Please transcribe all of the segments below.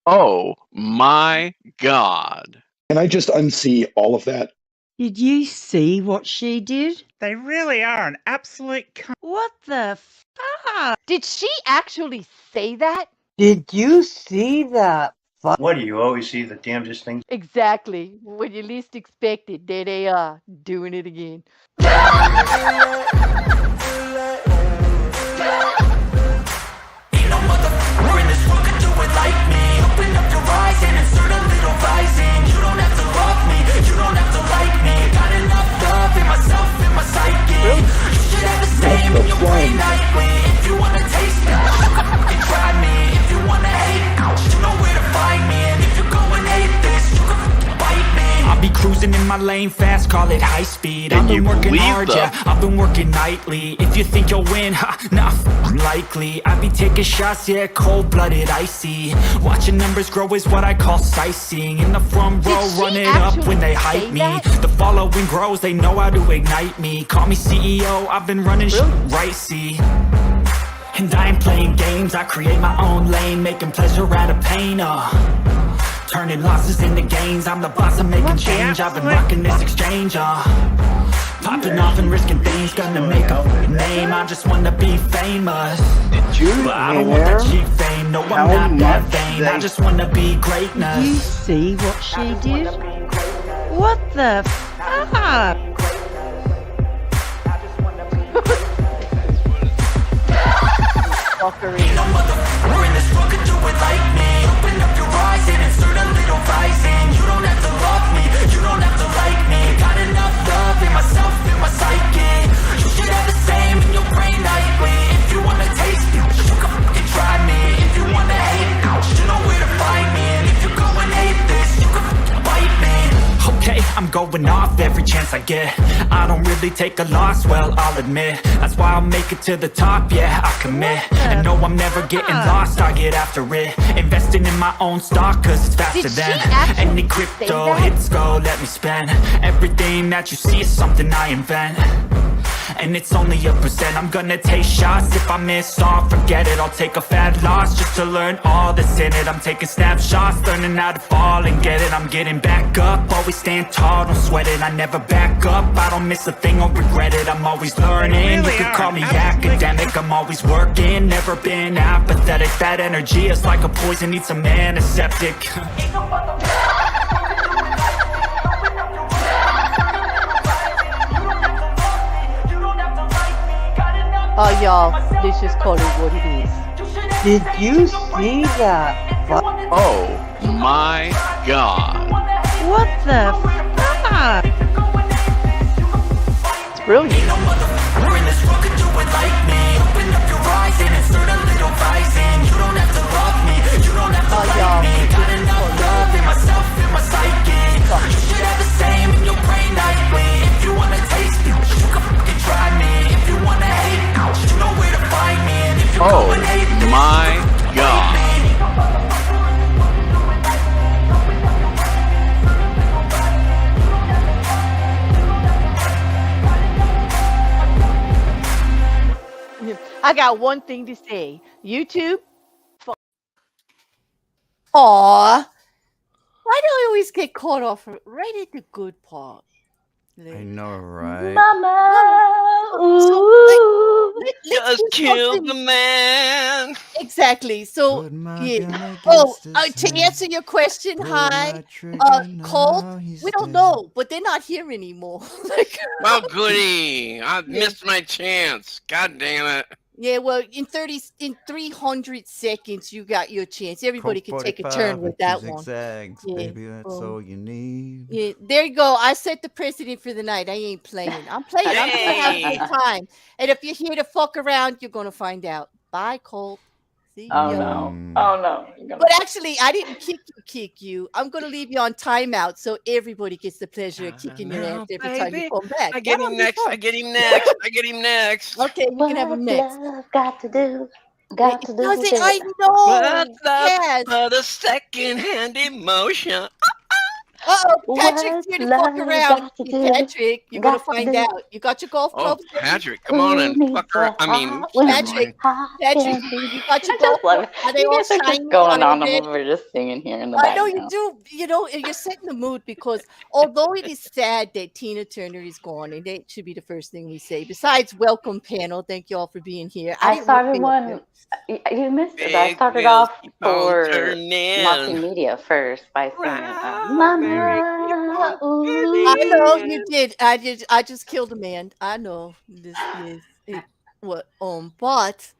Oh my God. Can I just unsee all of that? Did you see what she did? They really are an absolute cunt. What the fuck? Did she actually say that? Did you see that? What do you always see the damnedest things? Exactly. When you least expect it, there they are, doing it again. I'll be cruising in my lane fast, call it high speed. I've been working hard, yeah, I've been working nightly. If you think you'll win, ha, nah, likely. I be taking shots, yeah, cold-blooded, icy. Watching numbers grow is what I call sightseeing. In the front row, run it up when they hype me. The following grows, they know how to ignite me. Call me CEO, I've been running shit right, see. And I ain't playing games, I create my own lane, making pleasure out of pain, turning losses into gains, I'm the boss, I'm making change. I've been rocking this exchange, popping off and risking things, gonna make a name. I just wanna be famous, but I don't want that cheap fame. No, I'm not that vain, I just wanna be greatness. Did you see what she did? What the fuck? Fuckery. We're in this world, could do it like me. Open up your eyes and insert a little rising. You don't have to love me, you don't have to like me. Got enough love in myself, in my psyche. You should have the same in your brain nightly. If you wanna taste it, you can fucking try me. If you wanna hate it, you know where to find me. And if you go and hate this, you can fucking bite me. Okay, I'm going off every chance I get. I don't really take a loss, well, I'll admit. That's why I'll make it to the top, yeah, I commit. And no, I'm never getting lost, I get after it. Investing in my own stock, cause it's faster than any crypto hits go, let me spend. Everything that you see is something I invent. And it's only a percent. I'm gonna take shots. If I miss all, forget it. I'll take a fat loss just to learn all that's in it. I'm taking snapshots, learning how to fall and get it. I'm getting back up, always stand tall, don't sweat it. I never back up, I don't miss a thing or regret it. I'm always learning, you can call me academic. I'm always working, never been apathetic. That energy is like a poison, needs some antiseptic. Oh, y'all, let's just call it what it is. Did you see that? Oh my God. What the fuck? It's brilliant. We're in this world, could do it like me. Open up your eyes and insert a little rising. You don't have to love me, you don't have to like me. Got enough love in myself, in my psyche. You should have the same in your brain nightly. If you wanna taste it, you can fucking try me. If you wanna hate it, you know where to find me. And if you go and hate this, my God. I got one thing to say. YouTube. Aw. Why do I always get caught off right at the good part? I know, right? Mama. Just kill the man. Exactly. So, yeah. Oh, to answer your question, hi, Colt, we don't know, but they're not here anymore. Well, goody. I missed my chance. God damn it. Yeah, well, in 300 seconds, you got your chance. Everybody can take a turn with that one. Zigzags, baby, that's all you need. Yeah, there you go. I set the precedent for the night. I ain't playing. I'm playing. I'm gonna have a good time. And if you're here to fuck around, you're gonna find out. Bye, Colt. See oh ya. no! Oh no! But actually, I didn't kick you. I'm gonna leave you on timeout so everybody gets the pleasure of kicking your ass every time you come back. I get him next. I get him next. I get him next. Okay, we can have him next. Got to do. Got to do. I know. What's up for the second-hand emotion? Uh-oh, Patrick's here to fuck love around. got to do? Patrick, you're gonna Got to find do? out. You got your golf Oh, clubs? Patrick, come on and fuck her. I mean, Patrick, Patrick, you got your I golf just love clubs? it. Are they You all guys are shiny? just going Are on they them red? over just singing here in the I know background. you do. You know, you're setting the mood because although it is sad that Tina Turner is gone, and that should be the first thing we say. Besides, welcome panel. Thank you all for being here. I didn't started want to one. You missed it. I big started wheels off keep on for turning. multimedia first by singing Mary, Mama. I know Ooh. you did. I just killed a man. I know this is it, what but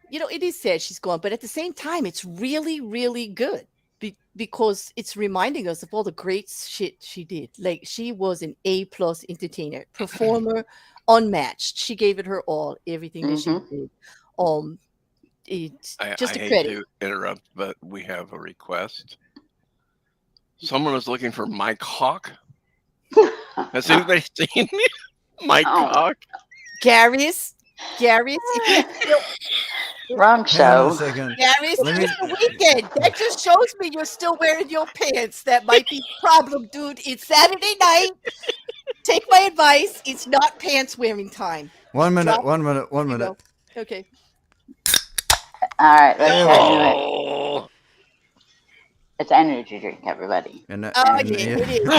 you know it is sad she's gone, but at the same time it's really really good because it's reminding us of all the great shit she did. Like she was an A+ entertainer, performer, unmatched. She gave it her all, everything that she did. It's just I a hate credit. to interrupt, but we have a request. Someone was looking for Mike Hawk. Has anybody seen Mike Hawk? Gary's, if you still, Wrong Hang on a show. second. Gary's, Let me- it's the weekend. That just shows me you're still wearing your pants. That might be the problem, dude. It's Saturday night. Take my advice. It's not pants wearing time. 1 minute. Drop- 1 minute. 1 Here you minute. go. Okay. All right, let's get into it. Oh, It's an energy drink, everybody. And, Oh yeah, it is.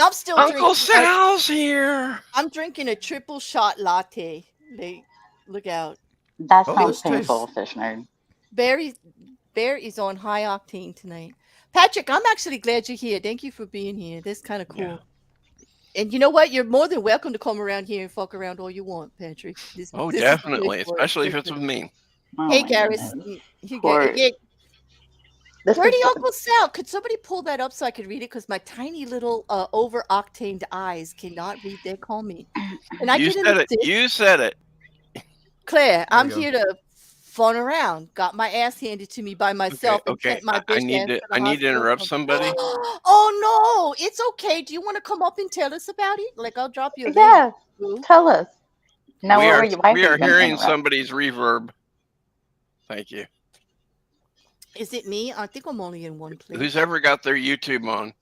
I'm still Uncle drinking. Sal's here. I'm drinking a triple shot latte. Look out. That Oh, sounds this tastes- painful, fish nerd. Bear is on high octane tonight. Patrick, I'm actually glad you're here. Thank you for being here. That's kind of cool. Yeah. And you know what? You're more than welcome to come around here and fuck around all you want, Patrick. Oh, This is the definitely, place for it. especially if it's with me. Oh Hey, my Garris. goodness. Yeah, This Dirty is- Uncle Sal, could somebody pull that up so I could read it? Because my tiny little over-octaned eyes cannot read that comment. And I You get said an it. assist. You said it. Claire, There I'm we go. here to fun around. Got my ass handed to me by myself. and Okay. sent my I bitch need ass to. the I need to hospital. interrupt somebody. Oh no, it's okay. Do you want to come up and tell us about it? Like I'll drop you a Yeah, link. tell us. Now we what are. were you? Why We were are you gonna hearing interrupt? somebody's reverb. Thank you. Is it me? I think I'm only in one place. Who's ever got their YouTube on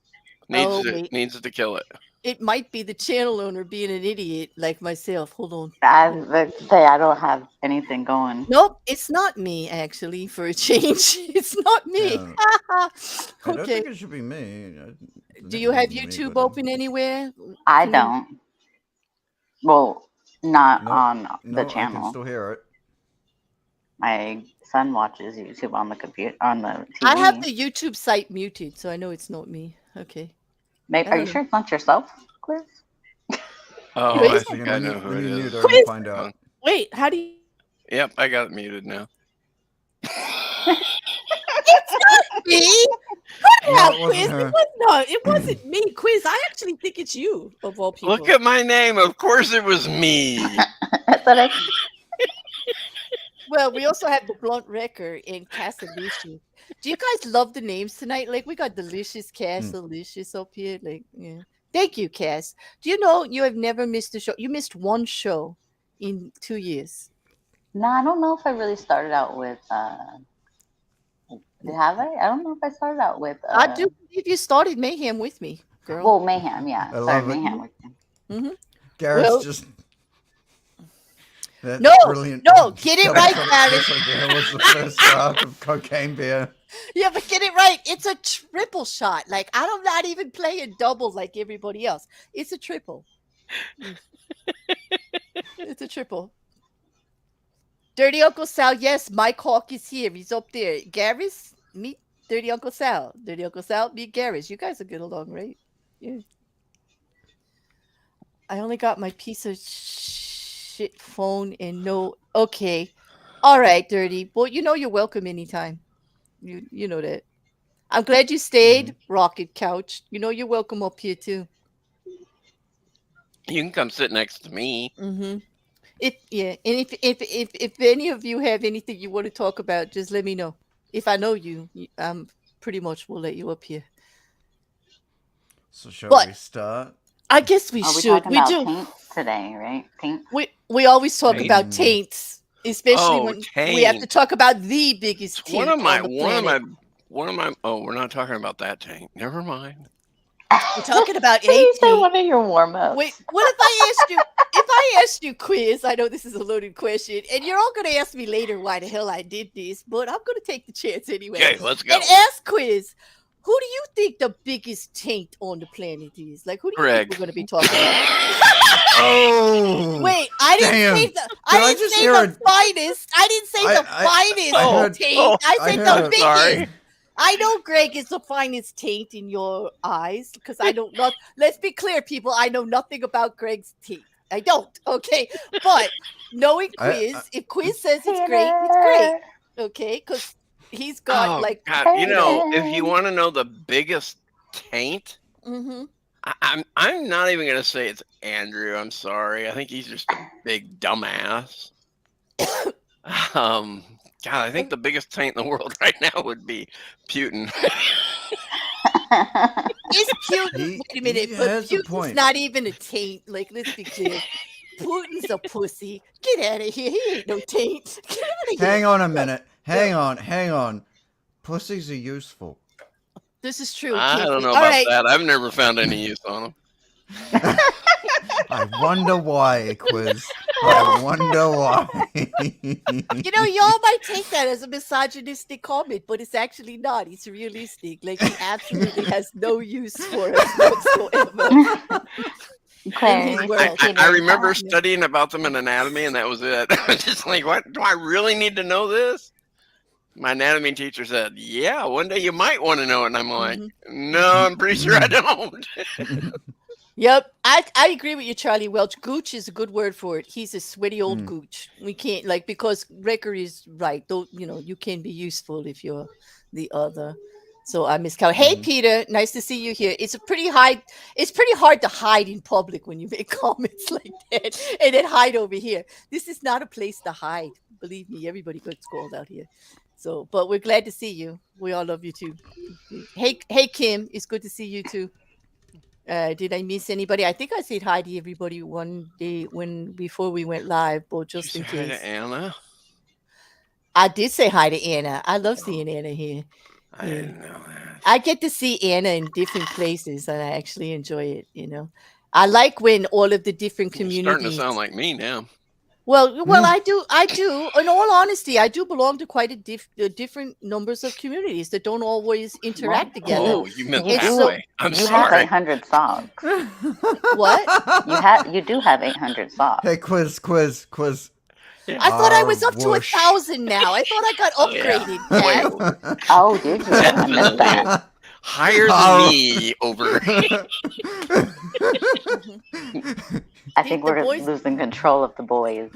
wait. needs to kill it. It might be the channel owner being an idiot like myself. Hold on. I was about to say I don't have anything going. Nope, it's not me actually. For a change, it's not me. Yeah. I don't Okay. think it should be me. Do you have YouTube open anywhere? I Can you- don't. Well, not No, on No, the I can channel. still hear it. My son watches YouTube on the computer on the TV. I have the YouTube site muted, so I know it's not me. Okay. Maybe, I are don't you know. sure it's not yourself, Quiz? Oh, Who I is it? think I know who it is. Or you find out. Wait, how do you? Yep, I got it muted now. Me? Cut it No, out, it wasn't Quiz. her. It wasn't me, Quiz. I actually think it's you of all people. Look at my name. Of course, it was me. That's what I. Well, we also have the Blunt Rekkr and Cassandra. Do you guys love the names tonight? Like we got Delicious Cass, Delicious up here. Like, yeah. Thank you, Cass. Do you know you have never missed a show? You missed one show in 2 years. No, I don't know if I really started out with. Have I? I don't know if I started out with. I do believe you started Mayhem with me, girl. Well, Mayhem, yeah. I Started love it. Mayhem with you. Mm-hmm. Garrett's Well- just. That No, brilliant no, get it double right, cup Garrett. kiss idea was the first draught of cocaine beer. Yeah, but get it right. It's a triple shot. Like I'm not even playing doubles like everybody else. It's a triple. It's a triple. Dirty Uncle Sal, yes, Mike Hawk is here. He's up there. Garris, meet Dirty Uncle Sal. Dirty Uncle Sal, meet Garris. You guys will get along, right? Yeah. I only got my piece of shit phone and no. Okay. All right, Dirty. Well, you know you're welcome anytime. You know that. I'm glad you stayed, Rocket Couch. You know you're welcome up here too. You can come sit next to me. Mm-hmm. If any of you have anything you want to talk about, just let me know. If I know you, pretty much will let you up here. So shall But- we start? I guess we Are we should. talking We about do. Taint today, right? Taint. We always talk Taint. about taints, especially Oh, when we have to taint. talk about the biggest taint One of my on the planet. What am I? Oh, we're not talking about that tank. Never mind. We're talking about You said 18. one of your warm-ups. Wait, what if I asked you? If I asked you, Quiz, I know this is a loaded question, and you're all going to ask me later why the hell I did this, but I'm going to take the chance anyway. Okay, let's go. And ask Quiz, who do you think the biggest taint on the planet is? Like, who do you think we're going to be talking about? Oh, Wait, I didn't damn. say the. Did I I didn't just say hear the finest. I didn't say the finest heard- taint. I said the biggest. Sorry. I know Greg is the finest taint in your eyes because I don't know. Let's be clear, people. I know nothing about Greg's teeth. I don't. Okay, but knowing Quiz, if Quiz says it's great, it's great. Okay, because he's got like. God, you know, if you want to know the biggest taint, Mm-hmm. I'm not even gonna say it's Andrew. I'm sorry. I think he's just a big dumbass. God, I think the biggest taint in the world right now would be Putin. Is Putin? Wait a minute, but Putin's not even a taint. Like, let's be clear. Putin's a pussy. Get out of here. He ain't no taint. Get out of here. Hang on a minute. Hang on. Pussies are useful. This is true. I don't know All about right. that. I've never found any use on them. I wonder why, Quiz. I wonder why. You know, y'all might take that as a misogynistic comment, but it's actually not. It's realistic. Like, he absolutely has no use for us whatsoever. I remember studying about them in anatomy, and that was it. I was just like, what? Do I really need to know this? My anatomy teacher said, yeah, one day you might want to know it. And I'm like, no, I'm pretty sure I don't. Yep, I agree with you, Charlie Welch. Gooch is a good word for it. He's a sweaty old gooch. We can't, like, because Rekkr is right. Though, you know, you can be useful if you're the other. So I miss Cal. Hey, Peter, nice to see you here. It's pretty hard to hide in public when you make comments like that and then hide over here. This is not a place to hide. Believe me, everybody gets called out here. So, but we're glad to see you. We all love you too. Hey, Kim, it's good to see you too. Did I miss anybody? I think I said hi to everybody one day before we went live, but just in case. Hi to Anna. I did say hi to Anna. I love seeing Anna here. I didn't know that. I get to see Anna in different places, and I actually enjoy it. You know, I like when all of the different communities. You're starting to sound like me now. Well, I do. In all honesty, I do belong to quite a different numbers of communities that don't always interact together. Oh, you meant halfway. I'm you sorry. have 800 songs. What? You do have 800 songs. Hey, quiz. I thought I was up to 1,000 now. I thought I got upgraded. Wait. Oh, did you? I missed that. Higher than me over. I think we're losing control of the boys.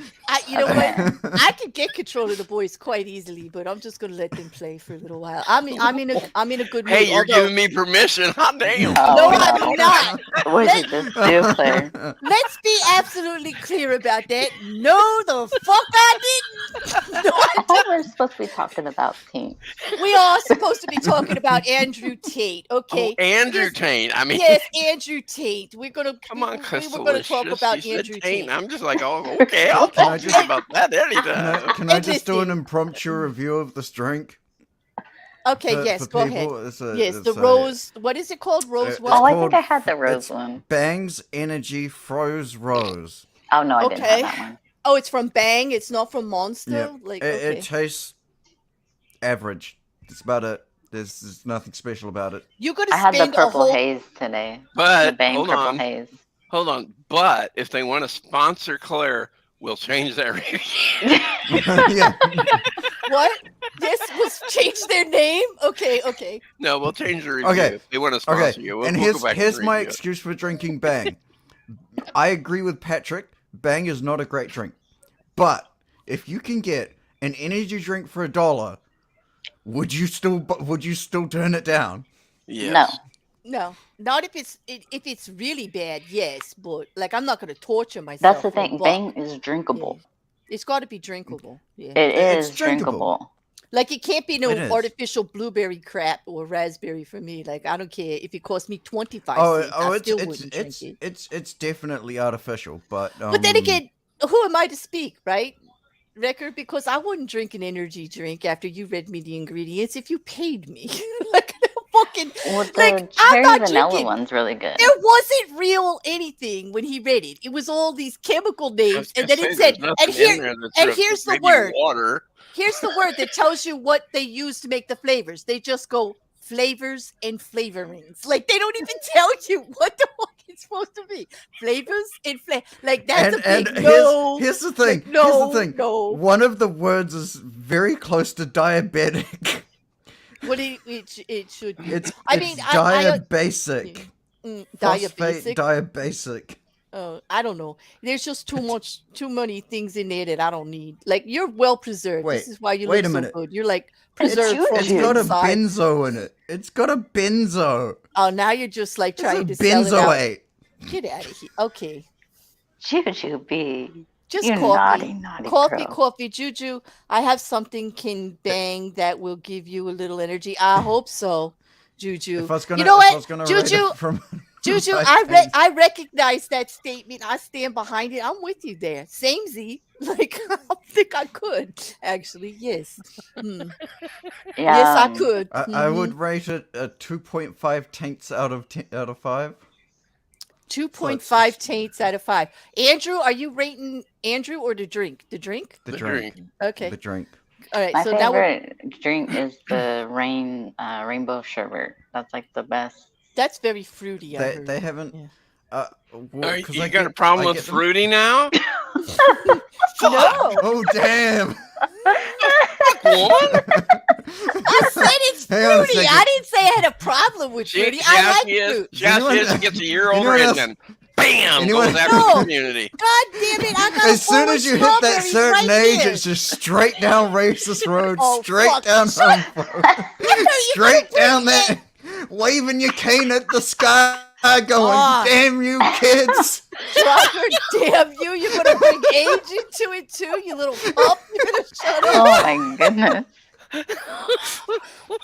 You know what? I could get control of the boys quite easily, but I'm just gonna let them play for a little while. I'm in a good mood. Hey, you're giving me permission. Hot damn. No, I'm not. What did you just do, Claire? Let's be absolutely clear about that. No, the fuck I didn't. No, I thought we were supposed to be talking about teams. We are supposed to be talking about Andrew Tate. Okay. Oh, Andrew Tate. I mean, yes, Andrew Tate. We're gonna come on, we were gonna talk about Andrew Tate. I'm just like, oh, okay, I'll talk to you about that anytime. Can I just do an impromptu review of this drink? Okay, yes, go ahead. Yes, the rose. What is it called? Rose what? Oh, I think I had the rose one. Bang's Energy Froze Rose. Oh no, I didn't have that one. Oh, it's from Bang. It's not from Monster. Yeah. Like it tastes average. That's about it. There's nothing special about it. You're gonna I had the spend a purple whole. haze today. But the Bang hold purple on. haze. Hold on. But if they want to sponsor Claire, we'll change that review. Yeah. What? Yes, was change their name? Okay. No, we'll change the review. Okay. If they want to sponsor you. We'll, and we'll go back here's and my review it. excuse for drinking Bang. I agree with Patrick. Bang is not a great drink. But if you can get an energy drink for $1, would you still turn it down? Yes. No, not if it's really bad. Yes, but like I'm not gonna torture myself. That's the for a thing. buck. Bang is drinkable. Yeah. It's got to be drinkable. Yeah. It is It's drinkable. Like it can't be no It is. artificial blueberry crap or raspberry for me. Like I don't care if it costs me 25 cents. I still wouldn't drink it. It's definitely artificial, but But then again, who am I to speak, right? Rekkr, because I wouldn't drink an energy drink after you read me the ingredients if you paid me. Like, fucking, Well, the like, I'm cherry not vanilla drinking. one's really good. There wasn't real anything when he read it. It was all these chemical names, and then it said, and here's the word. Water. Here's the word that tells you what they use to make the flavors. They just go flavors and flavorings. Like, they don't even tell you what the fuck it's supposed to be. Flavors and like, that's a big no. Here's the thing. Like, no, here's the thing. no. One of the words is very close to diabetic. What it should be. It's diabasic. diabasic. Phosphate diabasic. Oh, I don't know. There's just too many things in there that I don't need. Like, you're well preserved. This is why you look so good. You're like preserved from It's got a inside. benzo in it. It's got a benzo. Oh, now you're just like trying to It's a sell it out. benzoate. Get out of here. Okay. Juju. Just You coffee. naughty Coffee, crow. coffee. Juju, I have something can bang that will give you a little energy. I hope so, Juju. If I was gonna, you know if I what? was gonna Juju, rate it from Juju, my face. I recognize that statement. I stand behind it. I'm with you there. Same Z. Like, I think I could actually. Yes. Yeah, Yes, I could. I would rate it a 2.5 taints out of 5. 2.5 taints out of 5. Andrew, are you rating Andrew or the drink? The drink? The drink. Okay. The drink. All right. My So that would, favorite drink is the rainbow sherbet. That's like the best. that's very fruity. I heard. They haven't. Yeah. Well, You 'cause got a problem with fruity now? No. Oh damn! What? I said it's Hang on a fruity. second. I didn't say I had a problem with fruity. I like fruit. She gets a year older and then bam Anyone- goes after No. the community. God damn it! I got As soon as you hit that certain age, here. it's just straight down racist road, Oh, straight fuck. down Shut home, straight down there, waving your cane at the sky, going, Ah. "Damn you kids!" Draugr, damn you! You're gonna bring age into it too, you little pup. You're gonna shut up. Oh my goodness.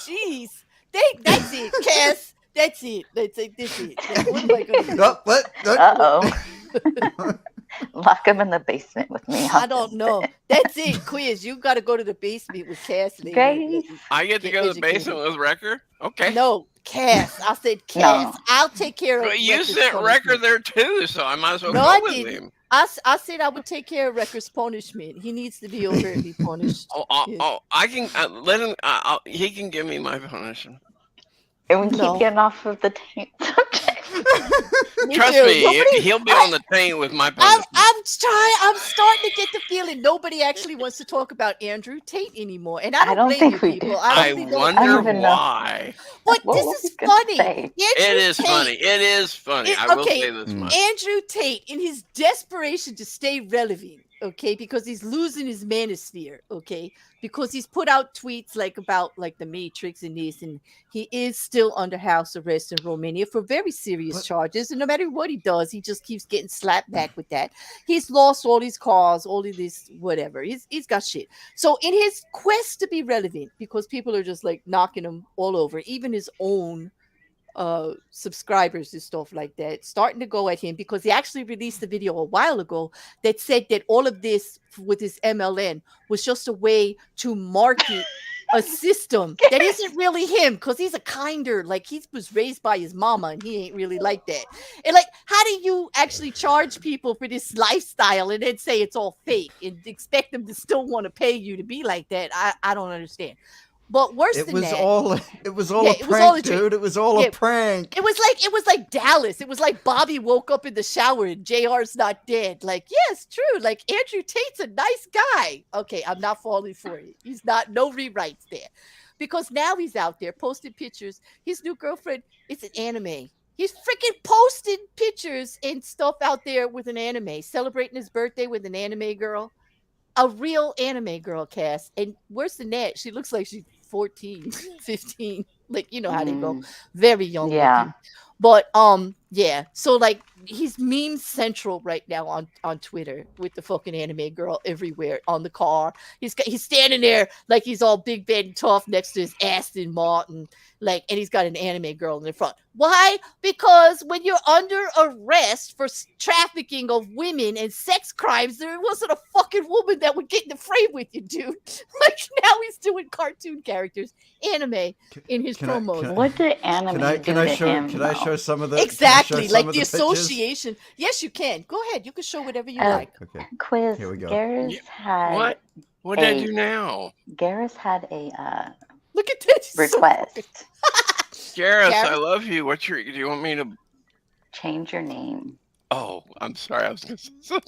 Jeez. That's it, Cass. That's it. That's it. That's it. What am I gonna do? Oh, what? Uh-oh. Lock him in the basement with me. I don't know. That's it, Quiz. You got to go to the basement with Cass. Lady. Grace. I get to go to the Educated. basement with Rekkr? Okay. No, Cass. I said Cass. I'll take care of. But you Rekkr's sent punishment. Rekkr there too, so I might as well No, go I with didn't. him. I said I would take care of Rekkr's punishment. He needs to be over and be punished. I can let him. He can give me my punishment. And we keep No. getting off of the taint subject. Trust too. me, Nobody- he'll be on the taint with my punishment. I'm starting to get the feeling nobody actually wants to talk about Andrew Tate anymore, and I don't blame think you we people. do. I really don't. wonder don't even know. why. But What this was is he gonna funny. say? Andrew It is Tate- funny. It is funny. I will say this much. Andrew Tate, in his desperation to stay relevant, okay, because he's losing his manosphere, okay, because he's put out tweets like about like the Matrix and this, and he is still under house arrest in Romania for very serious charges. And no matter what he does, he just keeps getting slapped back with that. He's lost all his cars, all of this, whatever. He's got shit. So in his quest to be relevant, because people are just like knocking him all over, even his own subscribers and stuff like that starting to go at him, because he actually released a video a while ago that said that all of this with his MLN was just a way to market a system that isn't really him, because he's a kinder, like he was raised by his mama and he ain't really like that. And like, how do you actually charge people for this lifestyle and then say it's all fake and expect them to still want to pay you to be like that? I don't understand. But worse It than was that, all a it was prank, all a trick. dude. It was all Yeah. a prank. it was like Dallas. It was like Bobby woke up in the shower and JR's not dead. Like, yeah, it's true. Like, Andrew Tate's a nice guy. Okay, I'm not falling for it. He's not, no rewrites there. Because now he's out there posting pictures. His new girlfriend is an anime. He's freaking posting pictures and stuff out there with an anime, celebrating his birthday with an anime girl. A real anime girl, Cass. And worse than that, she looks like she's 14, 15. Like, you know how they go. Very young Yeah. looking. But yeah. So like he's meme central right now on Twitter with the fucking anime girl everywhere on the car. He's standing there like he's all big bad and tough next to his Aston Martin, like, and he's got an anime girl in the front. Why? Because when you're under arrest for trafficking of women and sex crimes, there wasn't a fucking woman that would get in the frame with you, dude. Like, now he's doing cartoon characters, anime in his promos. What did anime Can I show some of the exactly like the pictures? association? Yes, you can. Go ahead. You can show whatever you like. Okay. Quiz. Here we go. Garrus had What did I do now? Garrus had a look at this request. Garrus, I love you. Do you want me to change your name? Oh, I'm sorry. I was gonna say something.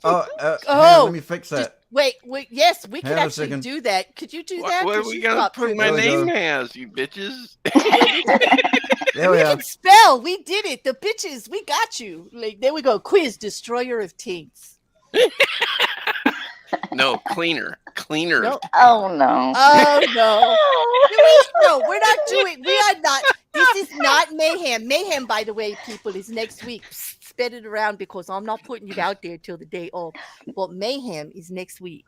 Let me fix that. Wait. Yes, we could Hang on a actually second. do that. Could you do that? What are we gonna put my name as, you bitches? There we we are. can spell. We did it. The bitches. We got you. Like, there we go. Quiz, destroyer of taints. No, cleaner. No. Oh no. Oh no. No, we're not doing. We are not. This is not mayhem. Mayhem, by the way, people, is next week. Spread it around because I'm not putting it out there till the day of. But mayhem is next week.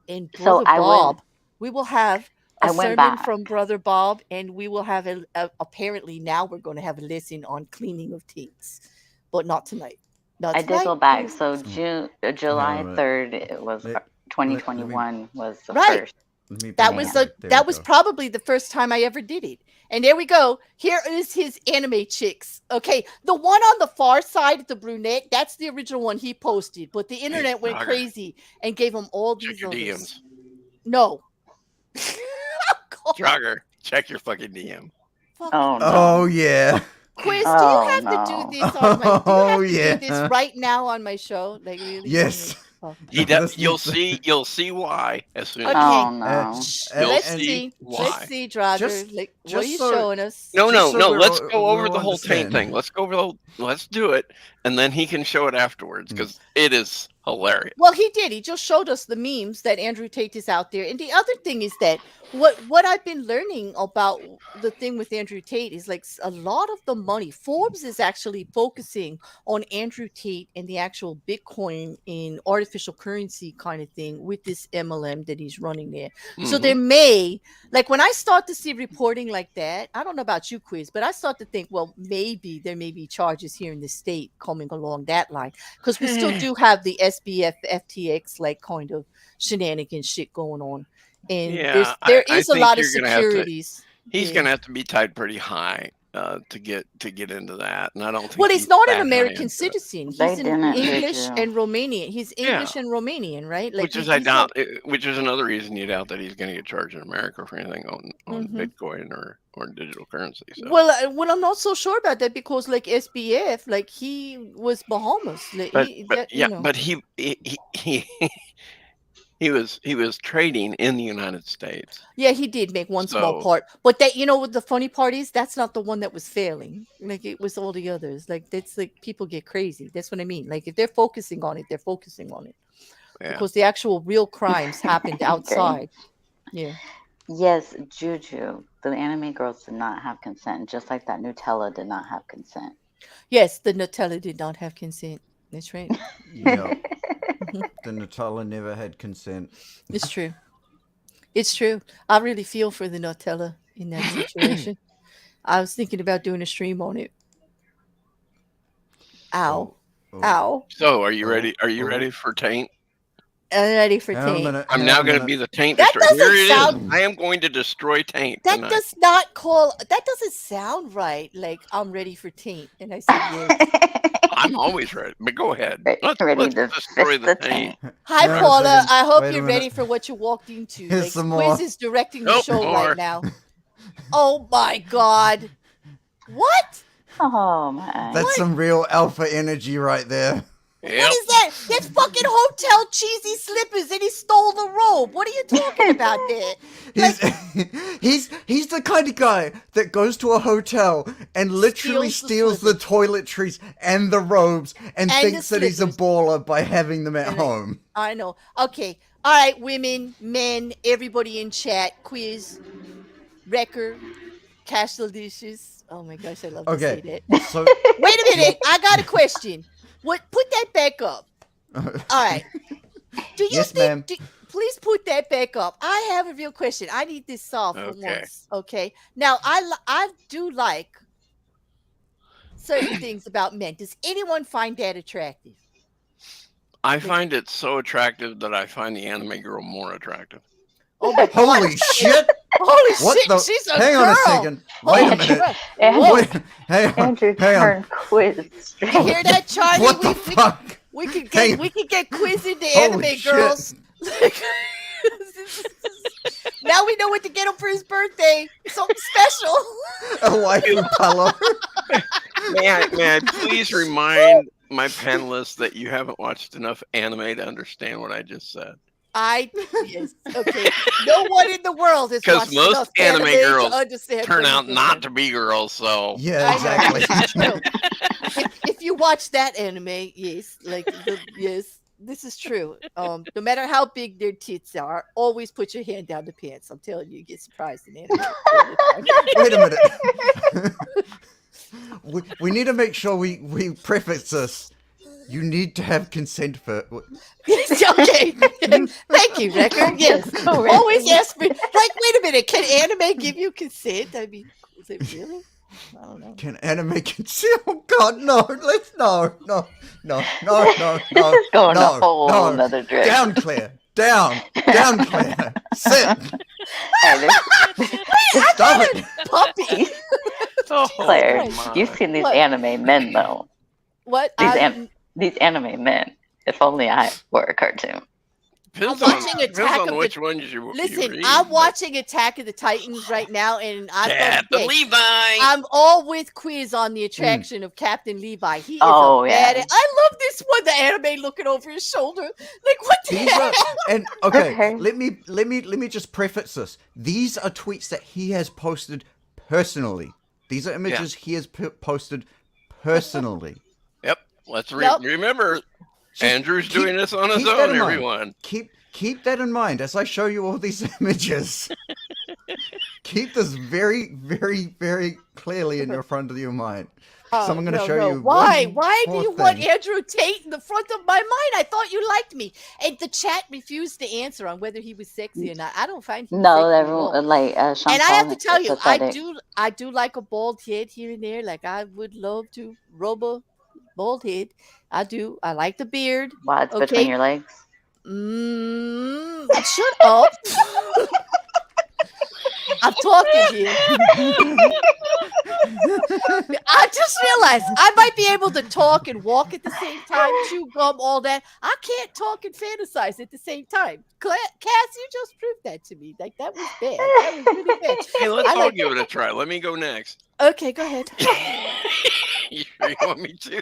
And Brother Bob, we will have a sermon from Brother Bob, and we will have apparently now we're going to have a lesson on cleaning of taints, but not tonight. I did go back. So July 3rd, it was 2021 was the first. That was probably the first time I ever did it. And there we go. Here is his anime chicks. Okay, the one on the far side, the brunette, that's the original one he posted. But the internet went crazy and gave him all these Check your DMs. No. Draugr, check your fucking DM. Oh yeah. Quiz, do you have to do this on my do this right now on my show? Like, really? Yes. He does. You'll see why as soon as Let's see, Draugr. What are you showing us? No. Let's go over the whole taint thing. Let's go over let's do it, and then he can show it afterwards because it is hilarious. Well, he did. He just showed us the memes that Andrew Tate is out there. And the other thing is that what I've been learning about the thing with Andrew Tate is like a lot of the money. Forbes is actually focusing on Andrew Tate and the actual Bitcoin in artificial currency kind of thing with this MLM that he's running there. Mm-hmm. So there may, like when I start to see reporting like that, I don't know about you, Quiz, but I start to think, well, maybe there may be charges here in the state coming along that line because we still do have the SBF FTX like kind of shenanigans shit going on. And there is a lot of securities. He's going to have to be tied pretty high to get into that. And I don't think. Well, he's not an American citizen. He's English and Romanian. He's English and Romanian, right? Like, which is another reason you doubt that he's going to get charged in America for anything on Bitcoin or digital currency. So. Well, I'm not so sure about that because like SBF, like he was Bahamas. Like, but he was trading in the United States. Yeah, he did make one small part. But that, what the funny part is, that's not the one that was failing. Like it was all the others. Like that's like people get crazy. That's what I mean. Like if they're focusing on it, they're focusing on it. Yeah. Because the actual real crimes happened outside. Yeah. Yes, Juju. The anime girls did not have consent, just like that Nutella did not have consent. Yes, the Nutella did not have consent. That's right. Yeah. The Nutella never had consent. It's true. It's true. I really feel for the Nutella in that situation. I was thinking about doing a stream on it. Ow. Ow. So are you ready? Are you ready for Taint? I'm ready for Taint. I'm now going to be the Taint destroyer. Here it is. I am going to destroy Taint. That doesn't sound right. Like I'm ready for Taint. And I said yes. I'm always ready, but go ahead. Let's destroy the Taint. Hi, Paula. I hope you're ready for what you walked into. Like, Quiz is directing the show right now. Oh my God! What? Oh my! That's some real alpha energy right there. Yep. What is that? That's fucking hotel cheesy slippers, and he stole the robe. What are you talking about there? He's the kind of guy that goes to a hotel and literally steals the toiletries and the robes and thinks that he's a baller by having them at home. I know. Okay. All right, women, men, everybody in chat, Quiz, Rekkr, Cash Delicious. Oh my gosh, I love to say that. So wait a minute. I got a question. What? Put that back up. All right. Do you Yes, think? ma'am. Please put that back up. I have a real question. I need this solved for once. Okay. Now, I do like certain things about men. Does anyone find that attractive? I find it so attractive that I find the anime girl more attractive. Oh my Holy shit! Holy What shit! the? She's a Hang girl. on a second. Wait a minute. Wait, hang on. Andrew Hang on. turned quiz straight. You hear that, Charlie? What the fuck? We could Hang get quizzed into Holy anime shit. girls. Now we know what to get him for his birthday. Something special. A waifu pillow. May I please remind my panelists that you haven't watched enough anime to understand what I just said? Yes. Okay. No one in the world has Because watched most enough anime to girls understand turn what out you not said. to be girls, so Yeah, exactly. If you watch that anime, yes, yes, this is true. No matter how big their tits are, always put your hand down the pants. I'm telling you, get surprised in anime. Wait a minute. we need to make sure we preface this. You need to have consent for. Yes, okay. Thank you, Rekkr. Yes. Always ask me. Like, wait a minute. Can anime give you consent? I mean, is it really? I don't know. Can anime consent? Oh God, no! Let's no. This is going a whole another direction. Down, Claire. Down, Claire. Sit. Stop it. Puppy. Claire, you've seen these What? anime men though. What? These anime men. If only I were a cartoon. depends I'm watching depends Attack on of which the- ones you Listen, read. I'm watching Attack of the Titans right now, and Captain Levi. I'm all with Quiz on the attraction of Captain Levi. He is Oh, a yeah. bad. I love this one. The anime looking over his shoulder, like what the These hell? are, and okay, Okay. let me just preface this. These are tweets that he has posted personally. These are images he has posted personally. Yep. Let's Yep. remember, Just Andrew's doing this on his keep that own. in mind. Everyone. Keep that in mind as I show you all these images. Keep this very, very, very clearly in your front of your mind. So I'm going to show you. Why? one Why do more you want thing. Andrew Tate in the front of my mind? I thought you liked me, and the chat refused to answer on whether he was sexy or not. I don't find him No, sexy at everyone all. like Sean And I have to Paul tell is you, pathetic. I do like a bald head here and there. Like I would love to rub a bald head. I do. I like the beard. Wow, it's Okay. between your legs. Shut up. I'm talking here. I just realized I might be able to talk and walk at the same time, chew gum, all that. I can't talk and fantasize at the same time. Cass, you just proved that to me. Like that was bad. That was really bad. Hey, let's I all like- give it a try. Let me go next. Okay, go ahead. You sure you want me to?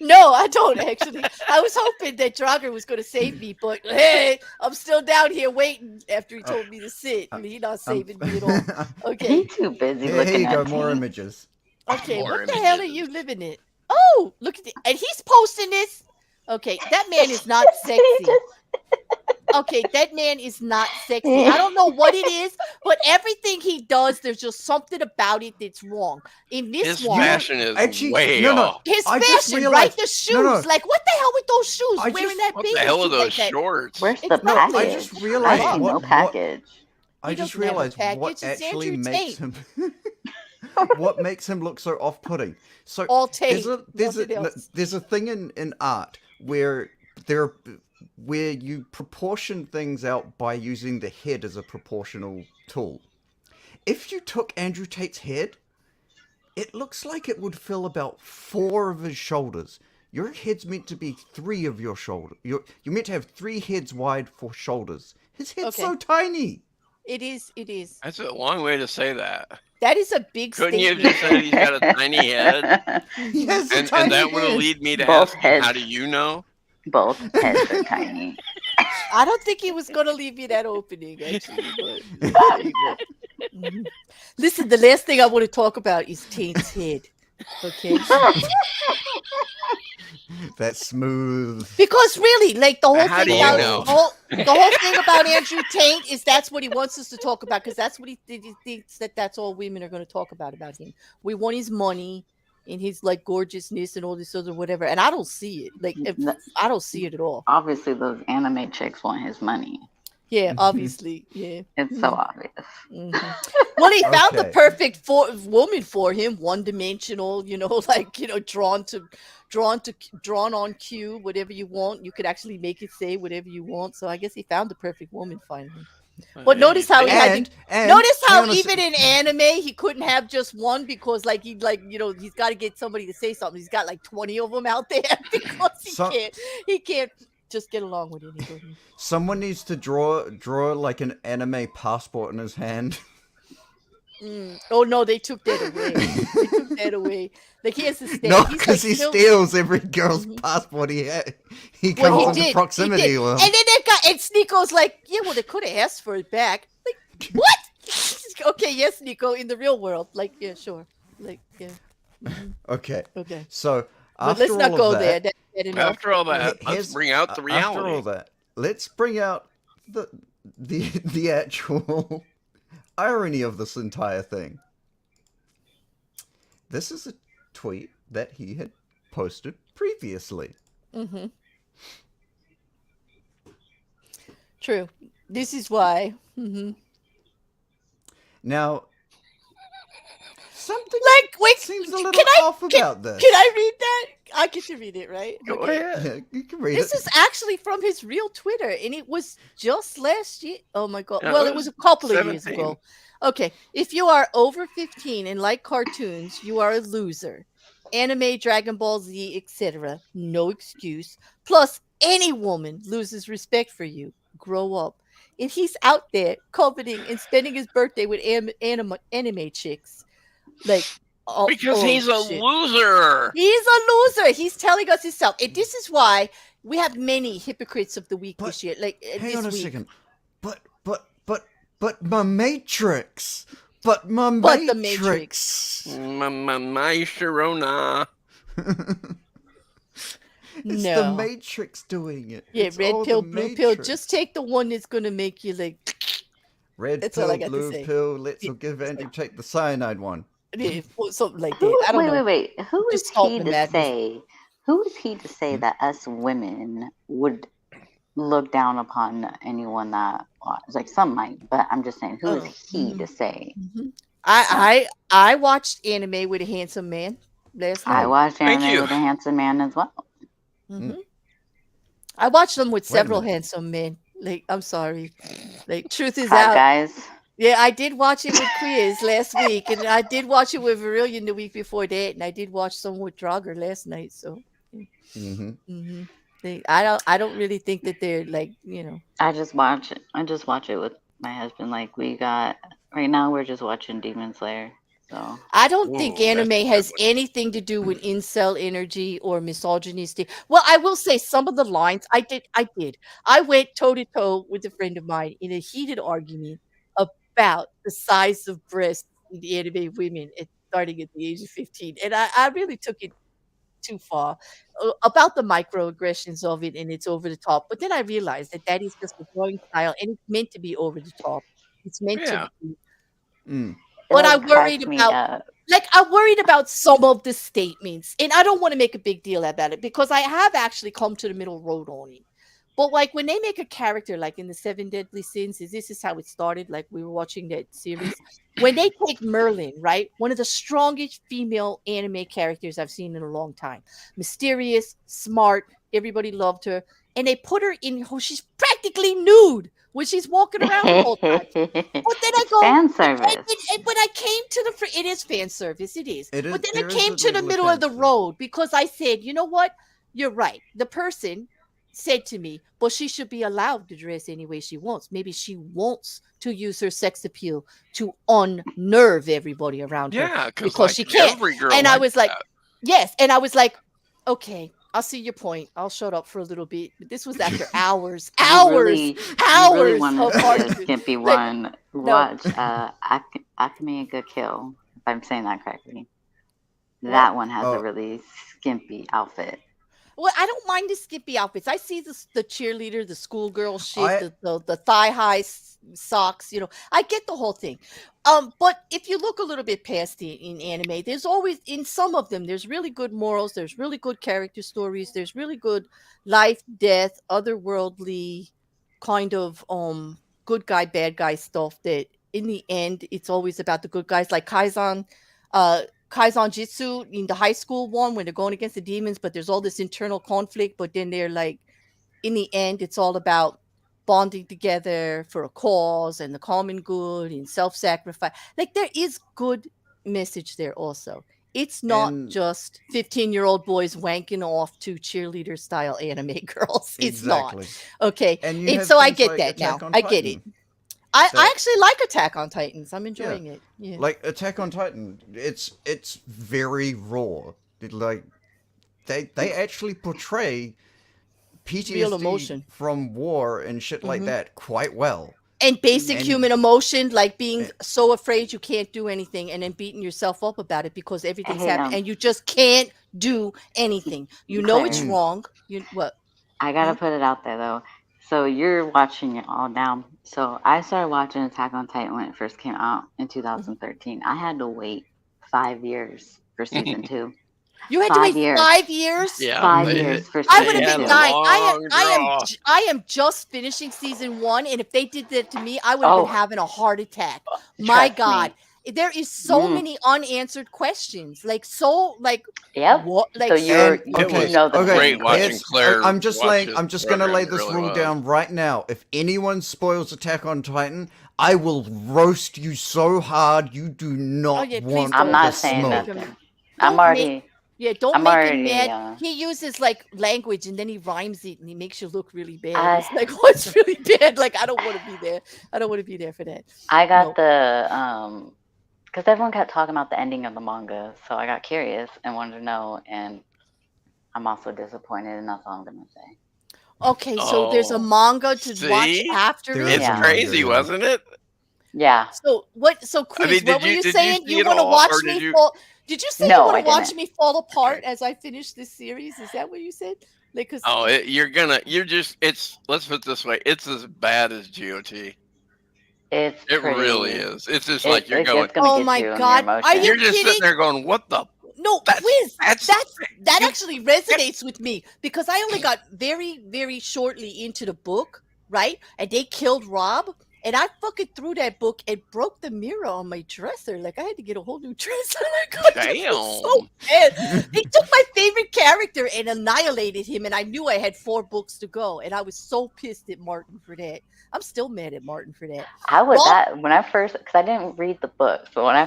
No, I don't actually. I was hoping that Draugr was going to save me, but hey, I'm still down here waiting after he told me to sit, and he's not saving me at all. Okay, He's too busy Here looking you at go, me. more images. okay. More What the hell are images. you living in? Oh, look at and he's posting this. Okay, that man is not sexy. Okay, that man is not sexy. I don't know what it is, but everything he does, there's just something about it that's wrong. In this His one, fashion is Actually, way no. off. his I just fashion, realized- right? The shoes. no. Like, what the hell with those shoes? I Wearing just- that What bathing the hell are suit those like that. shorts? Where's the Exactly. I package? just I realized see no package. I He just doesn't have a realized package, what it's actually Andrew makes Tate. him what makes him look so off-putting. So All Tate, there's nothing else. a thing in art where you proportion things out by using the head as a proportional tool. If you took Andrew Tate's head, it looks like it would fill about 4 of his shoulders. Your head's meant to be 3 of your shoulder. You're meant to have 3 heads wide for shoulders. His head's Okay. so tiny. It is. It is. That's a long way to say that. That is a big Couldn't you have statement. just said he's got a tiny head? He has a And tiny that would have head. lead me to Both ask, heads. how do you know? Both heads are tiny. I don't think he was going to leave me that opening, actually. But Mhm. Listen, the last thing I want to talk about is Tate's head. Okay. That's smooth. Because really, like the whole How thing do you about know? the whole thing about Andrew Tate is that's what he wants us to talk about because that's what he thinks that's all women are going to talk about him. We want his money in his like gorgeousness and all this other whatever, and I don't see it. Like I don't see it at all. Obviously, those anime chicks want his money. Yeah, obviously, yeah. It's so obvious. Well, he found the perfect woman for him, one-dimensional, like drawn on cue, whatever you want. You could actually make it say whatever you want. So I guess he found the perfect woman finally. But notice how even in anime he couldn't have just one because he's got to get somebody to say something. He's got like 20 of them out there because he can't just get along with anybody. Someone needs to draw like an anime passport in his hand. Oh no, they took that away. Like he has to stay. No, because he steals every girl's passport he had. He comes in proximity with them. And then Sneako's like, yeah, well, they could have asked for it back. Like, what? Okay, yes, Nico, in the real world. Like, yeah, sure. Like, yeah. Okay. Okay. So but let's not go there. After all that, let's bring out the reality. After all that, let's bring out the actual irony of this entire thing. This is a tweet that he had posted previously. True. This is why. Now, something seems a little off about this. Can I read that? I get to read it, right? Go ahead. Yeah, you can read This is actually from his real Twitter, and it was just last year. Oh my god! Well, it was a couple of years ago. Okay, if you are over 15 and like cartoons, you are a loser. Anime, Dragon Ball Z, etc. No excuse. Plus, any woman loses respect for you. Grow up. And he's out there coveting and spending his birthday with anime chicks. Like, because he's a loser. He's a loser. He's telling us himself. And this is why we have many hypocrites of the week this year. Like, hang on a second. But my Matrix. But my Matrix. My Sharona. It's the Matrix doing it. Yeah, red pill, blue pill. Just take the one that's going to make you like... Red pill, blue pill. Let's give Andrew take the cyanide one. Yeah, something like that. I don't know. Wait. Who is he to say that us women would look down upon anyone that like some might, but I'm just saying, who is he to say? I watched anime with a handsome man last night. I watched anime with a handsome man as well. I watched them with several handsome men. Like, I'm sorry. Like, truth is Hi, out. guys. Yeah, I did watch it with Quiz last week, and I did watch it with Virillion the week before that, and I did watch some with Draugr last night. So, I don't really think that they're like, I just watch it. I just watch it with my husband. Like, right now we're just watching Demon Slayer. So I don't think anime has anything to do with incel energy or misogynistic. Well, I will say some of the lines I did. I went toe to toe with a friend of mine in a heated argument about the size of breasts in the anime women starting at the age of 15, and I really took it too far about the microaggressions of it, and it's over the top. But then I realized that is just a drawing style, and it's meant to be over the top. It's meant to be. But I worried about some of the statements, and I don't want to make a big deal about it because I have actually come to the middle road on it. But like when they make a character like in the 7 Deadly Sins, this is how it started. Like we were watching that series. When they take Merlin, right? One of the strongest female anime characters I've seen in a long time. Mysterious, smart, everybody loved her. And they put her in, she's practically nude when she's walking around the whole time. But then I go, fan service. But I came to it is fan service, it is. But then I came to the middle of the road because I said, you know what? You're right. The person said to me, but she should be allowed to dress any way she wants. Maybe she wants to use her sex appeal to unnerve everybody around her because she can't. And I was like, yes. And I was like, okay, I'll see your point. I'll shut up for a little bit. But this was after hours you really wanted to skimpy one. Watch Akame Ga Kill, if I'm saying that correctly. That one has a really skimpy outfit. Well, I don't mind the skimpy outfits. I see the cheerleader, the schoolgirl shit, I- the thigh high socks. I get the whole thing. But if you look a little bit past it in anime, there's always in some of them there's really good morals. There's really good character stories. There's really good life, death, otherworldly kind of good guy, bad guy stuff. That in the end, it's always about the good guys, like Kaizen Jitsu in the high school one when they're going against the demons, but there's all this internal conflict. But then they're like, in the end, it's all about bonding together for a cause and the common good and self-sacrifice. Like there is good message there also. It's not just 15-year-old boys wanking off to cheerleader style anime girls. It's Exactly. not. Okay. And you And have so I things get like that now. Attack on I get it. Titan. I that- actually like Attack on Titans. I'm enjoying it. Yeah. Like Attack on Titan, it's very raw. Like they actually portray Real emotion. PTSD from war and shit like that quite well. And basic And- human emotion, like being so afraid you can't do anything and then beating yourself up about it because everything's hate happening 'em. and you just can't do anything. You know it's Claire. wrong. What? I gotta put it out there though. So you're watching it all now. So I started watching Attack on Titan when it first came out in 2013. I had to wait 5 years for season 2. You had to 5 wait years. 5 years? Yeah, 5 they- years for I season would have Yeah, been two. dying. long draw. I am just finishing season 1, and if they did that to me, I would have Oh. been having a heart attack. My Trust me. God. There is so Mm. many unanswered questions. Like Yep. what like So you're And- you okay, know the okay, Great watching it's- Claire I'm just watch laying. this I'm just gonna program. lay It this really rule was. down right now. If anyone spoils Attack on Titan, I will roast you so hard you do not yeah, please want don't. I'm not the saying smoke. nothing. I'm Don't already don't I'm make already, him mad. He uses like language and then he rhymes it and he makes you look really bad. I- It's like, what's really bad? Like, I don't want to be there. I don't want to be there for that. I got Nope. the because everyone kept talking about the ending of the manga, so I got curious and wanted to know, and I'm also disappointed, and that's all I'm gonna say. Okay, so there's a Oh, manga to watch see? after There it. is It's a Yeah. crazy, manga. wasn't it? Yeah. So what? So Quiz, mean, what were you saying? see You it want to all, watch or me did you- fall? Did you say No, you want I to watch didn't. me fall apart Okay. as I finish this series? Is that what you said? Like, 'cause Oh, let's put it this way. It's as bad as GOT. It's It pretty, really is. It's just It, like you're it's going, gonna Oh get my you in your God. Are emotions. you you're just kidding? sitting there going, what the? No, That's- Quiz. that's- That you- actually resonates with me because I only got very, very shortly into the book, right? And they killed Rob, and I fucking threw that book and broke the mirror on my dresser. Like I had to get a whole new dresser. Like, I just was so bad. They took my favorite character and annihilated him, and I knew I had 4 books to go, and I was so pissed at Martin for that. I'm still mad at Martin for that. I was Rob- that when I first, because I didn't read the book, but when I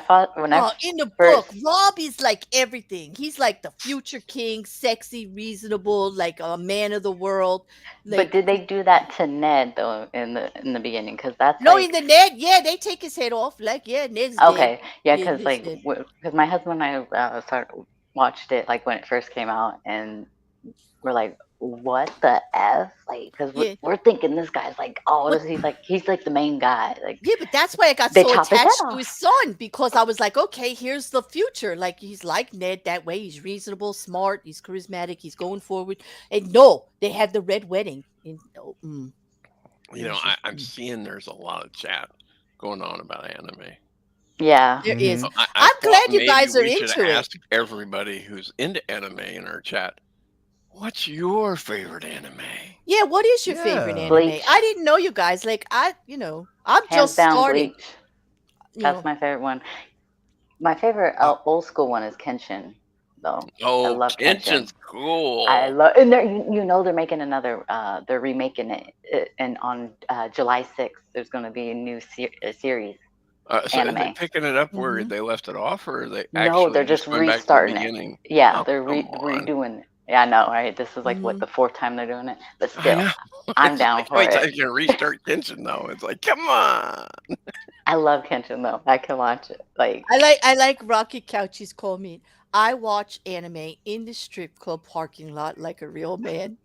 In the first- book, Rob is like everything. He's like the future king, sexy, reasonable, like a man of the world. Like, but did they do that to Ned though in the beginning? Because that's no, like, in the Ned, yeah, they take his head off. Like, yeah, Ned's dead. okay, yeah, Yeah, because Ned's like dead. because my husband and I watched it like when it first came out, and we're like, what the f? Like, because Yeah. we're thinking this guy's like, oh, he's like the main guy. Like, Yeah, but that's why I got They so chop his head attached to off. his son because I was like, okay, here's the future. Like, he's like Ned that way. He's reasonable, smart, he's charismatic, he's going forward. And no, they had the red wedding. And, You know, I'm seeing there's a lot of chat going on about anime. yeah, there is. So I'm thought glad you maybe guys are we should into it. ask everybody who's into anime in our chat, what's your favorite anime? Yeah, what is your favorite Yeah. anime? Bleach. I didn't know you guys. Like, I'm hands just down starting. Bleach. you know. That's my favorite one. My favorite old school one is Kenshin, though. Oh, love Kenshin's cool. I love, and they're making another. They're remaking it, and on July 6th, there's going to be a new series. So are they anime. picking it up where Mhm. they left it off, or are they No, actually they're just going back to the restarting it. beginning? Yeah, Oh, they're come on. redoing it. Yeah, I know, right? This is like Mhm. what the 4th time they're doing it, but I still, know. I'm It's down like, for wait till it. you can restart Kenshin though. It's like, come on. I love Kenshin though. I can watch it. Like, I like Rocky Couch's comment. I watch anime in the strip club parking lot like a real man.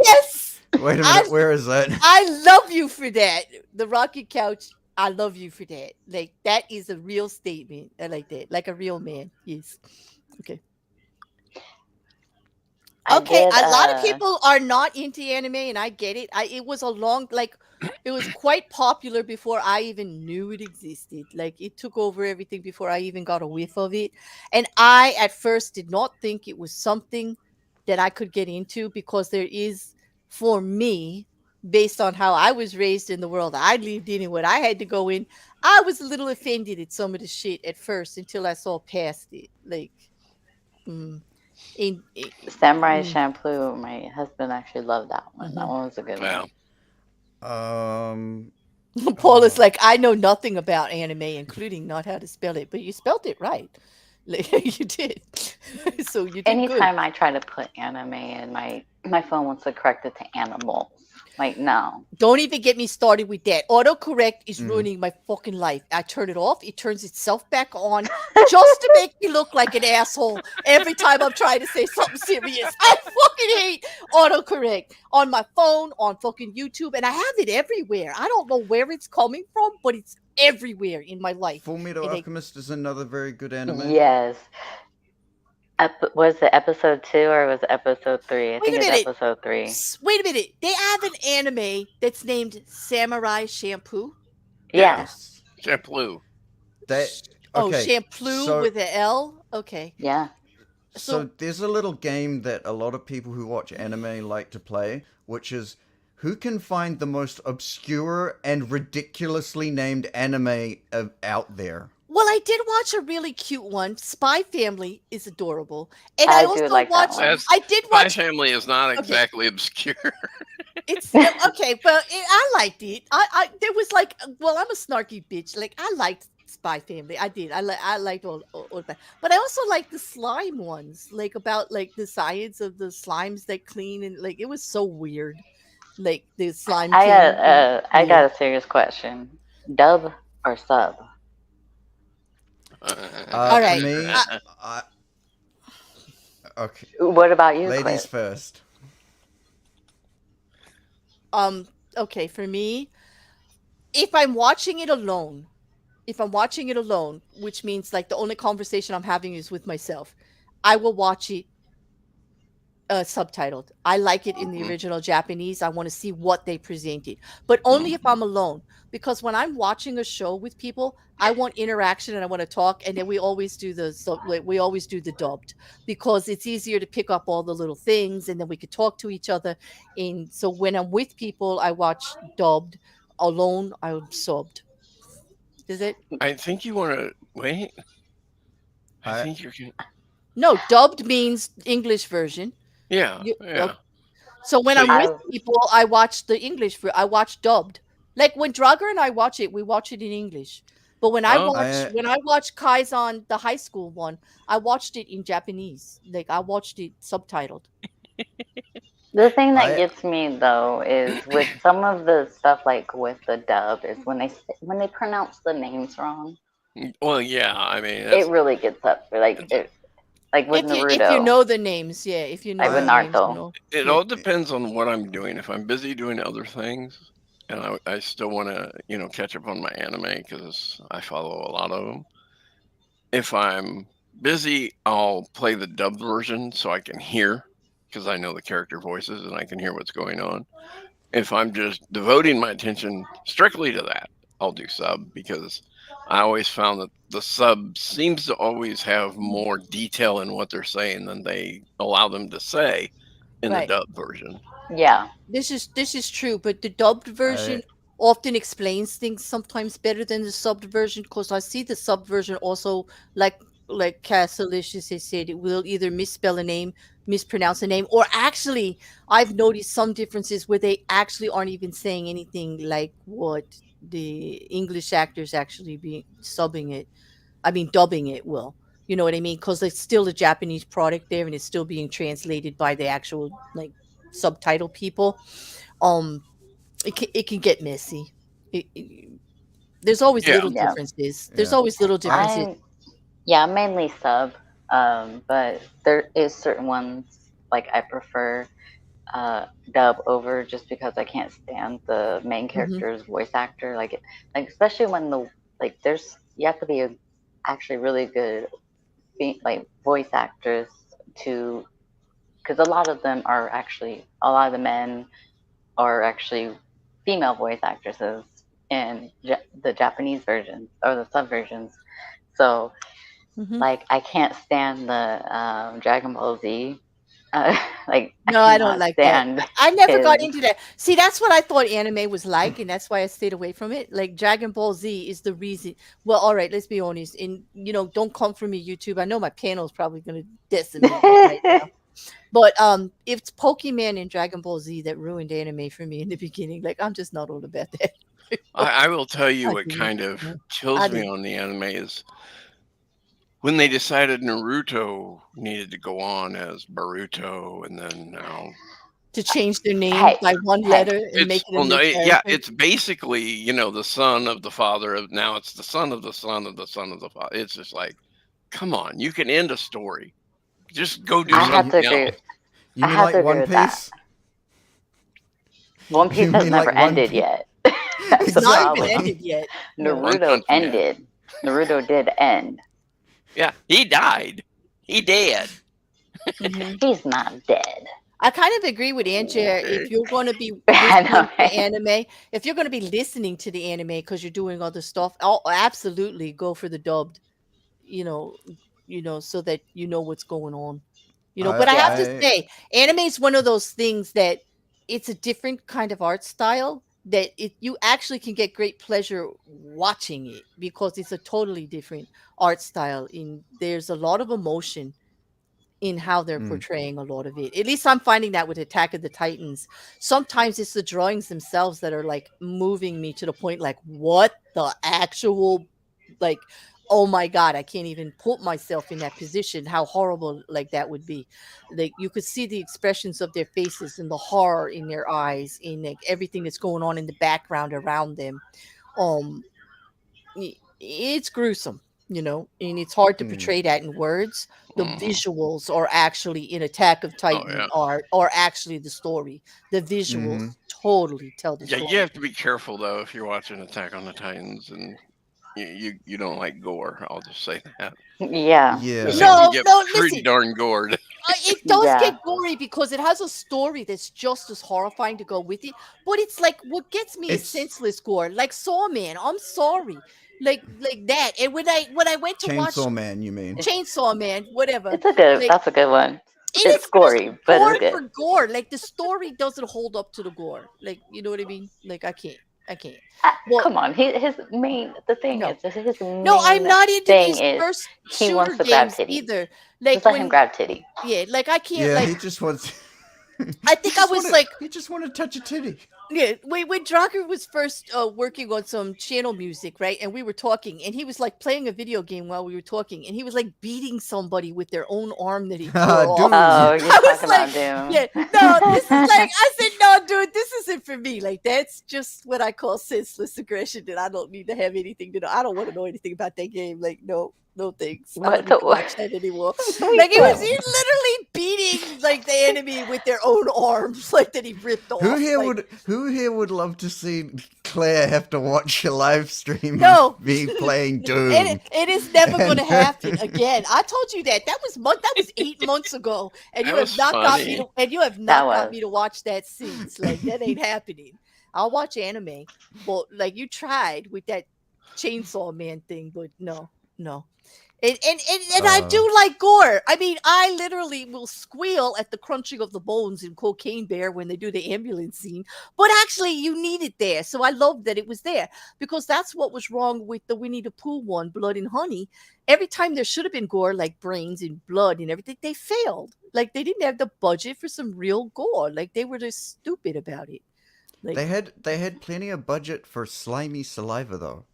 Yes, Wait a minute, I- where is that? I love you for that. The Rocky Couch. I love you for that. Like that is a real statement. I like that. Like a real man. Yes. Okay. I Okay, did. a lot of people are not into anime, and I get it. It was a long, like, it was quite popular before I even knew it existed. Like, it took over everything before I even got a whiff of it. And I, at first, did not think it was something that I could get into because there is, for me, based on how I was raised in the world I lived in and what I had to go in, I was a little offended at some of the shit at first until I saw past it. Like, mm, Samurai mm. Champloo. My husband actually loved that one. That one was a good Wow. one. Paul is like, I know nothing about anime, including not how to spell it, but you spelled it right. Like, you did. So you did Anytime good. I try to put anime in, my phone wants to correct it to animals. Like, no. Don't even get me started with that. Autocorrect is ruining my fucking life. I turn it off. It turns itself back on just to make me look like an asshole every time I'm trying to say something serious. I fucking hate autocorrect on my phone, on fucking YouTube, and I have it everywhere. I don't know where it's coming from, but it's everywhere in my life. Full Metal Alchemist is another very good anime. Yes. Was it episode 2 or was it episode 3? I think it's episode 3. Wait a minute. They have an anime that's named Samurai Shampoo. Yes. Shampoo. Shampoo with an L? Okay. Yeah. So there's a little game that a lot of people who watch anime like to play, which is who can find the most obscure and ridiculously named anime out there. Well, I did watch a really cute one. Spy Family is adorable, and I I do also like that watched. one. I did watch. Spy Family is not exactly obscure. It's okay, but I liked it. I there was like, well, I'm a snarky bitch. Like, I liked Spy Family. I did. I liked all that, but I also liked the slime ones, like about like the science of the slimes that clean, and like it was so weird. Like the slime. I got a serious question. Dub or sub? All right. For me, okay. What about you, ladies Cliff? first? Okay, for me, if I'm watching it alone, which means like the only conversation I'm having is with myself, I will watch it subtitled. I like it in the original Japanese. I want to see what they presented, but only if I'm alone. Because when I'm watching a show with people, I want interaction and I want to talk, and then we always do the dubbed because it's easier to pick up all the little things, and then we could talk to each other. And so when I'm with people, I watch dubbed. Alone, I'm subbed. Is it? I think you want to wait. I think you can. No, dubbed means English version. Yeah. Yeah. So when I'm with people, I watch the English. I watch dubbed. Like when Draugr and I watch it, we watch it in English. But when I watch Kaizen, the high school one, I watched it in Japanese. Like I watched it subtitled. The thing that gets me though is with some of the stuff like with the dub is when they pronounce the names wrong. Well, yeah, I mean it really gets up. Like with Naruto. If you know the names, yeah. If you know with Naruto. It all depends on what I'm doing. If I'm busy doing other things, and I still want to catch up on my anime because I follow a lot of them. If I'm busy, I'll play the dubbed version so I can hear, because I know the character voices and I can hear what's going on. If I'm just devoting my attention strictly to that, I'll do sub, because I always found that the sub seems to always have more detail in what they're saying than they allow them to say in the dub version. Yeah. This is true, but the dubbed version often explains things sometimes better than the subbed version, because I see the subbed version also, like Cassalicious has said, it will either misspell a name, mispronounce a name, or actually I've noticed some differences where they actually aren't even saying anything like what the English actors actually be dubbing it will. You know what I mean? Because it's still a Japanese product there and it's still being translated by the actual like subtitle people. It can get messy. There's always little differences. There's always little differences. I'm mainly sub, but there is certain ones like I prefer dub over, just because I can't stand the main character's voice actor. Like especially when you have to be actually really good like voice actress to because a lot of them are actually, a lot of the men are actually female voice actresses in the Japanese versions or the sub versions. So, like, I can't stand the Dragon Ball Z. Like, No, I don't like that. I never got his- into that. See, that's what I thought anime was like, and that's why I stayed away from it. Like Dragon Ball Z is the reason. Well, all right, let's be honest. And don't come for me, YouTube. I know my panel is probably going to decimate me right now. But it's Pokemon and Dragon Ball Z that ruined anime for me in the beginning. Like, I'm just not all about that. I will tell you I what didn't. kind of I kills me didn't. on the anime is when they decided Naruto needed to go on as Baruto, and then now To change their name Hey, by one letter and make it a new yeah, character. it's basically the son of the father of, now it's the son of the son of the son of the father. It's just like, come on, you can end a story. Just go do I have to something agree. else. You I mean have like to agree One with that. Piece? One Piece You has mean never like One ended Piece? yet. That's the It's not problem. even ended yet. One Naruto Punch Man. ended. Naruto did end. Yeah, he died. He dead. Mhm. He's not dead. I kind of agree with Angie. Okay. If you're going to be I listening know, to right? anime, if you're going to be listening to the anime because you're doing other stuff, I'll absolutely go for the dubbed. So that you know what's going on. But I have to say, anime is one of those things that it's a different kind of art style that you actually can get great pleasure watching it because it's a totally different art style. There's a lot of emotion in how they're portraying a lot of it. At least I'm finding that with Attack of the Titans. Sometimes it's the drawings themselves that are like moving me to the point like, what the actual, like, oh my God, I can't even put myself in that position. How horrible like that would be. Like you could see the expressions of their faces and the horror in their eyes, in like everything that's going on in the background around them. It's gruesome, and it's hard to portray that in words. The visuals are actually in Attack of Titan are actually the story. The visuals totally tell the Yeah, story. you have to be careful though if you're watching Attack on the Titans and you don't like gore. I'll just say that. Yeah. Yeah. You get pretty listen. darn gored. It does Yeah. get gory because it has a story that's just as horrifying to go with it. But it's like what gets me is senseless gore, like Saw Man. I'm sorry, like that. And when I went to watch Chainsaw Man, you mean? Chainsaw Man, whatever. It's a good. Like, That's a good one. it's It's gory, just but gore it's good. for gore. Like the story doesn't hold up to the gore. Like you know what I mean? Like I can't. Well, Come on, the thing No. is, his main no, I'm not into thing these is first he shooter wants to grab games titty. either. Like Just let him grab titty. yeah, like I can't. Yeah, like he just wants. I think I was like. He just wanted to touch a titty. Yeah, when Draugr was first working on some channel music, right? And we were talking, and he was like playing a video game while we were talking, and he was like beating somebody with their own arm that he tore off. Dude. Oh, you're I was talking like, about Doom. yeah, no, this is like, I said, no, dude, this isn't for me. Like, that's just what I call senseless aggression, and I don't need to have anything to know. I don't want to know anything about that game. Like, no thanks. I don't need to watch that anymore. Like, he was literally beating like the enemy with their own arms, like that he ripped off. Who here would love to see Claire have to watch a live stream No. of me playing Doom? It is never going to happen again. I told you that. That was 8 months ago, and That you have was not got me. funny. And you have not got was. me to watch that since. Like that ain't happening. I'll watch anime, but like you tried with that Chainsaw Man thing, but no. And I do like gore. I mean, I literally will squeal at the crunching of the bones in Cocaine Bear when they do the ambulance scene. But actually, you need it there. So I love that it was there because that's what was wrong with the Winnie the Pooh one, Blood and Honey. Every time there should have been gore, like brains and blood and everything, they failed. Like they didn't have the budget for some real gore. Like they were just stupid about it. Like, They had plenty of budget for slimy saliva though.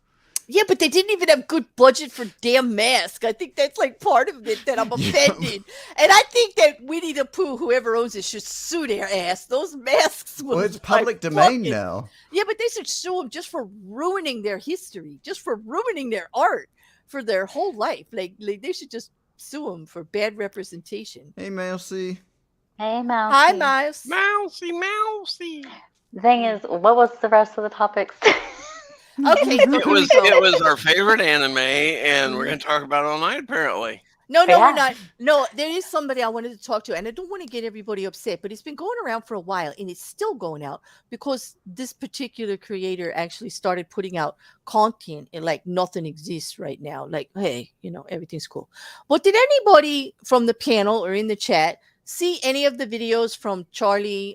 yeah, but they didn't even have good budget for damn mask. I think that's like part of it that I'm offended. And I think that Winnie the Pooh, whoever owns it, should sue their ass. Those masks were Well, it's public domain now. Yeah, but they should sue them just for ruining their history, just for ruining their art for their whole life. Like they should just sue them for bad representation. Hey, Mousy. Hey, Mouse. Hi, Miles. Mousy. The thing is, what was the rest of the topics? Okay, so It was our favorite anime, and we're going to talk about it all night, apparently. No, Yeah. we're not. No, there is somebody I wanted to talk to, and I don't want to get everybody upset, but it's been going around for a while, and it's still going out because this particular creator actually started putting out content, and like nothing exists right now. Like, hey, everything's cool. But did anybody from the panel or in the chat see any of the videos from Charlie,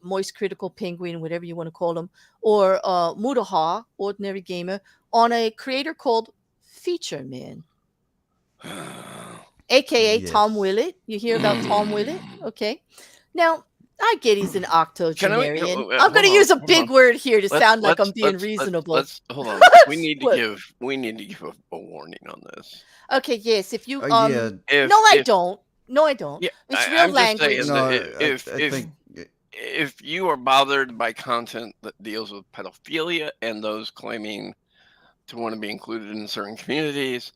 Moist Critical Penguin, whatever you want to call him, or Mudaha, Ordinary Gamer, on a creator called Featureman? AKA Yes. Tom Willett. You hear about Tom Willett? Okay. Now, I get he's an octogenarian. I'm going to use a big word here to sound like I'm being reasonable. Let's hold on. We need to give a warning on this. Okay, yes. If you yeah. I don't. Yeah, it's real language. If you are bothered by content that deals with pedophilia and those claiming to want to be included in certain communities,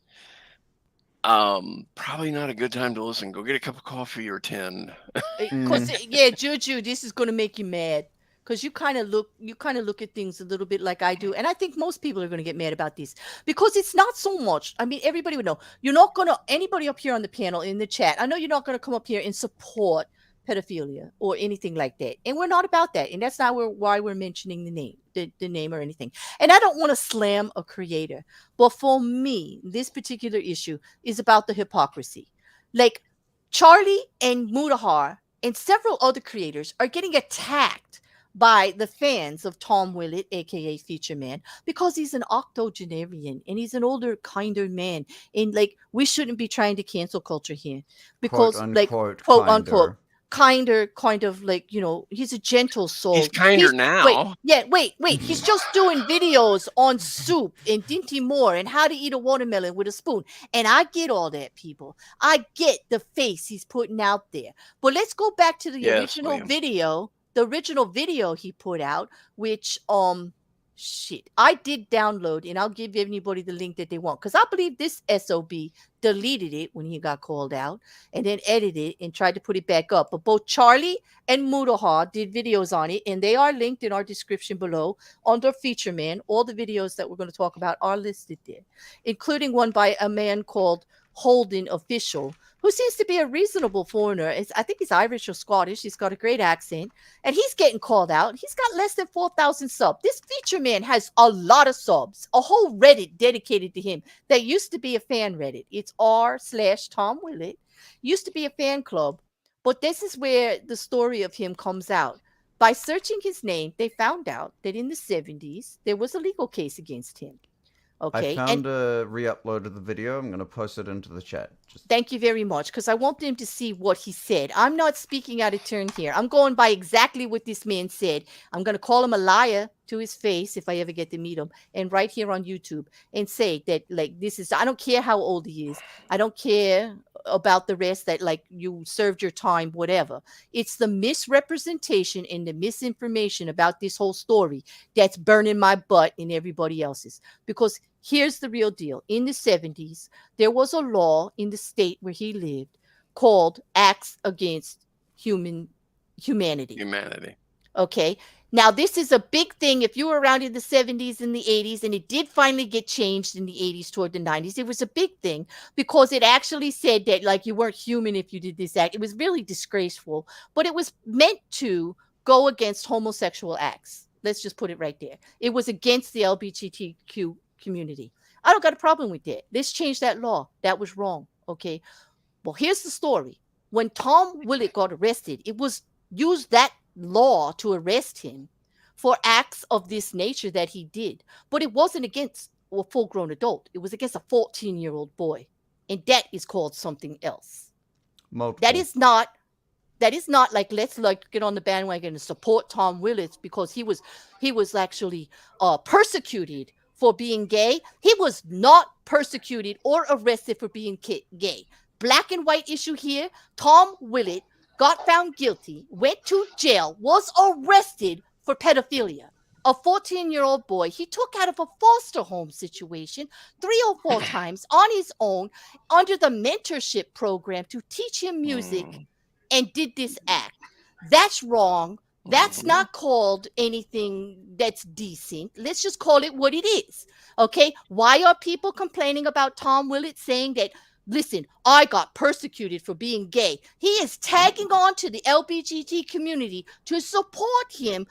probably not a good time to listen. Go get a cup of coffee or 10. Yeah, Juju, this is going to make you mad because you kind of look at things a little bit like I do, and I think most people are going to get mad about this because it's not so much. I mean, everybody would know. You're not going to, anybody up here on the panel in the chat, I know you're not going to come up here and support pedophilia or anything like that, and we're not about that, and that's not why we're mentioning the name or anything. And I don't want to slam a creator, but for me, this particular issue is about the hypocrisy. Like Charlie and Mudahar and several other creators are getting attacked by the fans of Tom Willett, aka Featureman, because he's an octogenarian and he's an older, kinder man, and like we shouldn't be trying to cancel culture here because quote unquote kinder, kind of like, he's a gentle soul. He's kinder now. Wait. He's just doing videos on soup and Dinty Moore and how to eat a watermelon with a spoon. And I get all that, people. I get the face he's putting out there. But let's go back to the original video. The original video he put out, which I did download, and I'll give anybody the link that they want, because I believe this SOB deleted it when he got called out and then edited it and tried to put it back up. But both Charlie and Mudahar did videos on it, and they are linked in our description below under Featureman. All the videos that we're going to talk about are listed there, including one by a man called Holden Official, who seems to be a reasonable foreigner. I think he's Irish or Scottish. He's got a great accent, and he's getting called out. He's got less than 4,000 subs. This Featureman has a lot of subs, a whole Reddit dedicated to him that used to be a fan Reddit. It's r/Tom Willett. Used to be a fan club, but this is where the story of him comes out. By searching his name, they found out that in the 70s, there was a legal case against him. Okay. I found a re-upload of the video. I'm going to post it into the chat. Thank you very much, because I want them to see what he said. I'm not speaking out of turn here. I'm going by exactly what this man said. I'm going to call him a liar to his face if I ever get to meet him, and right here on YouTube, and say that, like, this is, I don't care how old he is. I don't care about the rest, that like you served your time, whatever. It's the misrepresentation and the misinformation about this whole story that's burning my butt and everybody else's. Because here's the real deal. In the 70s, there was a law in the state where he lived called Acts Against Humanity. Okay. Now, this is a big thing. If you were around in the 70s and the 80s, and it did finally get changed in the 80s toward the 90s, it was a big thing because it actually said that, like, you weren't human if you did this act. It was really disgraceful, but it was meant to go against homosexual acts. Let's just put it right there. It was against the LGBTQ community. I don't got a problem with that. Let's change that law. That was wrong. Okay. Well, here's the story. When Tom Willett got arrested, it was used that law to arrest him for acts of this nature that he did, but it wasn't against a full-grown adult. It was against a 14-year-old boy, and that is called something else. Multiple. That is not like, let's like get on the bandwagon and support Tom Willett because he was actually persecuted for being gay. He was not persecuted or arrested for being gay. Black and white issue here. Tom Willett got found guilty, went to jail, was arrested for pedophilia. A 14-year-old boy he took out of a foster home situation 3 or 4 times on his own under the mentorship program to teach him music, and did this act. That's wrong. That's not called anything that's decent. Let's just call it what it is. Okay? Why are people complaining about Tom Willett saying that Listen, I got persecuted for being gay. He is tagging on to the LGBT community to support him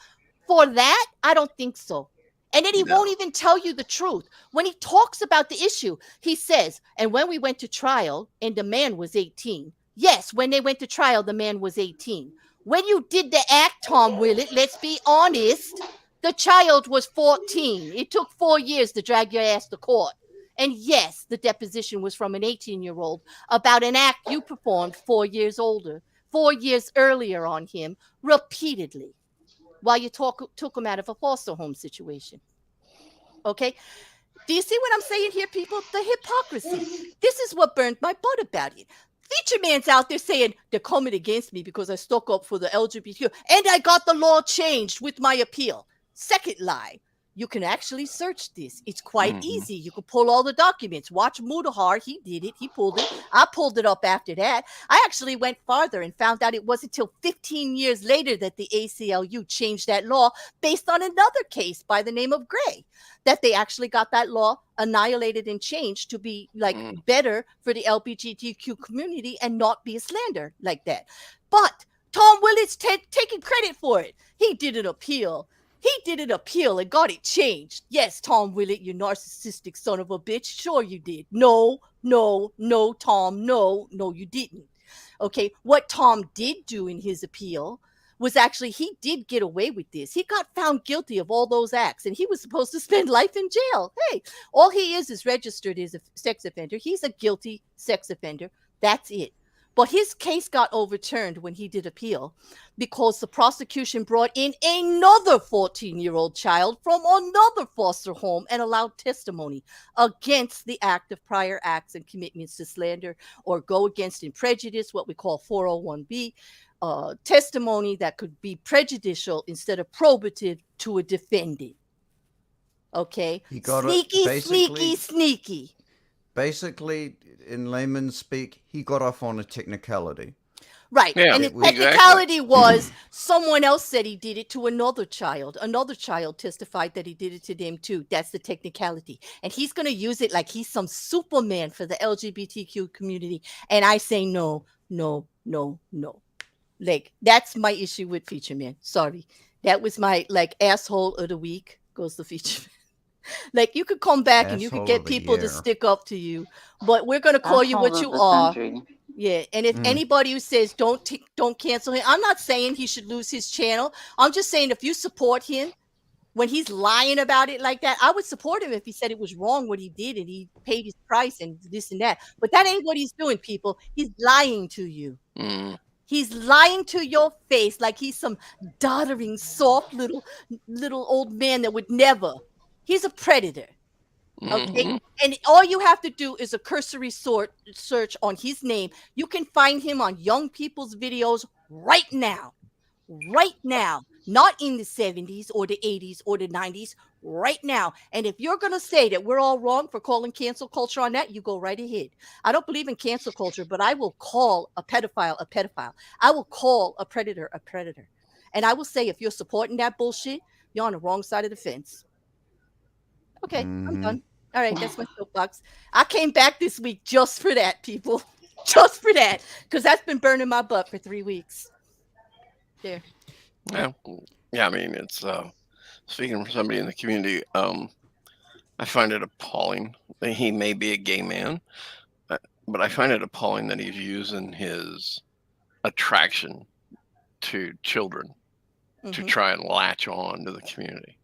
for that. I don't think so. And then he won't even tell you the truth. When he talks about the issue, he says, and when we went to trial and the man was 18. Yes, when they went to trial, the man was 18. When you did the act, Tom Willett, let's be honest, the child was 14. It took 4 years to drag your ass to court. And yes, the deposition was from an 18-year-old about an act you performed 4 years older, 4 years earlier on him repeatedly while you took him out of a foster home situation. Okay? Do you see what I'm saying here, people? The hypocrisy. This is what burned my butt about it. Featureman's out there saying they're coming against me because I stuck up for the LGBTQ and I got the law changed with my appeal. Second lie. You can actually search this. It's quite easy. You can pull all the documents. Watch Mudahar. He did it. He pulled it. I pulled it up after that. I actually went farther and found out it wasn't until 15 years later that the ACLU changed that law based on another case by the name of Gray, that they actually got that law annihilated and changed to be like better for the LGBTQ community and not be a slander like that. But Tom Willett's taking credit for it. He did an appeal. He did an appeal and got it changed. Yes, Tom Willett, you narcissistic son of a bitch. Sure you did. No, Tom. No, you didn't. Okay, what Tom did do in his appeal was actually he did get away with this. He got found guilty of all those acts, and he was supposed to spend life in jail. Hey, all he is registered as a sex offender. He's a guilty sex offender. That's it. But his case got overturned when he did appeal because the prosecution brought in another 14-year-old child from another foster home and allowed testimony against the act of prior acts and commitments to slander or go against in prejudice, what we call 401B, testimony that could be prejudicial instead of probative to a defendant. Okay? He got sneaky. Basically, in layman's speak, he got off on a technicality. Right. Yeah, and the technicality was someone else said he did it to another child. Another child testified that he did it to them too. That's the technicality. And he's going to use it like he's some Superman for the LGBTQ community. And I say no. Like, that's my issue with Featureman. Sorry. That was my, like, asshole of the week goes to Featureman. Like, you could come back and you could get people to stick up to you, but we're going to call you what you are. Yeah. And if anybody who says don't cancel him, I'm not saying he should lose his channel. I'm just saying if you support him when he's lying about it like that, I would support him if he said it was wrong what he did and he paid his price and this and that. But that ain't what he's doing, people. He's lying to you. He's lying to your face like he's some doddering, soft little old man that would never. He's a predator. Okay. And all you have to do is a cursory search on his name. You can find him on young people's videos right now, not in the 70s or the 80s or the 90s, right now. And if you're going to say that we're all wrong for calling cancel culture on that, you go right ahead. I don't believe in cancel culture, but I will call a pedophile a pedophile. I will call a predator a predator. And I will say, if you're supporting that bullshit, you're on the wrong side of the fence. Okay, I'm done. All right, that's my soapbox. I came back this week just for that, people. Just for that. Because that's been burning my butt for 3 weeks. There. Yeah, I mean, it's speaking for somebody in the community, I find it appalling that he may be a gay man, but I find it appalling that he's using his attraction to children to try and latch on to the community.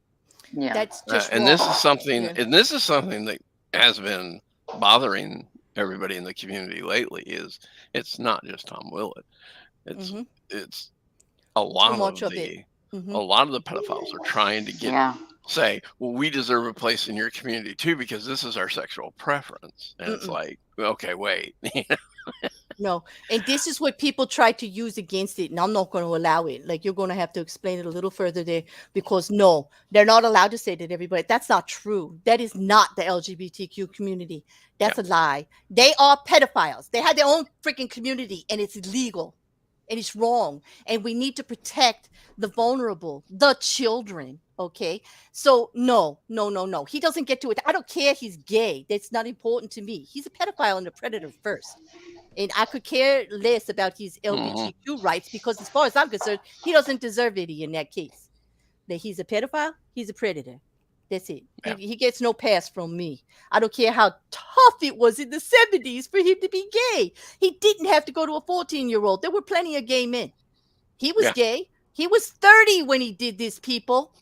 Yeah, that's just and this is something. And this is something that has been bothering everybody in the community lately. It's not just Tom Willett. It's a lot of the a lot of the pedophiles are trying to say, well, we deserve a place in your community too because this is our sexual preference. And it's like, okay, wait. No, and this is what people try to use against it, and I'm not going to allow it. Like, you're going to have to explain it a little further there, because no, they're not allowed to say that everybody. That's not true. That is not the LGBTQ community. That's a lie. They are pedophiles. They have their own freaking community, and it's illegal. and it's wrong. And we need to protect the vulnerable, the children. Okay, so no. He doesn't get to it. I don't care. He's gay. That's not important to me. He's a pedophile and a predator first. And I could care less about his LGBTQ rights because, as far as I'm concerned, he doesn't deserve any in that case. That he's a pedophile, he's a predator. That's it. Yeah. He gets no pass from me. I don't care how tough it was in the 70s for him to be gay. He didn't have to go to a 14-year-old. There were plenty of gay men. He was gay. He was 30 when he did this, people.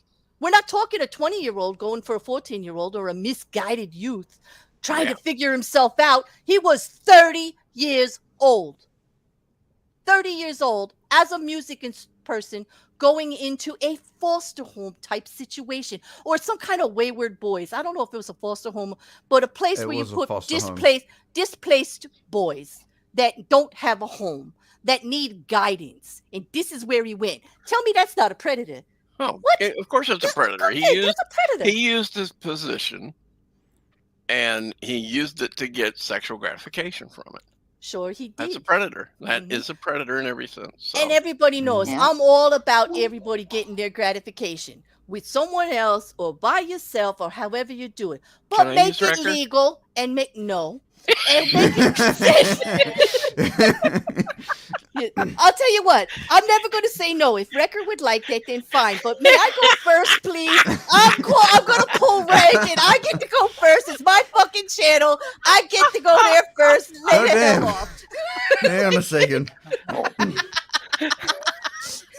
We're not talking a 20-year-old going for a 14-year-old or a misguided youth trying to figure himself out. He was 30 years old. 30 years old as a music person going into a foster home type situation or some kind of wayward boys. I don't know if it was a foster home, but a place where you put displaced boys that don't have a home, that need guidance. And this is where he went. Tell me that's not a predator. Oh, what? Of course it's a predator. He used his position and he used it to get sexual gratification from it. Sure he did. That's a predator. That is a predator in every sense. So. And everybody knows I'm all about everybody getting their gratification with someone else or by yourself or however you do it. But make it legal and make and make it I'll tell you what, I'm never going to say no. If Rekkr would like that, then fine. But may I go first, please? I'm going to pull rank, and I get to go first. It's my fucking channel. I get to go there first. Lay the hell off. Hang on a second.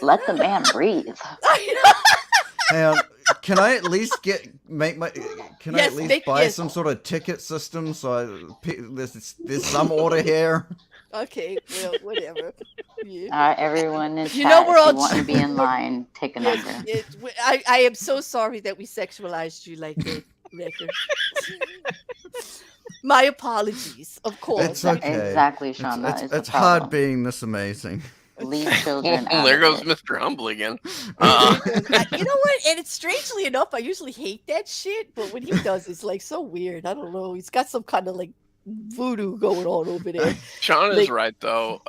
Let the man breathe. Hang on. Can I at least buy some sort of ticket system so there's some order here? Okay, well, whatever. Everyone in chat, we're all if you want to be in line, take a number. I am so sorry that we sexualized you like that, Rekkr. My apologies, of course. It's okay. Exactly, Shauna. It's hard being this amazing. Leave children out. There goes Mr. Humble again. You know what? And it's strangely enough, I usually hate that shit, but when he does, it's like so weird. I don't know. He's got some kind of like voodoo going on over there. Sean is right though.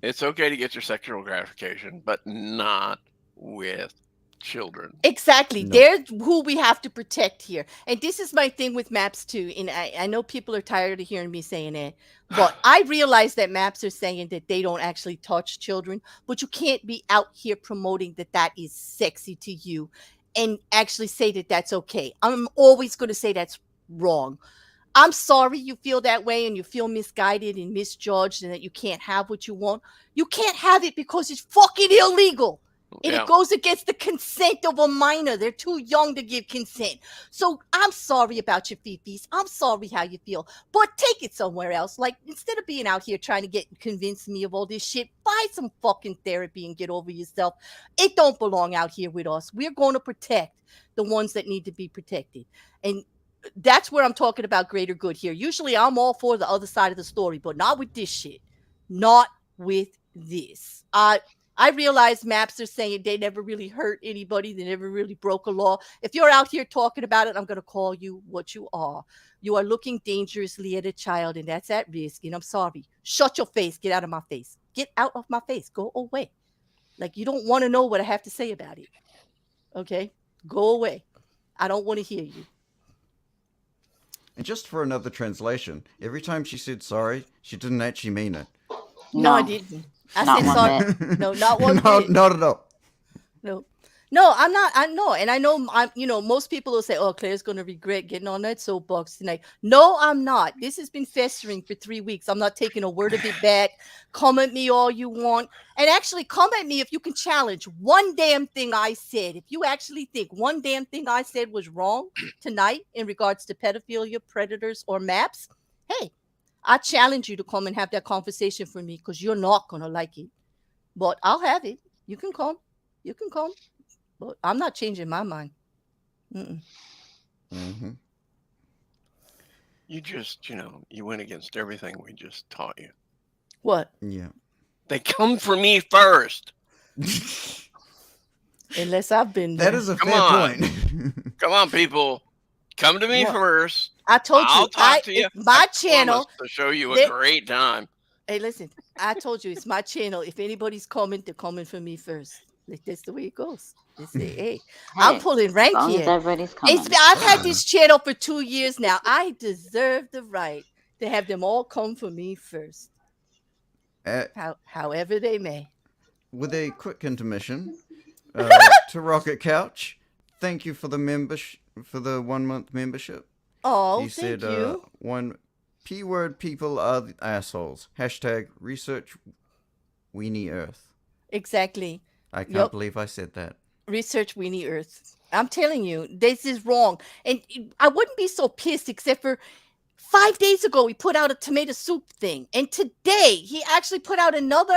It's okay to get your sexual gratification, but not with children. Exactly. No. They're who we have to protect here. And this is my thing with maps too. And I know people are tired of hearing me saying it, but I realize that maps are saying that they don't actually touch children, but you can't be out here promoting that is sexy to you and actually say that that's okay. I'm always going to say that's wrong. I'm sorry you feel that way and you feel misguided and misjudged and that you can't have what you want. You can't have it because it's fucking illegal. And it goes against the consent of a minor. They're too young to give consent. So I'm sorry about your fifis. I'm sorry how you feel. But take it somewhere else. Like, instead of being out here trying to convince me of all this shit, find some fucking therapy and get over yourself. It don't belong out here with us. We're going to protect the ones that need to be protected. And that's where I'm talking about greater good here. Usually I'm all for the other side of the story, but not with this shit. Not with this. I realize maps are saying they never really hurt anybody. They never really broke a law. If you're out here talking about it, I'm going to call you what you are. You are looking dangerously at a child, and that's at risk. And I'm sorry. Shut your face. Get out of my face. Get out of my face. Go away. Like, you don't want to know what I have to say about it. Okay? Go away. I don't want to hear you. And just for another translation, every time she said sorry, she didn't actually mean it. No, I didn't. I said sorry. No, not one bit. No. No, I'm not. I know. And I know, most people will say, oh, Claire's going to regret getting on that soapbox tonight. No, I'm not. This has been festering for 3 weeks. I'm not taking a word of it back. Come at me all you want. And actually, come at me if you can challenge one damn thing I said. If you actually think one damn thing I said was wrong tonight in regards to pedophilia, predators, or maps, hey, I challenge you to come and have that conversation for me because you're not going to like it. But I'll have it. You can come. But I'm not changing my mind. Mm-hmm. You just, you went against everything we just taught you. What? Yeah. They come for me first. Unless I've been there. That is a fair point. Come on, people. Come to me first. I told you. I'll talk to you. My channel to show you a great time. Hey, listen, I told you it's my channel. If anybody's coming, they're coming for me first. Like that's the way it goes. They say, hey, I'm Hey, pulling as rank long as here. everybody's coming. I've had this channel for 2 years now. I deserve the right to have them all come for me first. However they may. With a quick intermission, to Rocket Couch, thank you for the 1 month membership. Oh, He thank said, you. one P-word people are the assholes. Hashtag research Weenie Earth. Exactly. I can't believe I said that. Research Weenie Earth. I'm telling you, this is wrong. And I wouldn't be so pissed except for 5 days ago, he put out a tomato soup thing. And today, he actually put out another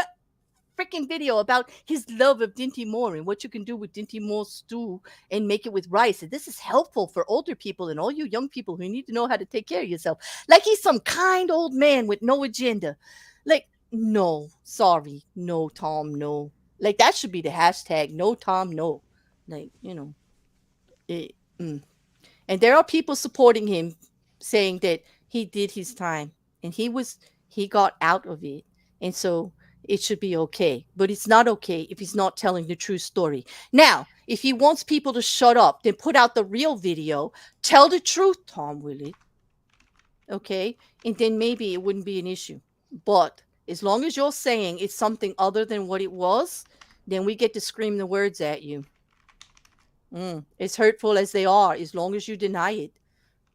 freaking video about his love of Dinty Moore and what you can do with Dinty Moore stew and make it with rice. And this is helpful for older people and all you young people who need to know how to take care of yourself. Like he's some kind old man with no agenda. Like, no, sorry. No, Tom, no. Like that should be the hashtag. No, Tom, no. Like, you know. And there are people supporting him saying that he did his time and he got out of it. And so it should be okay, but it's not okay if he's not telling the true story. Now, if he wants people to shut up, then put out the real video, tell the truth, Tom Willie. Okay. And then maybe it wouldn't be an issue, but as long as you're saying it's something other than what it was, then we get to scream the words at you. As hurtful as they are, as long as you deny it,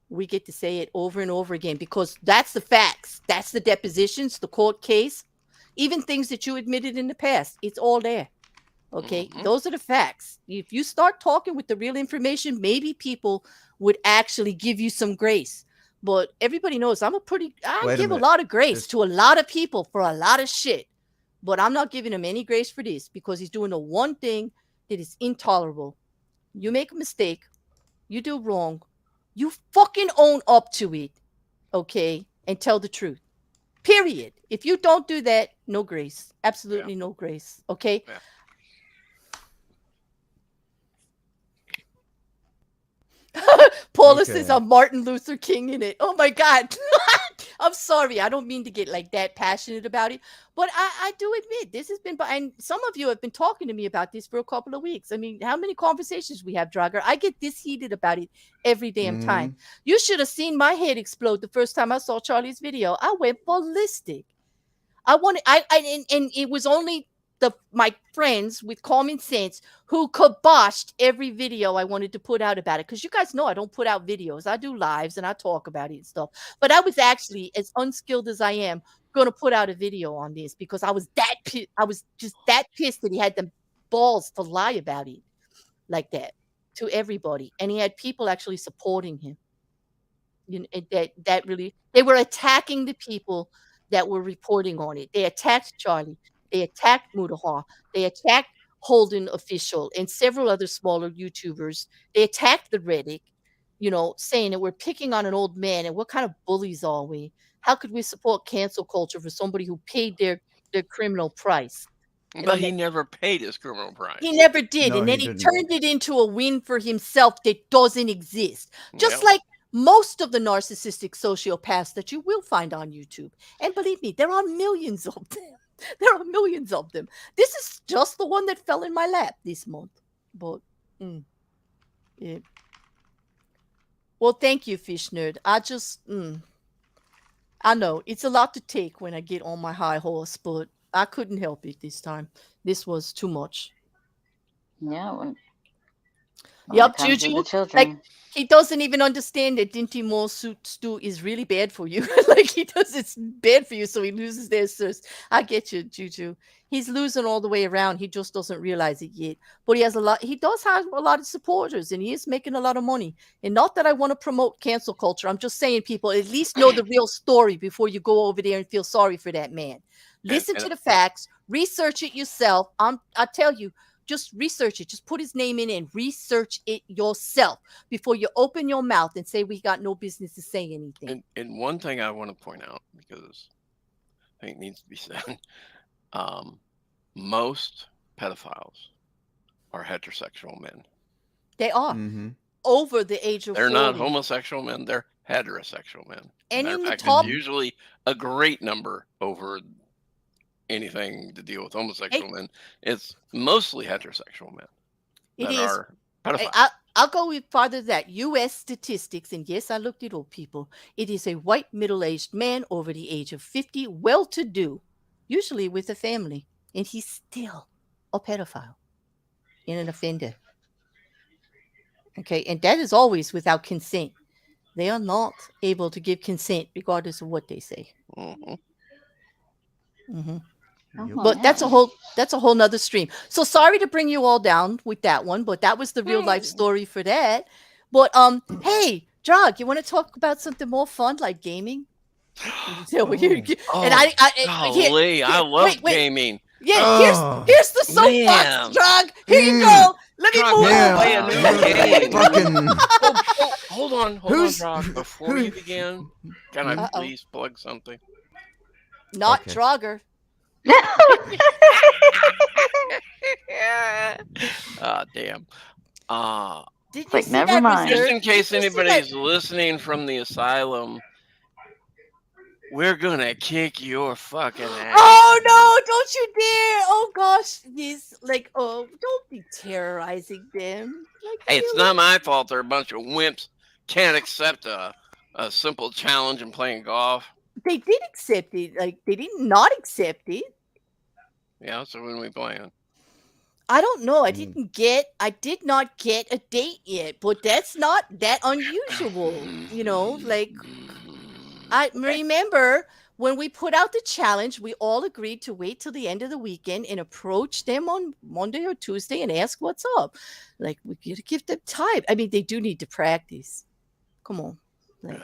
we get to say it over and over again because that's the facts. That's the depositions, the court case, even things that you admitted in the past. It's all there. Okay. Those are the facts. If you start talking with the real information, maybe people would actually give you some grace. But everybody knows I give a lot of grace to a lot of people for a lot of shit. But I'm not giving him any grace for this because he's doing the one thing that is intolerable. You make a mistake, you do wrong, you fucking own up to it, okay, and tell the truth. Period. If you don't do that, no grace. Absolutely no grace, okay? Yeah. Paula says I'm Martin Luther King in it. Oh my God. I'm sorry. I don't mean to get like that passionate about it, but I do admit this has been, and some of you have been talking to me about this for a couple of weeks. I mean, how many conversations we have, Draugr? I get this heated about it every damn time. You should have seen my head explode the first time I saw Charlie's video. I went ballistic. And it was only my friends with common sense who kiboshed every video I wanted to put out about it. Because you guys know I don't put out videos. I do lives and I talk about it and stuff. But I was actually, as unskilled as I am, going to put out a video on this because I was just that pissed that he had the balls to lie about it like that to everybody. And he had people actually supporting him. You know, that really, they were attacking the people that were reporting on it. They attacked Charlie. They attacked Mudahar. They attacked Holden Official and several other smaller YouTubers. They attacked the Reddit, you know, saying that we're picking on an old man and what kind of bullies are we? How could we support cancel culture for somebody who paid their criminal price? But he never paid his criminal price. He never did. And then he turned it into a win for himself that doesn't exist. Just like most of the narcissistic sociopaths that you will find on YouTube. And believe me, there are millions of them. There are millions of them. This is just the one that fell in my lap this month. But, yeah. Well, thank you, Fish Nerd. I know it's a lot to take when I get on my high horse, but I couldn't help it this time. This was too much. Yeah. Yep, Juju. Like, he doesn't even understand that Dinty Moore stew is really bad for you. Like he does, it's bad for you, so he loses their thirst. I get you, Juju. He's losing all the way around. He just doesn't realize it yet. But he does have a lot of supporters, and he is making a lot of money. And not that I want to promote cancel culture. I'm just saying, people, at least know the real story before you go over there and feel sorry for that man. Listen to the facts, research it yourself. I tell you. Just research it. Just put his name in and research it yourself before you open your mouth and say we got no business to say anything. And one thing I want to point out, because I think it needs to be said, most pedophiles are heterosexual men. They are. Over the age of 40. They're not homosexual men. They're heterosexual men. And in in the fact, top, it's usually a great number over anything to deal with homosexual men. It's mostly heterosexual men It that is. are pedophiles. I'll go with farther than that. U.S. statistics, and yes, I looked it up, people. It is a white middle-aged man over the age of 50, well-to-do, usually with a family, and he's still a pedophile and an offender. Okay, and that is always without consent. They are not able to give consent regardless of what they say. Mm-hmm. Mm-hmm. Oh, But that's a whole nother stream. So sorry to bring you all down with that one, but that was the real life story for that. But hey, Draugr, you want to talk about something more fun like gaming? And I love gaming. Yeah, here's the soapbox, Draugr. Here you go. Let me move. Hold on, Draugr. Before you begin, can I please plug something? Not Draugr. Damn. Did you Like, see never that mind. Just reserve? in case Did you see anybody's that- listening from the asylum, we're gonna kick your fucking ass. Oh no, don't you dare. Oh gosh, yes. Like, oh, don't be terrorizing them. Like, Hey, it's really? not my fault they're a bunch of wimps. Can't accept a simple challenge in playing golf. They did accept it. Like, they did not accept it. Yeah, so when we playing? I don't know. I did not get a date yet, but that's not that unusual. You know, like, I remember when we put out the challenge, we all agreed to wait till the end of the weekend and approach them on Monday or Tuesday and ask what's up. Like, we got to give them time. I mean, they do need to practice. Come on. Like,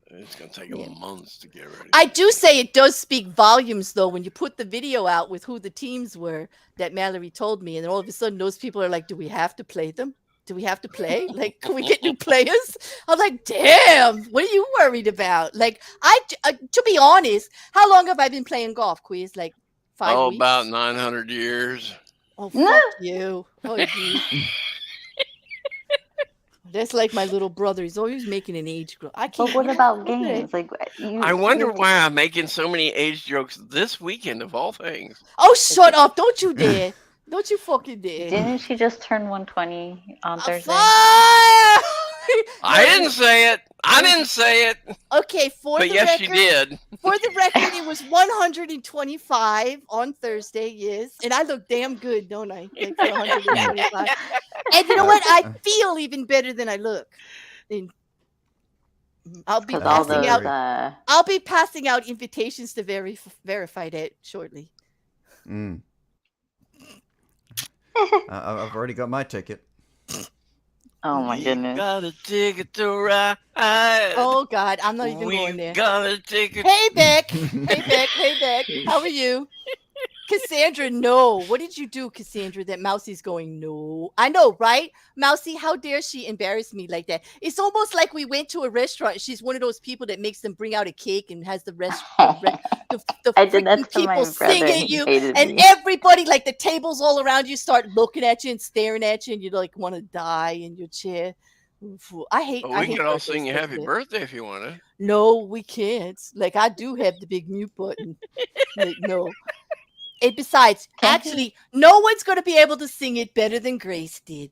It's gonna take them months to get ready. I do say it does speak volumes, though, when you put the video out with who the teams were that Mallory told me, and then all of a sudden those people are like, do we have to play them? Do we have to play? Like, can we get new players? I'm like, damn, what are you worried about? Like, to be honest, how long have I been playing golf, Quiz? Like 5 weeks? About 900 years. Oh, fuck you. Oh, you. That's like my little brother. He's always making an age group. I can't. But what about games? Like, I wonder why I'm making so many age jokes this weekend of all things. Oh, shut up. Don't you dare. Don't you fucking dare. Didn't she just turn 120 on Thursday? I didn't say it. I didn't say it. Okay, but yes, she did. For the record, it was 125 on Thursday, yes. And I look damn good, don't I? Like, for 125. And you know what? I feel even better than I look. And I'll be passing out. I'll be passing out invitations to verify that shortly. I've already got my ticket. Oh my goodness! Got a ticket to ride. Oh God, I'm not even going there. Got a ticket. Hey Beck, hey Beck, how are you? Cassandra, no. What did you do, Cassandra? That Mousie's going, no. I know, right? Mousie, how dare she embarrass me like that? It's almost like we went to a restaurant. She's one of those people that makes them bring out a cake and has the I did that to my people sing brother. at you, Hated and me. everybody, like the tables all around you, start looking at you and staring at you, and you like want to die in your chair. I hate. Well, I we hate could all birthdays sing you like happy that. birthday if you wanted. No, we can't. Like, I do have the big mute button. Like, no. And besides, actually, no one's going to be able to sing it better than Grace did.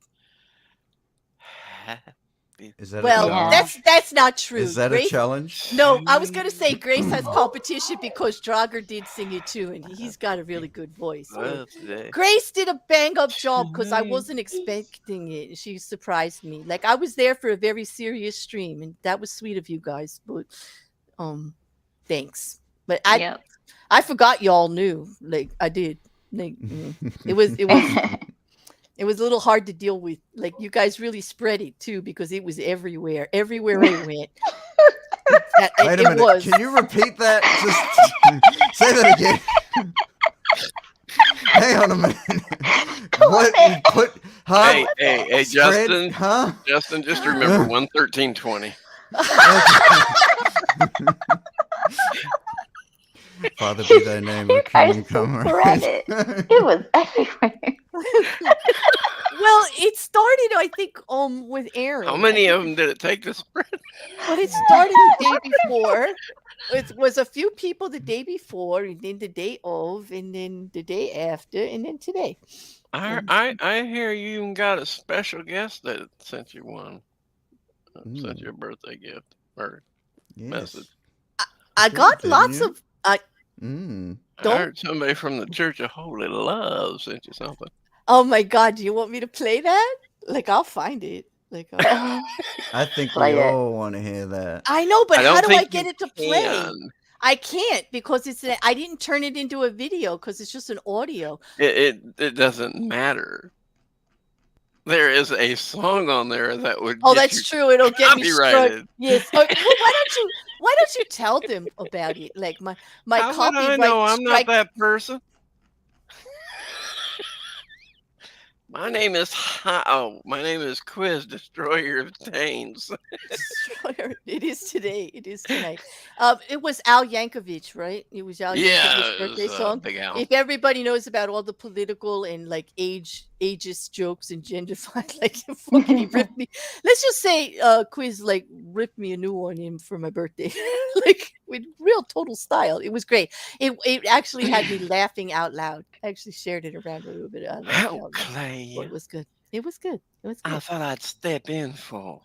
Is that Well, a challenge? that's not true. Is that Grace, a challenge? No, I was going to say Grace has competition because Draugr did sing it too, and he's got a really good voice. So Grace did a bang-up job because I wasn't expecting it. She surprised me. Like, I was there for a very serious stream, and that was sweet of you guys. But thanks. But I forgot y'all knew. Like, I did. Like, it was it was a little hard to deal with. Like, you guys really spread it too because it was everywhere. Everywhere I went. Wait a minute. Was. Can you repeat that? Just say that again. Hang on a minute. What you put? Huh? Hey, Spread, Justin. huh? Justin, just remember 11320. Father, be thy name. O kingdom come. It was everywhere. Well, it started, I think, with Aaron. How many of them did it take to spread? But it started the day before. it was a few people the day before, and then the day of, and then the day after, and then today. I hear you even got a special guest that sent you one. Sent you a birthday gift or message. I got lots of. I heard somebody from the Church of Holy Love sent you something. Oh my God! Do you want me to play that? Like, I'll find it. Like, I think we all want to hear that. I know, but how do I get it to play? Can. I can't because I didn't turn it into a video because it's just an audio. It doesn't matter. There is a song on there that would. Oh, that's true. It'll get me copyrighted. Yes. Well, why don't you tell them about it? Like my How would copyright. I know I'm not that person? My name is Quiz Destroyer of Tains. Destroyer. It is today. It is tonight. It was Al Yankovic, right? It was Al Yankovic's birthday song. Big Al. If everybody knows about all the political and like ageist jokes and genderfied, like fucking he ripped me. Let's just say Quiz like ripped me a new one in for my birthday. Like with real total style. It was great. It actually had me laughing out loud. I actually shared it around a little bit. Oh, Clay. It was good. It was good. It was good. I thought I'd step in for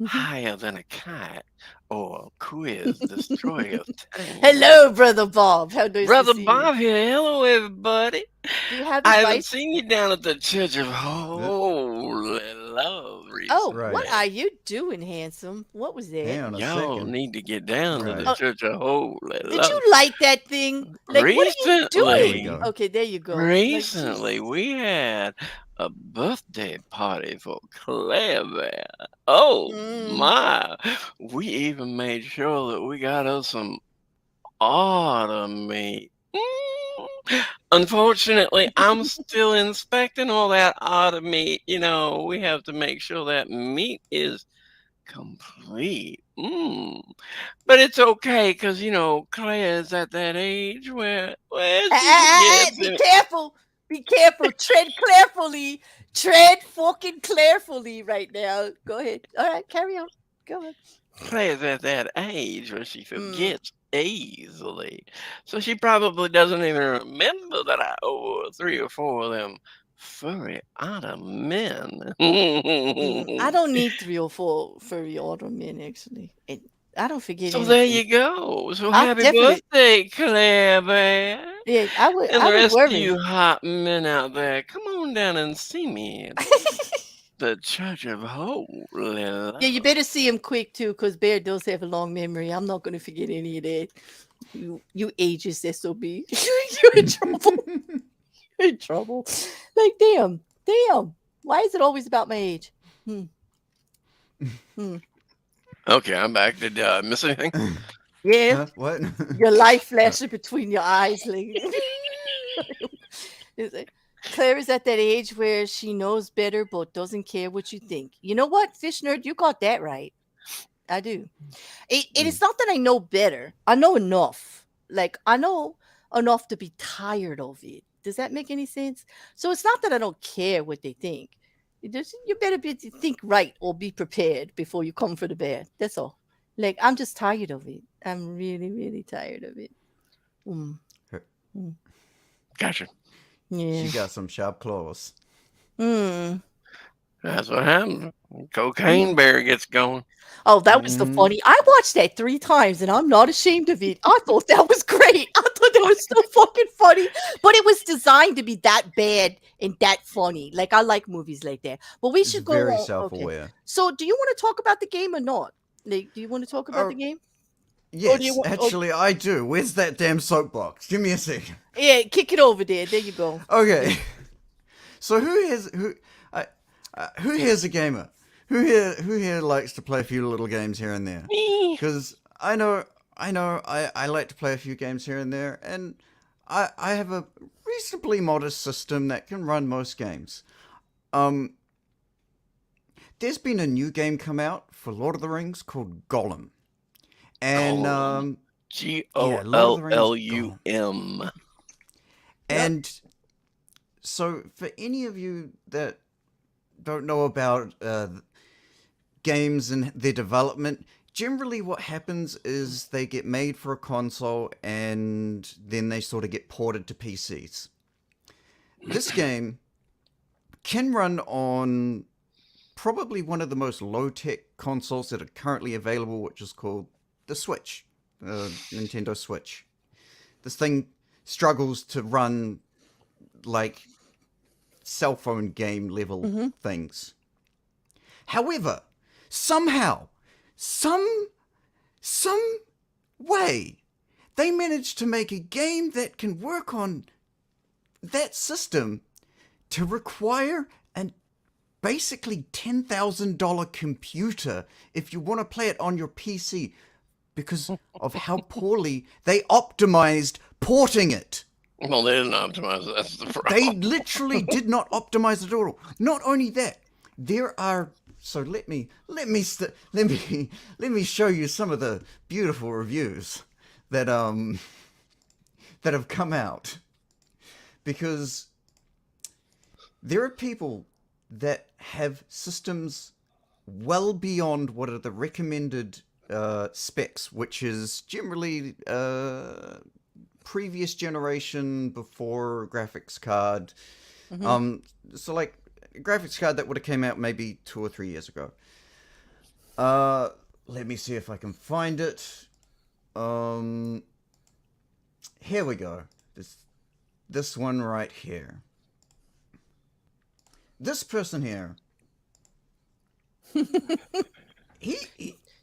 Higher Than a Kite or Quiz Destroyer of Tains. Hello, Brother Bob. How do you Brother Bob here. Hello, everybody. Do you have I haven't advice? seen you down at the Church of Holy Love recently. Oh, what are you doing, handsome? What was that? Hang on a Y'all second. need to get down to the Oh, Church of Holy Did Love. you like that thing? Like, what are you Recently. doing? Okay, there you go. Recently, we had a birthday party for Claire Bear. Oh my! We even made sure that we got us some otter meat. Unfortunately, I'm still inspecting all that otter meat. You know, we have to make sure that meat is complete. But it's okay because, you know, Claire is at that age where she Be careful. Be careful. Tread carefully. Tread fucking carefully right now. Go ahead. All right, carry on. Go ahead. Claire's at that age where she forgets easily. So she probably doesn't even remember that I owe her 3 or 4 of them furry otter men. I don't need 3 or 4 furry otter men, actually. I don't forget So anything. there you go. So I happy definitely- birthday, Claire Bear. Yeah, I would. And I the would rest worry. of you hot men out there, come on down and see me at the Church of Holy Love. Yeah, you better see him quick too, because Bear does have a long memory. I'm not going to forget any of that. You ageist SOB. You're in trouble. You're in trouble. Like, damn. Why is it always about my age? Okay, I'm back. Did I miss anything? Yeah. What? Your life flashing between your eyes. Like, it's like, Claire is at that age where she knows better but doesn't care what you think. You know what, Fish Nerd? You got that right. I do. It is not that I know better. I know enough. Like, I know enough to be tired of it. Does that make any sense? So it's not that I don't care what they think. You better think right or be prepared before you come for the bear. That's all. Like, I'm just tired of it. I'm really, really tired of it. Gotcha. Yeah. She got some sharp claws. That's what happened. Cocaine Bear gets going. Oh, that was the funny. I watched that 3 times and I'm not ashamed of it. I thought that was great. I thought that was so fucking funny. But it was designed to be that bad and that funny. Like, I like movies like that. But we should go very on. self-aware. Okay. So do you want to talk about the game or not? Like, do you want to talk about the game? Yes, actually, I do. Where's that damn soapbox? Give me a second. Yeah, kick it over there. There you go. Okay. So who here's a gamer? Who here likes to play a few little games here and there? Me. Because I know I like to play a few games here and there, and I have a reasonably modest system that can run most games. There's been a new game come out for Lord of the Rings called Gollum. And Gollum. And so for any of you that don't know about games and their development, generally what happens is they get made for a console and then they sort of get ported to PCs. This game can run on probably one of the most low-tech consoles that are currently available, which is called the Switch, Nintendo Switch. This thing struggles to run like cell phone game level things. However, somehow, some way, they managed to make a game that can work on that system to require an basically $10,000 computer if you want to play it on your PC because of how poorly they optimized porting it. Well, they didn't optimize it. That's the problem. They literally did not optimize it at all. Not only that, there are. So let me show you some of the beautiful reviews that have come out, because there are people that have systems well beyond what are the recommended specs, which is generally previous generation before graphics card. So like a graphics card that would have came out maybe 2 or 3 years ago. Let me see if I can find it. Here we go. This one right here. This person here.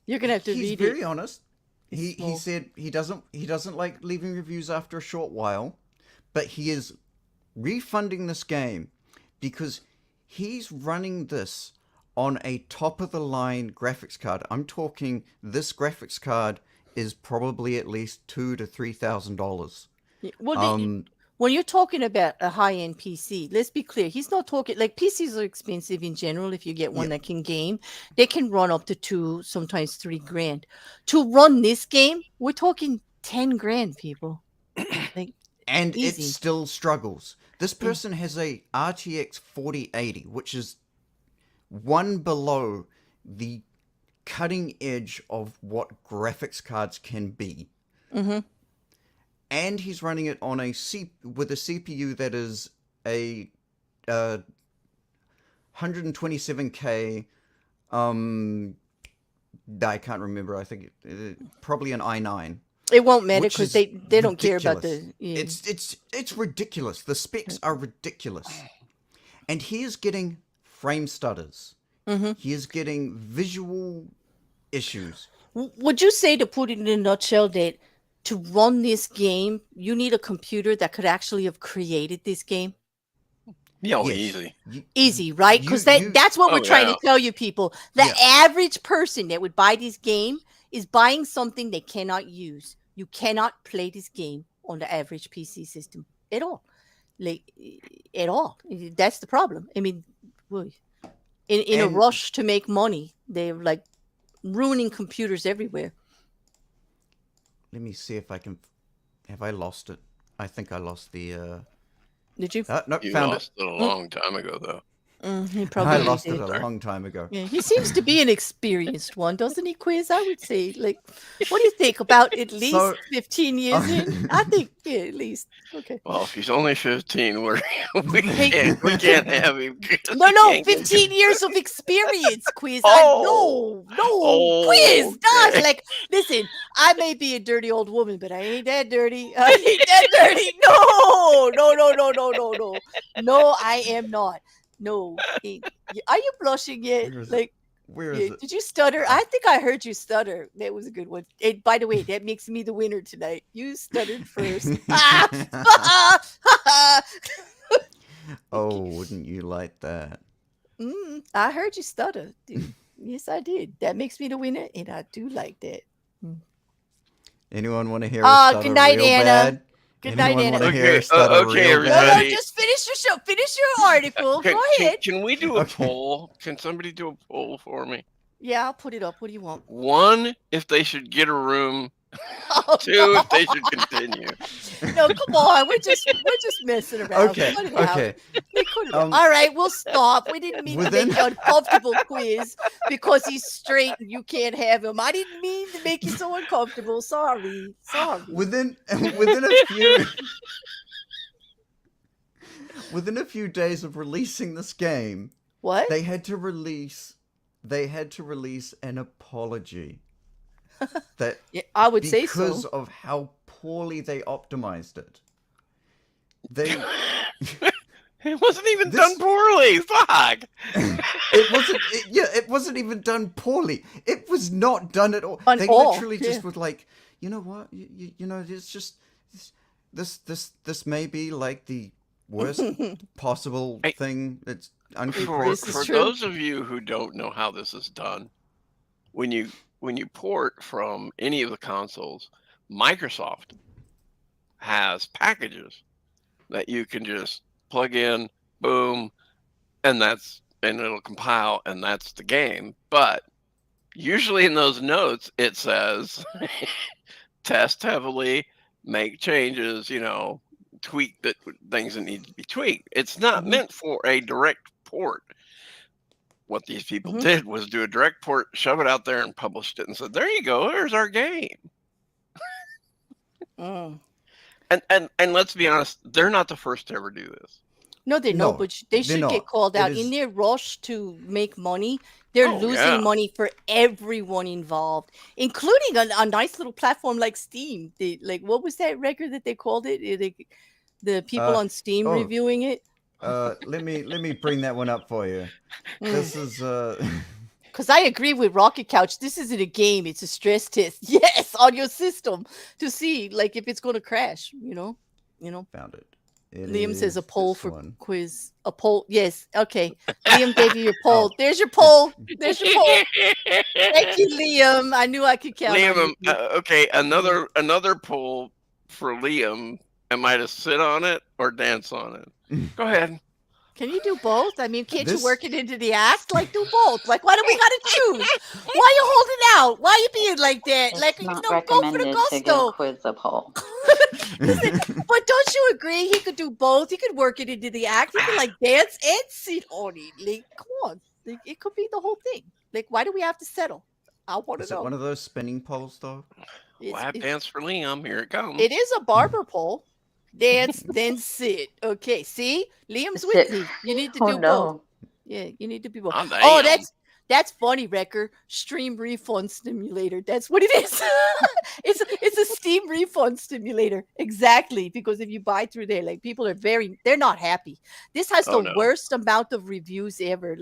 You're gonna have to he's read very it. honest. He said he doesn't like leaving reviews after a short while, but he is refunding this game because he's running this on a top of the line graphics card. I'm talking this graphics card is probably at least $2,000 to $3,000. Well, when you're talking about a high-end PC, let's be clear. He's not talking like PCs are expensive in general. If you get one that can game, they can run up to $2,000, sometimes $3,000. To run this game, we're talking $10,000, people. Like, and easy. it still struggles. This person has a RTX 4080, which is one below the cutting edge of what graphics cards can be. And he's running it on with a CPU that is a 127K. I can't remember. I think probably an i9. It won't matter because they don't care about the. Yeah. It's ridiculous. The specs are ridiculous, and he is getting frame stutters. He is getting visual issues. Would you say, to put it in a nutshell, that to run this game, you need a computer that could actually have created this game? Yeah, Yes. easy. Easy, right? Because that's what we're trying to tell you, people. The average person that would buy this game is buying something they cannot use. You cannot play this game on the average PC system at all. Like, at all. That's the problem. I mean, in a rush to make money, they're like ruining computers everywhere. Let me see if I can. Have I lost it? I think I lost the. Did you? Nope, You found lost it a long time ago, though. He probably I lost did. it a long time ago. Yeah, he seems to be an experienced one, doesn't he, Quiz? I would say, like, what do you think about at least 15 years in? I think, at least. Okay. Well, if he's only 15, we can't have him. No, 15 years of experience, Quiz. Oh. No, Quiz. Gosh, like, listen, I may be a dirty old woman, but I ain't that dirty. I ain't that dirty. No, I am not. No. Are you blushing yet? Like, where is it? Did you stutter? I think I heard you stutter. That was a good one. And by the way, that makes me the winner tonight. You stuttered first. Oh, wouldn't you like that? I heard you stutter, dude. Yes, I did. That makes me the winner, and I do like that. Anyone want to hear a stutter good night, real Anna. bad? Good night, Anyone Anna. want to hear a stutter Okay, real No, everybody. just finish your show. Finish your article. Go ahead. Can we do a poll? Can somebody do a poll for me? Yeah, I'll put it up. What do you want? One, if they should get a room Oh, 2 no. if they should continue. No, come on. We're just messing around. Okay, Cut it out. okay. We cut it out. All right, we'll stop. We didn't mean to make you uncomfortable, Quiz, because he's straight and you can't have him. I didn't mean to make you so uncomfortable. Sorry. Within a few days of releasing this game, What? they had to release an apology. That Yeah, I would say so. because of how poorly they optimized it. They It wasn't even done poorly. Fuck. it wasn't even done poorly. It was not done at all. They literally just were like, you know what? You know, it's just this may be like the worst possible thing. It's For those of you who don't know how this is done, when you port from any of the consoles, Microsoft has packages that you can just plug in, boom, and it'll compile, and that's the game. But usually in those notes it says test heavily, make changes, tweak the things that need to be tweaked. It's not meant for a direct port. What these people did was do a direct port, shove it out there, and published it, and said, "There you go. There's our game." And let's be honest, they're not the first to ever do this. No, they're not, but they should get called out. In their rush to make money, they're losing money for everyone involved, including a nice little platform like Steam. What was that record that they called it? The people on Steam reviewing it. Let me bring that one up for you. This is because I agree with Rocket Couch. This isn't a game; it's a stress test. Yes, on your system to see if it's going to crash. Found it. Liam says a poll for Quiz. A poll, yes. Okay, Liam gave you your poll. There's your poll. There's your poll. Thank you, Liam. I knew I could count. Liam, okay, another poll for Liam. Am I to sit on it or dance on it? Go ahead. Can you do both? I mean, can't you work it into the act? Do both. Why do we gotta choose? Why you holding out? Why you being like that? It's not go for the recommended to gusto. give Quiz a poll. Listen, but don't you agree? He could do both. He could work it into the act. He could dance and sit on it. Come on. It could be the whole thing. Why do we have to settle? I want to know. Is it one of those spinning poles, though? Lap dance for Liam. Here it comes. It is a barber pole. Dance, then sit. Okay, see? Liam's with me. You need to do both. Yeah, you need to be both. Oh, that's funny, Rekkr. Stream refund stimulator. That's what it is. It's a Steam refund stimulator. Exactly. Because if you buy through there, people are they're not happy. This has the worst amount of reviews ever.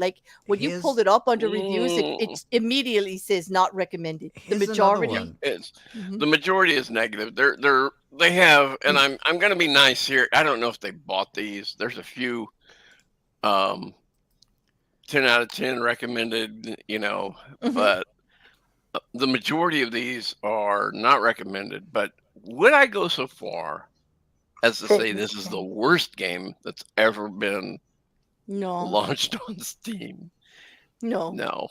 When you pull it up under reviews, it immediately says not recommended. The majority is the majority is negative. They have, and I'm gonna be nice here. I don't know if they bought these. There's a few 10 out of 10 recommended, but the majority of these are not recommended. But would I go so far as to say this is the worst game that's ever been launched on Steam? No. No.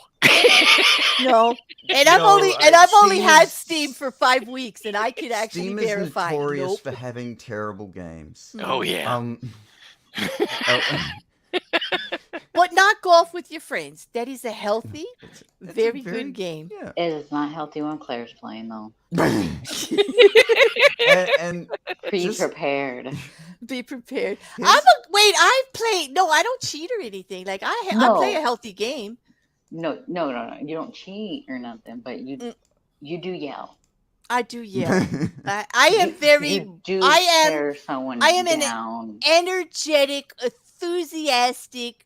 No. And I've only had Steam for 5 weeks, and I can actually verify. Steam is notorious for having terrible games. Oh yeah. But not golf with your friends. That is a healthy, very good game. Yeah. It is not healthy when Claire's playing, though. and be prepared. Be prepared. I've played. No, I don't cheat or anything. I play a healthy game. No. You don't cheat or nothing, but you do yell. I do yell. I am very. You do tear someone I am down. An energetic, enthusiastic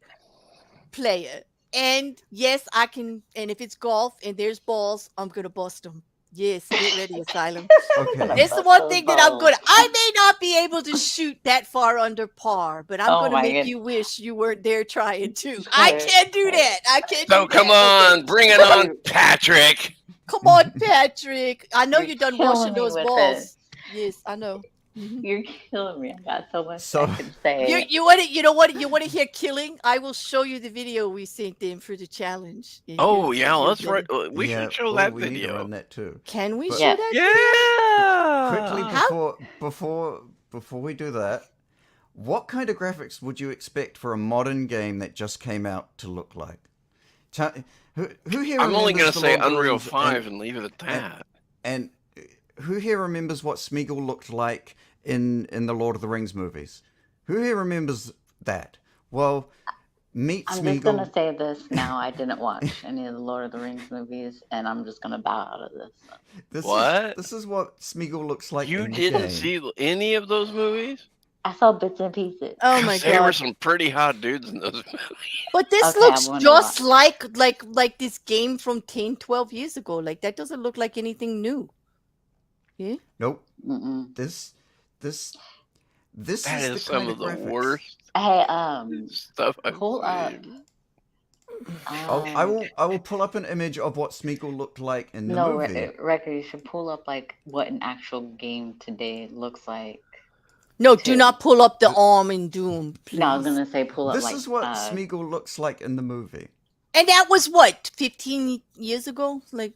player, and yes, I can. And if it's golf and there's balls, I'm gonna bust them. Yes, get ready, Asylum. Okay. It's the one thing that I'm good at. I may not be able to shoot that far under par, but I'm going to make you wish you weren't there trying to. I can't do that. I can't do that. So come on, bring it on, Patrick. Come on, Patrick. I know you're done washing those balls. Yes, I know. You're killing me. I got so much So- I can say. You want to, you know what? You want to hear killing? I will show you the video we sent in for the challenge. Oh yeah, let's right. We Yeah, should show that we need to video. run that too. Can we But- show Yeah. that? Quickly How? before we do that, what kind of graphics would you expect for a modern game that just came out to look like? Who here? I'm only remembers gonna say the Lord of the Unreal Rings 5 and leave it at that. And who here remembers what Smeagol looked like in the Lord of the Rings movies? Who here remembers that? Well, meet I'm Smeagol. just gonna say this now. I didn't watch any of the Lord of the Rings movies, and I'm just gonna bow out of this. This is what Smeagol looks like. You in the didn't game. see any of those movies? I saw bits and pieces. Oh my There were god! some pretty hot dudes in those movies. But this Okay, looks I'm gonna just watch. like this game from 10, 12 years ago. Like that doesn't look like anything new. Yeah. Nope. Mm-mm. This That is is the some kind of the graphics. worst Hey, stuff I've pull up. seen. I will pull up an image of what Smeagol looked like in the No, movie. Record. You should pull up like what an actual game today looks like. No, do Too. not pull up the arm in Doom, please. No, I was gonna say pull up This like. is what Smeagol looks like in the movie. And that was what 15 years ago. Like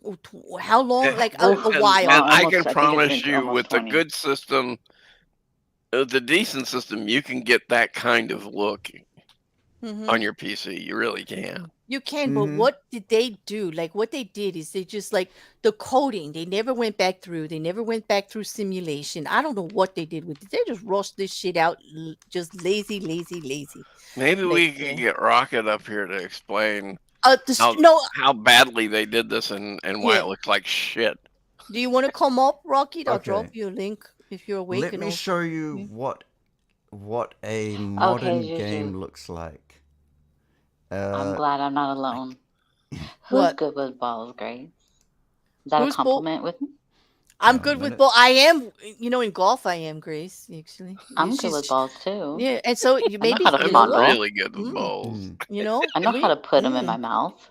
how long? Yeah, Like and- a and- while. And I Almost, I can think it's promise been you, almost with 20. the good system, the decent system, you can get that kind of look Mhm. on your PC. You really can. You can, but Mhm. what did they do? Like what they did is they just like the coding. They never went back through. They never went back through simulation. I don't know what they did with it. They just rushed this shit out, just lazy. Maybe Like, we could get Rocket up here to explain how, No. how badly they did this and why Yeah. it looks like shit. Do you want to come up, Rocky? I'll Okay. drop you a link if you're awake. Let and me all. show you what a modern Juju. game looks like. I'm glad I'm not alone. Who's What? good with balls, Grace? Is that Who's a compliment with me? I'm a good with minute. ball. I am, in golf. I am, Grace. Actually, I'm She's- good with balls too. Yeah, and so you know maybe how to you I'm know fondle. what? really good with balls. I know how to put them in my mouth.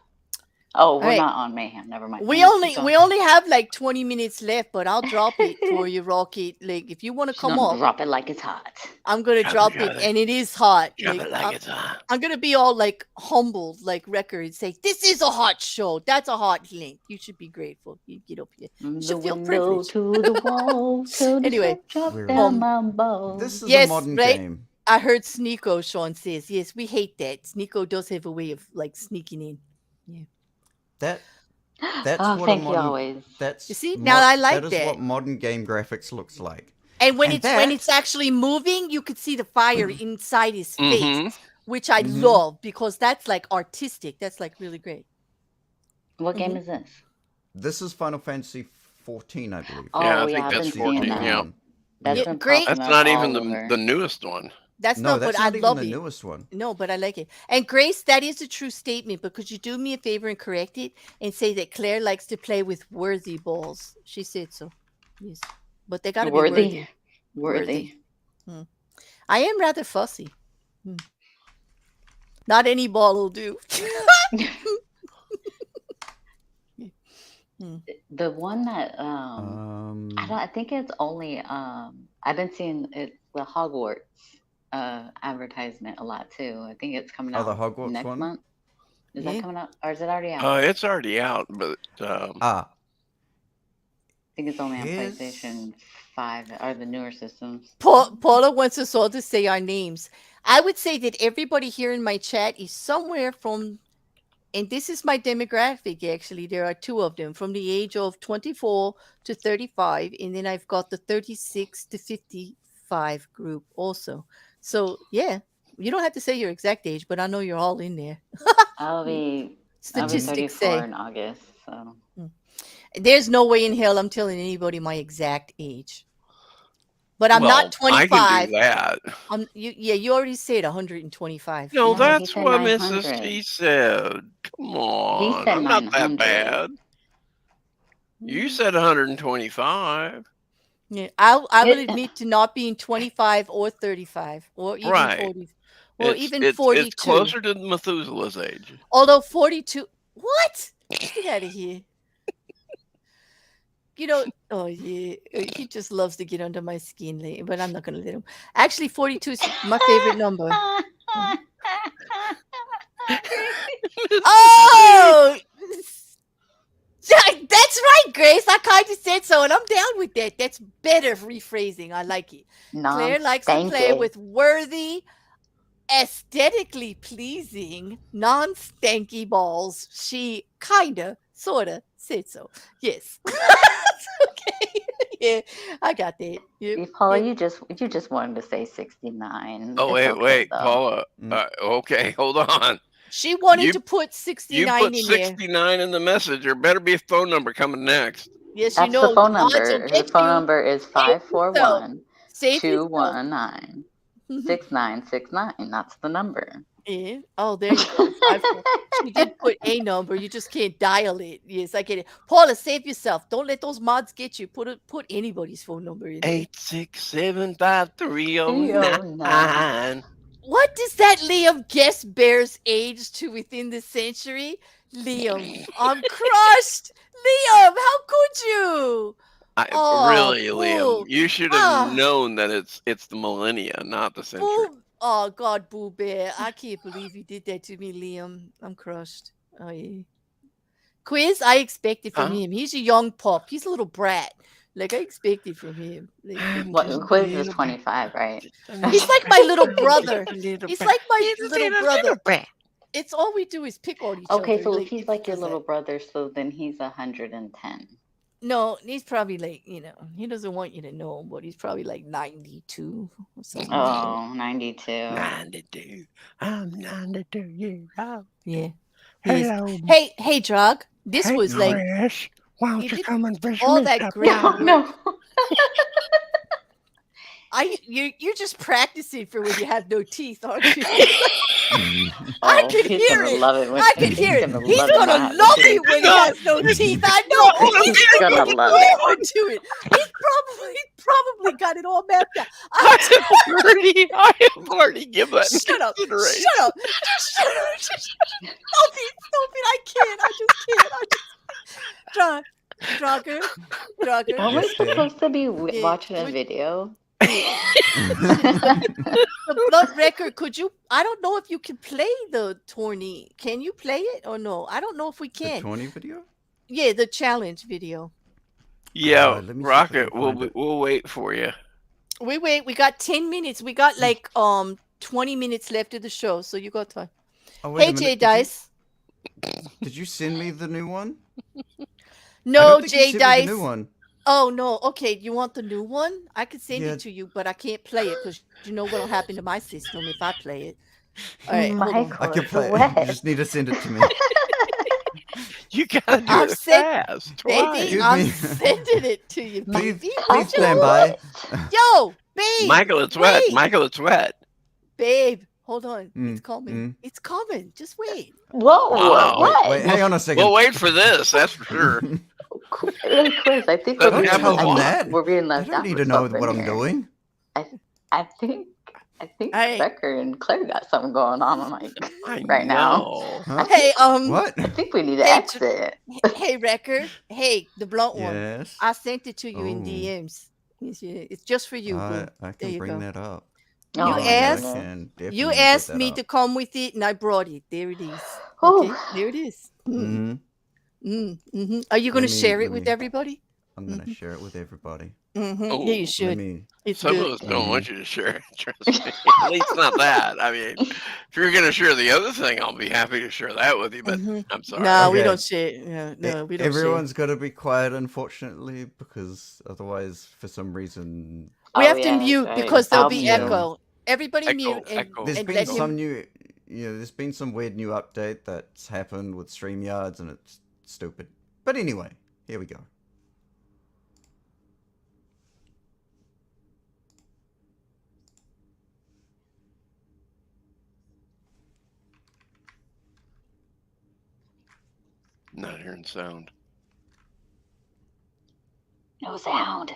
Oh, we're Alright. not on Mayhem. Never mind. We Let's only keep we going. only have like 20 minutes left, but I'll drop it for you, Rocky. Like if you want to She's come gonna up, drop it like it's hot. I'm gonna drop it, and it is hot. Drop Like, it like it's hot. I'm gonna be all like humbled, like Record, and say, "This is a hot show. That's a hot link. You should be grateful. You get up here. From You the should feel window privileged." to the wall, till the Anyway, sweat drop We're- down my balls. This is Yes, a modern right? game. I heard Sneeko. Sean says, "Yes, we hate that. Sneeko does have a way of like sneaking in." That's Oh, what thank a you modern. always. That's You see? Now I like that. that. Is what modern game graphics looks like. And when And it's actually moving, you could see the fire inside his face, Mhm. which I Mhm. love because that's like artistic. That's like really great. What game Mhm. is this? This is Final Fantasy 14, I believe. Oh, Yeah, I yeah, think I've that's been seeing 14, that. yeah. That's Yeah, been great. popping That's up not even all over. the newest one. That's No, not, that's but not I even love the it. newest one. No, but I like it. And Grace, that is a true statement, but could you do me a favor and correct it and say that Claire likes to play with worthy balls? She said so. Yes. But they got to be worthy. Worthy. I am rather fussy. Not any ball will do. The one that I think it's only I've been seeing it the Hogwarts advertisement a lot too. I think it's coming Oh, out the Hogwarts next one? month. Is Yeah. that coming out or is it already out? It's already out, but I think it's only on His- PlayStation 5 or the newer systems. Paula wants us all to say our names. I would say that everybody here in my chat is somewhere from, and this is my demographic actually. There are two of them from the age of 24 to 35, and then I've got the 36 to 55 group also. So yeah, you don't have to say your exact age, but I know you're all in there. I'll be Statistics 34 say in August. So there's no way in hell I'm telling anybody my exact age. But I'm well, not 25. I can do that. You already said 125. No, No, he that's said what 900. Mrs. T said. Come on, said I'm not that 900. bad. You said 125. Yeah, I will admit to not being 25 or 35 or even Right. 40 or even it's 42. It's closer to Methuselah's age. Although 42, what? Get out of here. you know, oh yeah, he just loves to get under my skin, but I'm not gonna let him. Actually, 42 is my favorite number. Oh, that's right, Grace. I kind of said so, and I'm down with that. That's better rephrasing. I like it. Claire likes to play with worthy, aesthetically pleasing, non-stanky balls. She kinda, sorta said so. Yes. Okay. Yeah, I got that. Yep. Paula, you just wanted to say 69. Oh, It's wait, though. Paula. Okay, hold on. She wanted to put 69 You put in there. 69 in the message. There better be a phone number coming next. Yes, That's you know the phone mods number. will His get phone you. number is Save yourself. 541-219-6969. That's the number. Yeah. Oh, there you go. 54. She did put a number. You just can't dial it. Yes, I get it. Paula, save yourself. Don't let those mods get you. Put anybody's phone number in there. 8675309. What does that Liam guess bear's age to within the century? Liam, I'm crushed. Liam, how could you? Really, boo. Liam, you should have known that it's the millennia, not the century. Boo. Oh God, Boo Bear. I can't believe you did that to me, Liam. I'm crushed. Oh yeah. Quiz, I expected from him. He's a young pup. He's a little brat. Like I expected from him. Quiz is 25, right? He's like my little brother. He's like my little brother. It's all we do is pick on each other. Okay, so if he's like your little brother, so then he's 110. No, he's probably like, he doesn't want you to know, but he's probably like 92 or something. Oh, 92. 92. I'm 92 years old. Yeah. Hello. Hey, Draugr. This was like. Chris, why don't you come and visit all me? that great. No. You're just practicing for when you have no teeth, aren't you? I can hear it. I can hear it. He's gonna love it when he has no teeth. I know. He's gonna love it. He's probably got it all mapped out. I have already given that consideration. Shut up. Stop it. I can't. I just can't. Draugr. Are we supposed to be watching a video? The blood record, could you? I don't know if you can play the tourney. Can you play it or no? I don't know if we can. The tourney video? Yeah, the challenge video. Yeah, Rocket, we'll wait for you. We wait. We got 10 minutes. We got like 20 minutes left of the show, so you got time. Oh, hey, J Dice. Did you send me the new one? No, J Dice. The new one. Oh no. Okay, you want the new one? I could send it to you, but I can't play it because you know what'll happen to my system if I play it. All right, I can play it. You just need to send it to me. You gotta do it fast. Baby, I'm sending it to you. Please stand by. Yo, babe. Michael, it's wet. Michael, it's wet. Babe, hold on. It's coming. It's coming. Just wait. Whoa. What? Wait, hang on a second. We'll wait for this. That's for sure. Chris, I think we're being left out. I don't need to know what I'm doing. I think Rekkr and Claire got something going on right now. Huh? Hey, what? I think we need to exit. Hey, Rekkr. Hey, the blunt one. Yes. I sent it to you in DMs. It's just for you. I can bring that up. You asked me to come with it, and I brought it. There it is. Okay, there it is. Are you going to share it with everybody? I'm going to share it with everybody. Yeah, you should. Some of us don't want you to share it. Trust me. At least not that. I mean, if you're going to share the other thing, I'll be happy to share that with you. But I'm sorry. No, we don't share. No, we don't. Everyone's got to be quiet, unfortunately, because otherwise, for some reason, we have to mute because there'll be echo. Everybody mute. There's been some new. There's been some weird new update that's happened with StreamYards, and it's stupid. But anyway, here we go. Not hearing sound. No sound.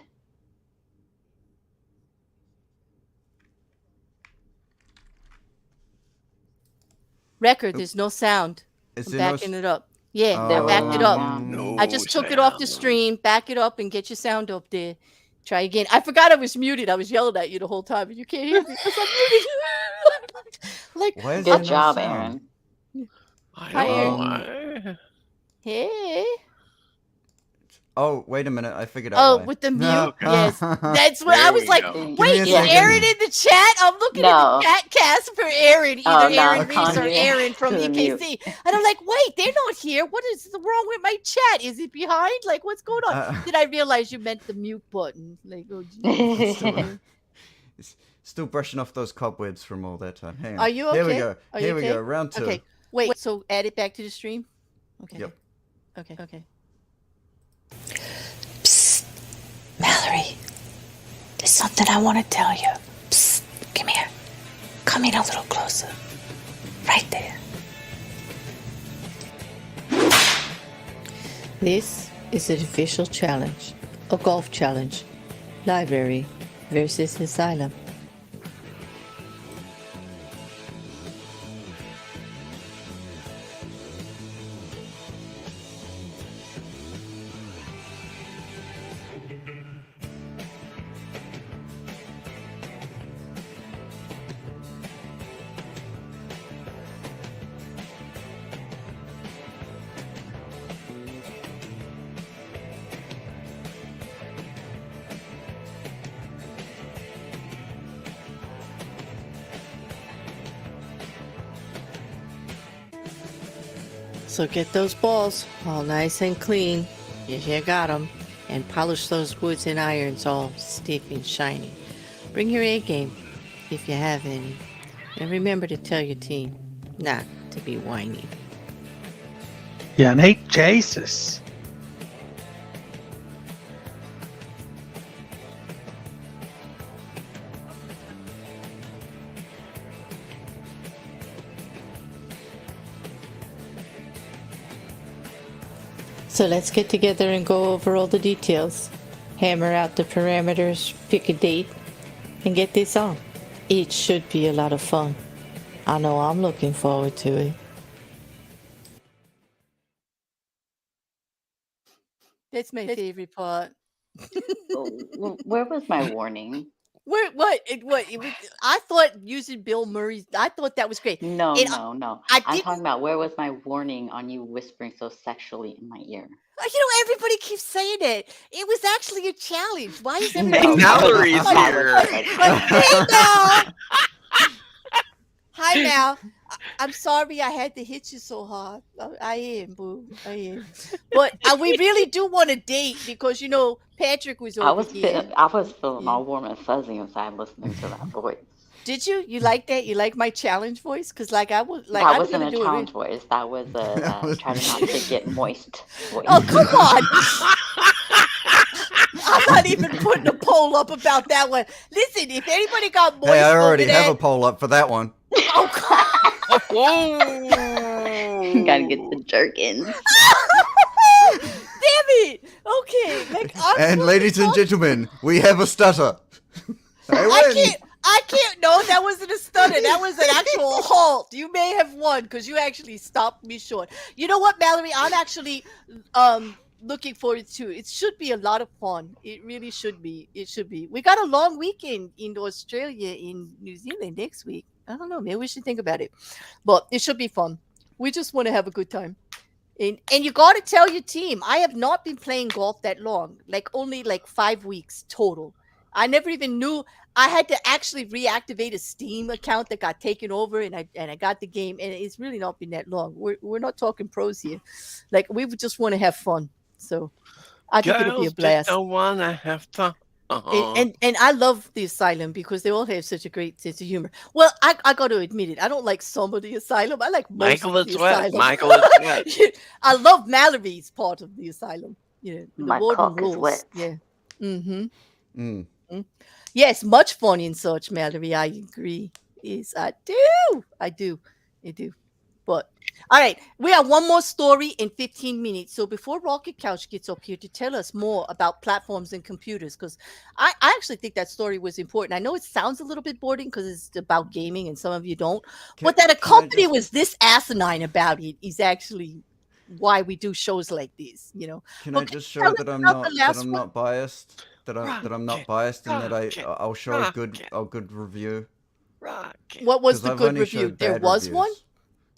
Rekkr, there's no sound. Is I'm backing it up. Yeah, There I was backed it up. sound. No I just took it off the sound. stream, back it up, and get your sound up there. Try again. I forgot I was muted. I was yelling at you the whole time, and you can't hear me because I'm muted. Like, Why is Good there no job, sound? Aaron. I Hi, don't Aaron. know. hey. Oh, wait a minute. I figured out why. With the mute. Okay. Yes, that's what I There was we like. go. Give me Wait, a is second. Aaron in the chat? I'm looking No. in the chat cast for Aaron, either Oh, no, Aaron it's Reese on or you. Aaron from To the mute. EKC. And I'm like, wait, they're not here. What is wrong with my chat? Is it behind? Like, what's going on? Did I realize you meant the mute button? Like, oh, geez. Still brushing off those cobwebs from all that time. Hang on. Are you okay? Here we go. Are you Here we okay? go. Round 2. Okay, wait. So add it back to the stream. Okay. Yep. Okay. Psst, Mallory. There's something I want to tell you. Psst, come here. Come in a little closer. Right there. This is an official challenge. A golf challenge. Library versus Asylum. So get those balls all nice and clean. You got them. And polish those woods and irons all stiff and shiny. Bring your A game, if you have any. And remember to tell your team not to be whiny. Yannick Jesus. So let's get together and go over all the details. Hammer out the parameters, pick a date, and get this on. It should be a lot of fun. I know I'm looking forward to it. That's my favorite part. Where was my warning? What? I thought using Bill Murray's. I thought that was great. No. I'm didn't- talking about where was my warning on you whispering so sexually in my ear? Everybody keeps saying it. It was actually a challenge. Why is No. everybody? Mallory's here. Hey, Mal. Hi, Mal. I'm sorry I had to hit you so hard. I am, boo. I am. But we really do want a date because Patrick was over here. I was feeling all warm and fuzzy inside listening to that voice. Did you? You like that? You like my challenge voice? Because I was like, that wasn't a challenge voice. That was a try not to get moist voice. Oh, come on. I'm not even putting a poll up about that one. Listen, if anybody got moist Hey, I already over have that, a poll up for that one. Oh, God. Whoa. Gotta get the jerkins. Damn it. Okay. And ladies and gentlemen, we have a stutter. I win. I can't. No, that wasn't a stutter. That was an actual halt. You may have won because you actually stopped me short. You know what, Mallory? I'm actually looking forward to it. It should be a lot of fun. It really should be. It should be. We got a long weekend in Australia, in New Zealand next week. I don't know. Maybe we should think about it. But it should be fun. We just want to have a good time. And you got to tell your team, I have not been playing golf that long. Only 5 weeks total. I never even knew. I had to actually reactivate a Steam account that got taken over, and I got the game, and it's really not been that long. We're not talking pros here. We just want to have fun. So I think it'll be a blast. Don't wanna have fun. And I love the Asylum because they all have such a great sense of humor. Well, I got to admit it. I don't like some of the Asylum. I like most Michael of is the wet. Asylum. Michael is wet. I love Mallory's part of the Asylum. The My warden cock is rules. wet. Yeah. Mm-hmm. Mm. Yes, much fun in such, Mallory. I agree. Yes, I do. I do. But all right, we have one more story in 15 minutes. So before Rocket Couch gets up here to tell us more about platforms and computers, because I actually think that story was important. I know it sounds a little bit boring because it's about gaming and some of you don't, but that a company was this asinine about it is actually why we do shows like these. Can Well, I just tell show us that I'm about the not last one. not biased? That I'm not biased, and that I'll show a good review. What was 'Cause the I've good only review? showed There bad was reviews. one.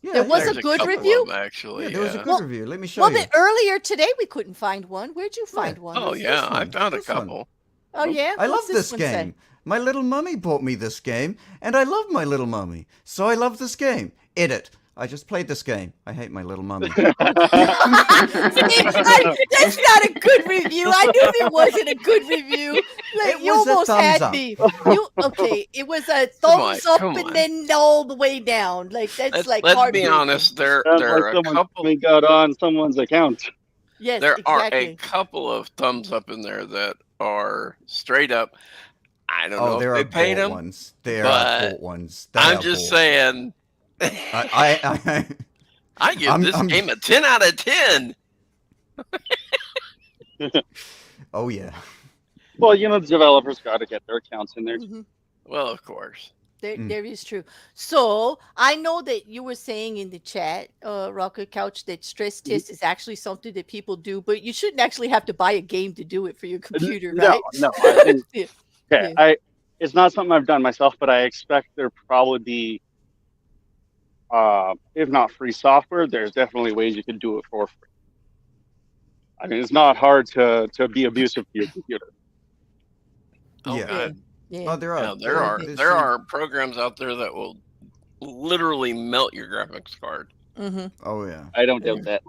Yeah, There was There's a good couple review. of them, actually. Yeah, there was a good Well- review. Let me show Well, you. then earlier today we couldn't find one. Where'd you find one? Oh This yeah, I one, found a this one. couple. Oh yeah. I love What's this one say? game. My little mummy bought me this game, and I love my little mummy, so I love this game. Edit. I just played this game. I hate my little mummy. See, that's not a good review. I knew there wasn't a good review. Like, It you was a almost thumbs had up. me. Okay, it was a Come on, thumbs up come and on. then all the way down. Like that's like Let's be heartbreaking. honest. There Sounds are like a someone couple. got on someone's account. Yes, There are a exactly. couple of thumbs up in there that are straight up. I don't know Oh, there if are they paid bought them. ones. There but are bought ones. They I'm are just bought. saying. I I give this game a 10 out of 10. Oh yeah. Well, the developers got to get their accounts in there. Mhm. Well, of course. There is true. So I know that you were saying in the chat, Rocket Couch, that stress test is actually something that people do, but you shouldn't actually have to buy a game to do it for your computer, right? No. I think, Yeah. okay, Yeah. it's not something I've done myself, but I expect there probably be, if not free software, there's definitely ways you can do it for free. I mean, it's not hard to be abusive to your computer. Oh, Yeah. God. Yeah. Oh, there are. Yeah, there are there's there some- are programs out there that will literally melt your graphics card. Mm-hmm. Oh yeah. I don't doubt that.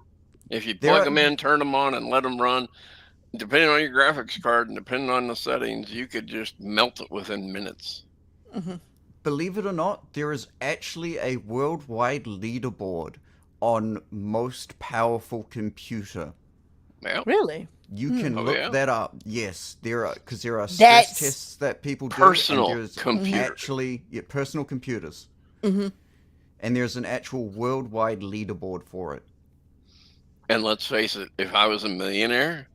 If you There plug are- them in, turn them on, and let them run, depending on your graphics card and depending on the settings, you could just melt it within minutes. Mm-hmm. Believe it or not, there is actually a worldwide leaderboard on most powerful computer. Well, Really? You can Oh, look yeah? that up. Yes, there are because there are stress That's- tests that people do. Personal and there's computer. Actually, personal computers, Mm-hmm. and there's an actual worldwide leaderboard for it. and let's face it, if I was a millionaire,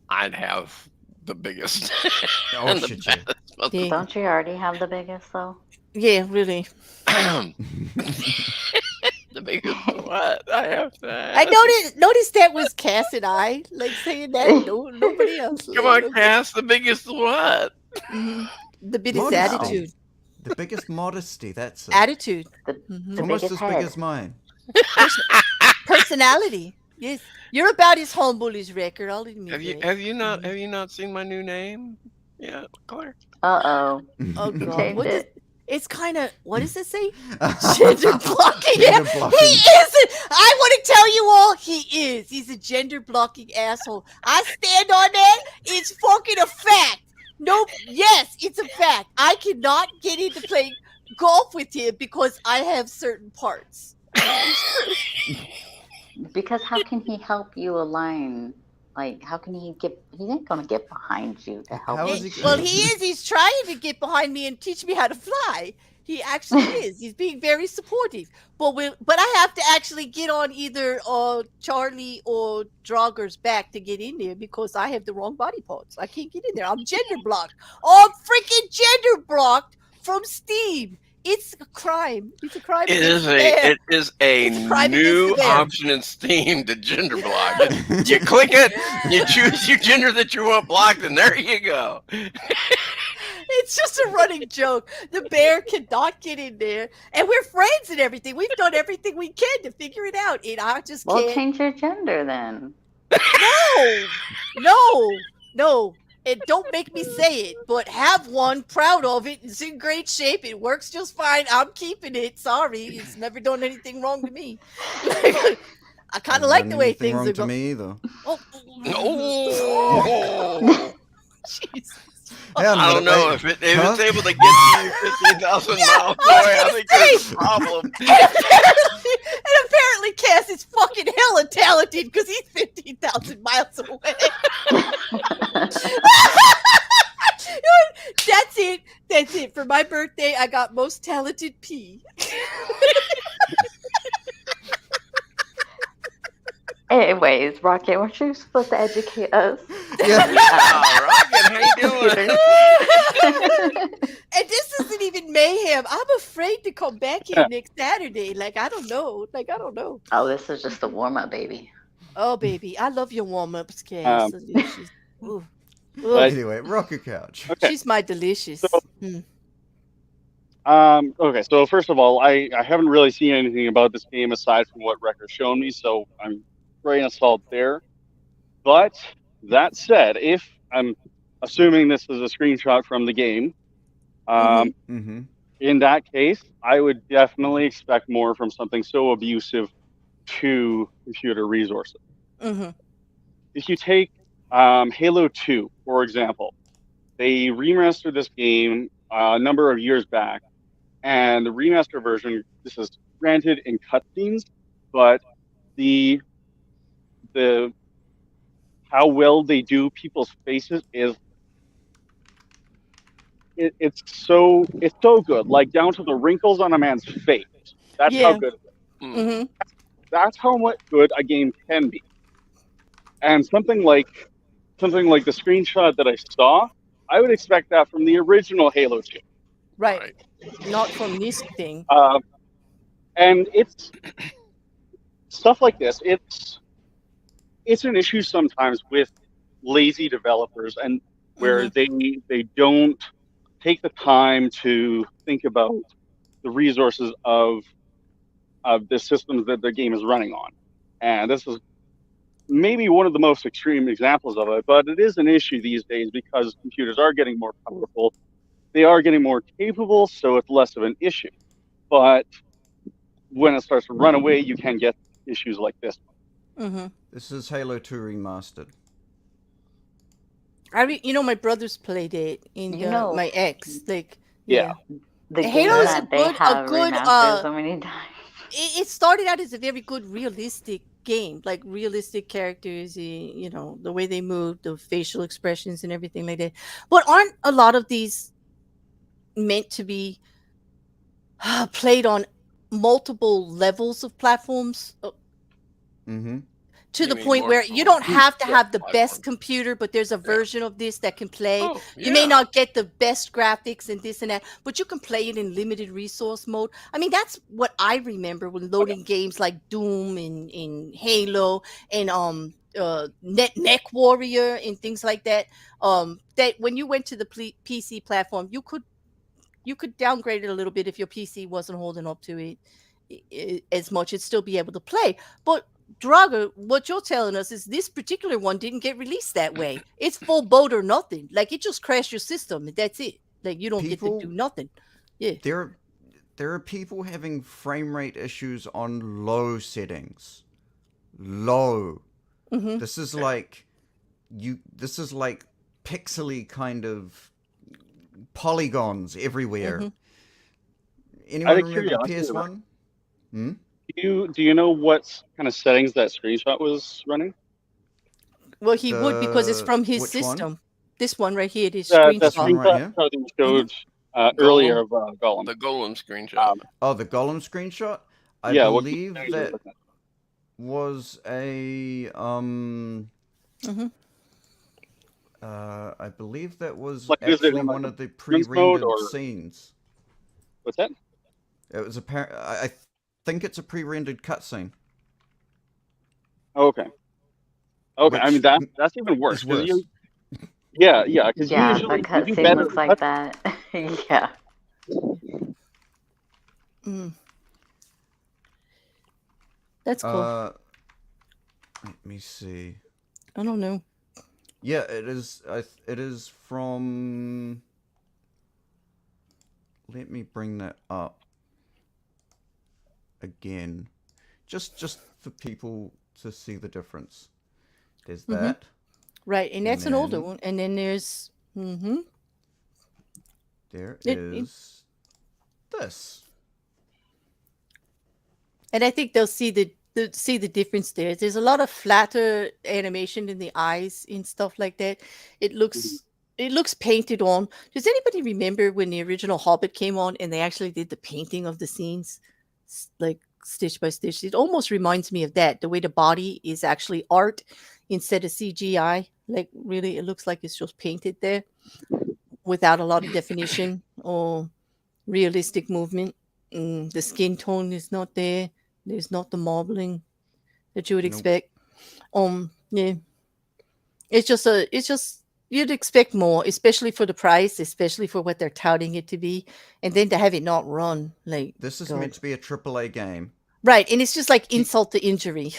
I'd have the biggest. Oh, and the should you? best. Yeah. Don't you already have the biggest though? Yeah, really. The biggest what? I have that. I noticed that was Cass and I like saying that. Nobody else. Come on, Cass. The biggest what? Mhm. The biggest Modesty. attitude. The biggest modesty. That's it. Attitude. The, Mhm. It's the almost biggest as big head. as mine. Personality. Yes. You're about as humble as Rekkr. I'll admit Have you that. have you not seen my new name? Yeah, Clark. Uh-oh. Oh God. Changed What is, it. it's kind of, what does it say? Gender blocking. Gender He blocking. isn't. I want to tell you all, he is. He's a gender blocking asshole. I stand on that. It's fucking a fact. Nope. Yes, it's a fact. I cannot get into playing golf with him because I have certain parts. Because how can he help you align? Like, how can he get? He ain't gonna get behind you to help How you. is he Well, gonna- he is. He's trying to get behind me and teach me how to fly. He actually is. He's being very supportive. But I have to actually get on either Charlie or Draugr's back to get in there because I have the wrong body parts. I can't get in there. I'm gender blocked. I'm freaking gender blocked from Steam. It's a crime. It's a crime. It against is the a man. it is a It's a crime new against the man. option in Steam to gender block. You click it, you choose your gender that you want blocked, and there you go. It's just a running joke. The bear cannot get in there, and we're friends and everything. We've done everything we can to figure it out, and I just Well, can't. change your gender then. No. And don't make me say it, but have one, proud of it. It's in great shape. It works just fine. I'm keeping it. Sorry, it's never done anything wrong to me. I kind of like the way Anything things wrong are to going. me either. Oh, Jesus. Hey, I'm I not don't a- know hey, if it's huh? able to get to you 15,000 miles away. I think there's a problem. And apparently Cass is fucking hella talented because he's 15,000 miles away. That's it. For my birthday, I got most talented P. Anyways, Rocket, weren't you supposed to educate us? Yeah. Oh, Rocket, how you doing? And this isn't even mayhem. I'm afraid to come back here next Saturday. Like, I don't know. Oh, this is just a warm up, baby. Oh, baby, I love your warm-ups, Cass. Delicious. Ooh. Anyway, Rocket Couch. Okay. She's my delicious. Okay, so first of all, I haven't really seen anything about this game aside from what Rekkr's shown me, so I'm grain of salt there. But that said, if I'm assuming this is a screenshot from the game, in that case, I would definitely expect more from something so abusive to computer resources. If you take Halo 2, for example, they remastered this game a number of years back, and the remaster version, this is granted in cutscenes, but the how well they do people's faces is it's so good, like down to the wrinkles on a man's face. That's how good it is. That's how much good a game can be. And something like the screenshot that I saw, I would expect that from the original Halo 2. Right. Not from this thing. And it's stuff like this. It's an issue sometimes with lazy developers, and where they don't take the time to think about the resources of the systems that the game is running on. And this is maybe one of the most extreme examples of it, but it is an issue these days because computers are getting more powerful. They are getting more capable, so it's less of an issue. But when it starts to run away, you can get issues like this one. This is Halo 2 Remastered. My brothers played it in my ex. Like, yeah. The Halo is that a they good, have remastered so many times. It started out as a very good realistic game, like realistic characters, the way they move, the facial expressions and everything like that. But aren't a lot of these meant to be played on multiple levels of platforms? To the point where you don't have to have the best computer, but there's a version of this that can play. You may not get the best graphics and this and that, but you can play it in limited resource mode. I mean, that's what I remember when loading games like Doom and Halo and Neck Warrior and things like that. That when you went to the PC platform, you could downgrade it a little bit if your PC wasn't holding up to it as much. It'd still be able to play, but Draugr, what you're telling us is this particular one didn't get released that way. It's full boat or nothing. Like, it just crashed your system and that's it. Like, you don't get to do nothing. Yeah. There are people having frame rate issues on low settings. Low. This is like pixely kind of polygons everywhere. Anyone remember PS1? Do you know what kind of settings that screenshot was running? Well, he would, because it's from his system. One? This one right here, this The screenshot. screenshot that you showed earlier of Gollum. The Gollum screenshot. The Gollum screenshot? I Yeah, believe that was a I believe that was Like, is it actually in, like, one of the mode pre-rendered or- scenes. What's that? It was I think it's a pre-rendered cutscene. Okay. Which I mean that's even worse. is worse. Because Yeah, usually the cutscene better looks like that. Yeah. That's cool. Let me see. I don't know. Yeah, it is. It is from. Let me bring that up again, just for people to see the difference. There's that. Right, and that's an older one. And then there's there is this. And I think they'll see the difference there. There's a lot of flatter animation in the eyes and stuff like that. It looks painted on. Does anybody remember when the original Hobbit came on and they actually did the painting of the scenes, like stitch by stitch? It almost reminds me of that. The way the body is actually art instead of CGI. Like, really, it looks like it's just painted there without a lot of definition or realistic movement. The skin tone is not there. There's not the marbling that you would expect. Yeah. It's just you'd expect more, especially for the price, especially for what they're touting it to be, and then to have it not run like This is meant to be a AAA game. right, and it's just like insult to injury.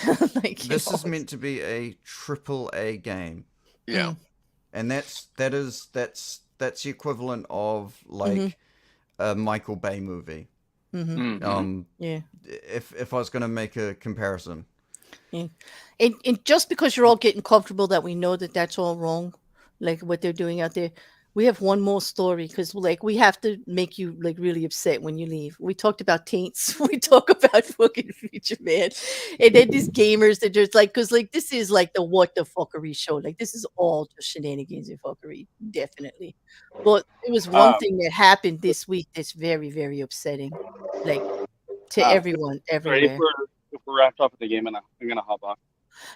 This is meant to be a AAA game. Yeah. And that's the equivalent of like a Michael Bay movie. Yeah. If I was going to make a comparison. Yeah. And just because you're all getting comfortable that we know that that's all wrong, like what they're doing out there, we have one more story because like we have to make you like really upset when you leave. We talked about taints. We talk about fucking Featureman, and then these gamers that just like because like this is like the what the fuckery show. Like this is all just shenanigans and fuckery, definitely. But it was one thing that happened this week that's very very upsetting, like to everyone everywhere. Sorry, if we're wrapped up with the game, I'm gonna hop off.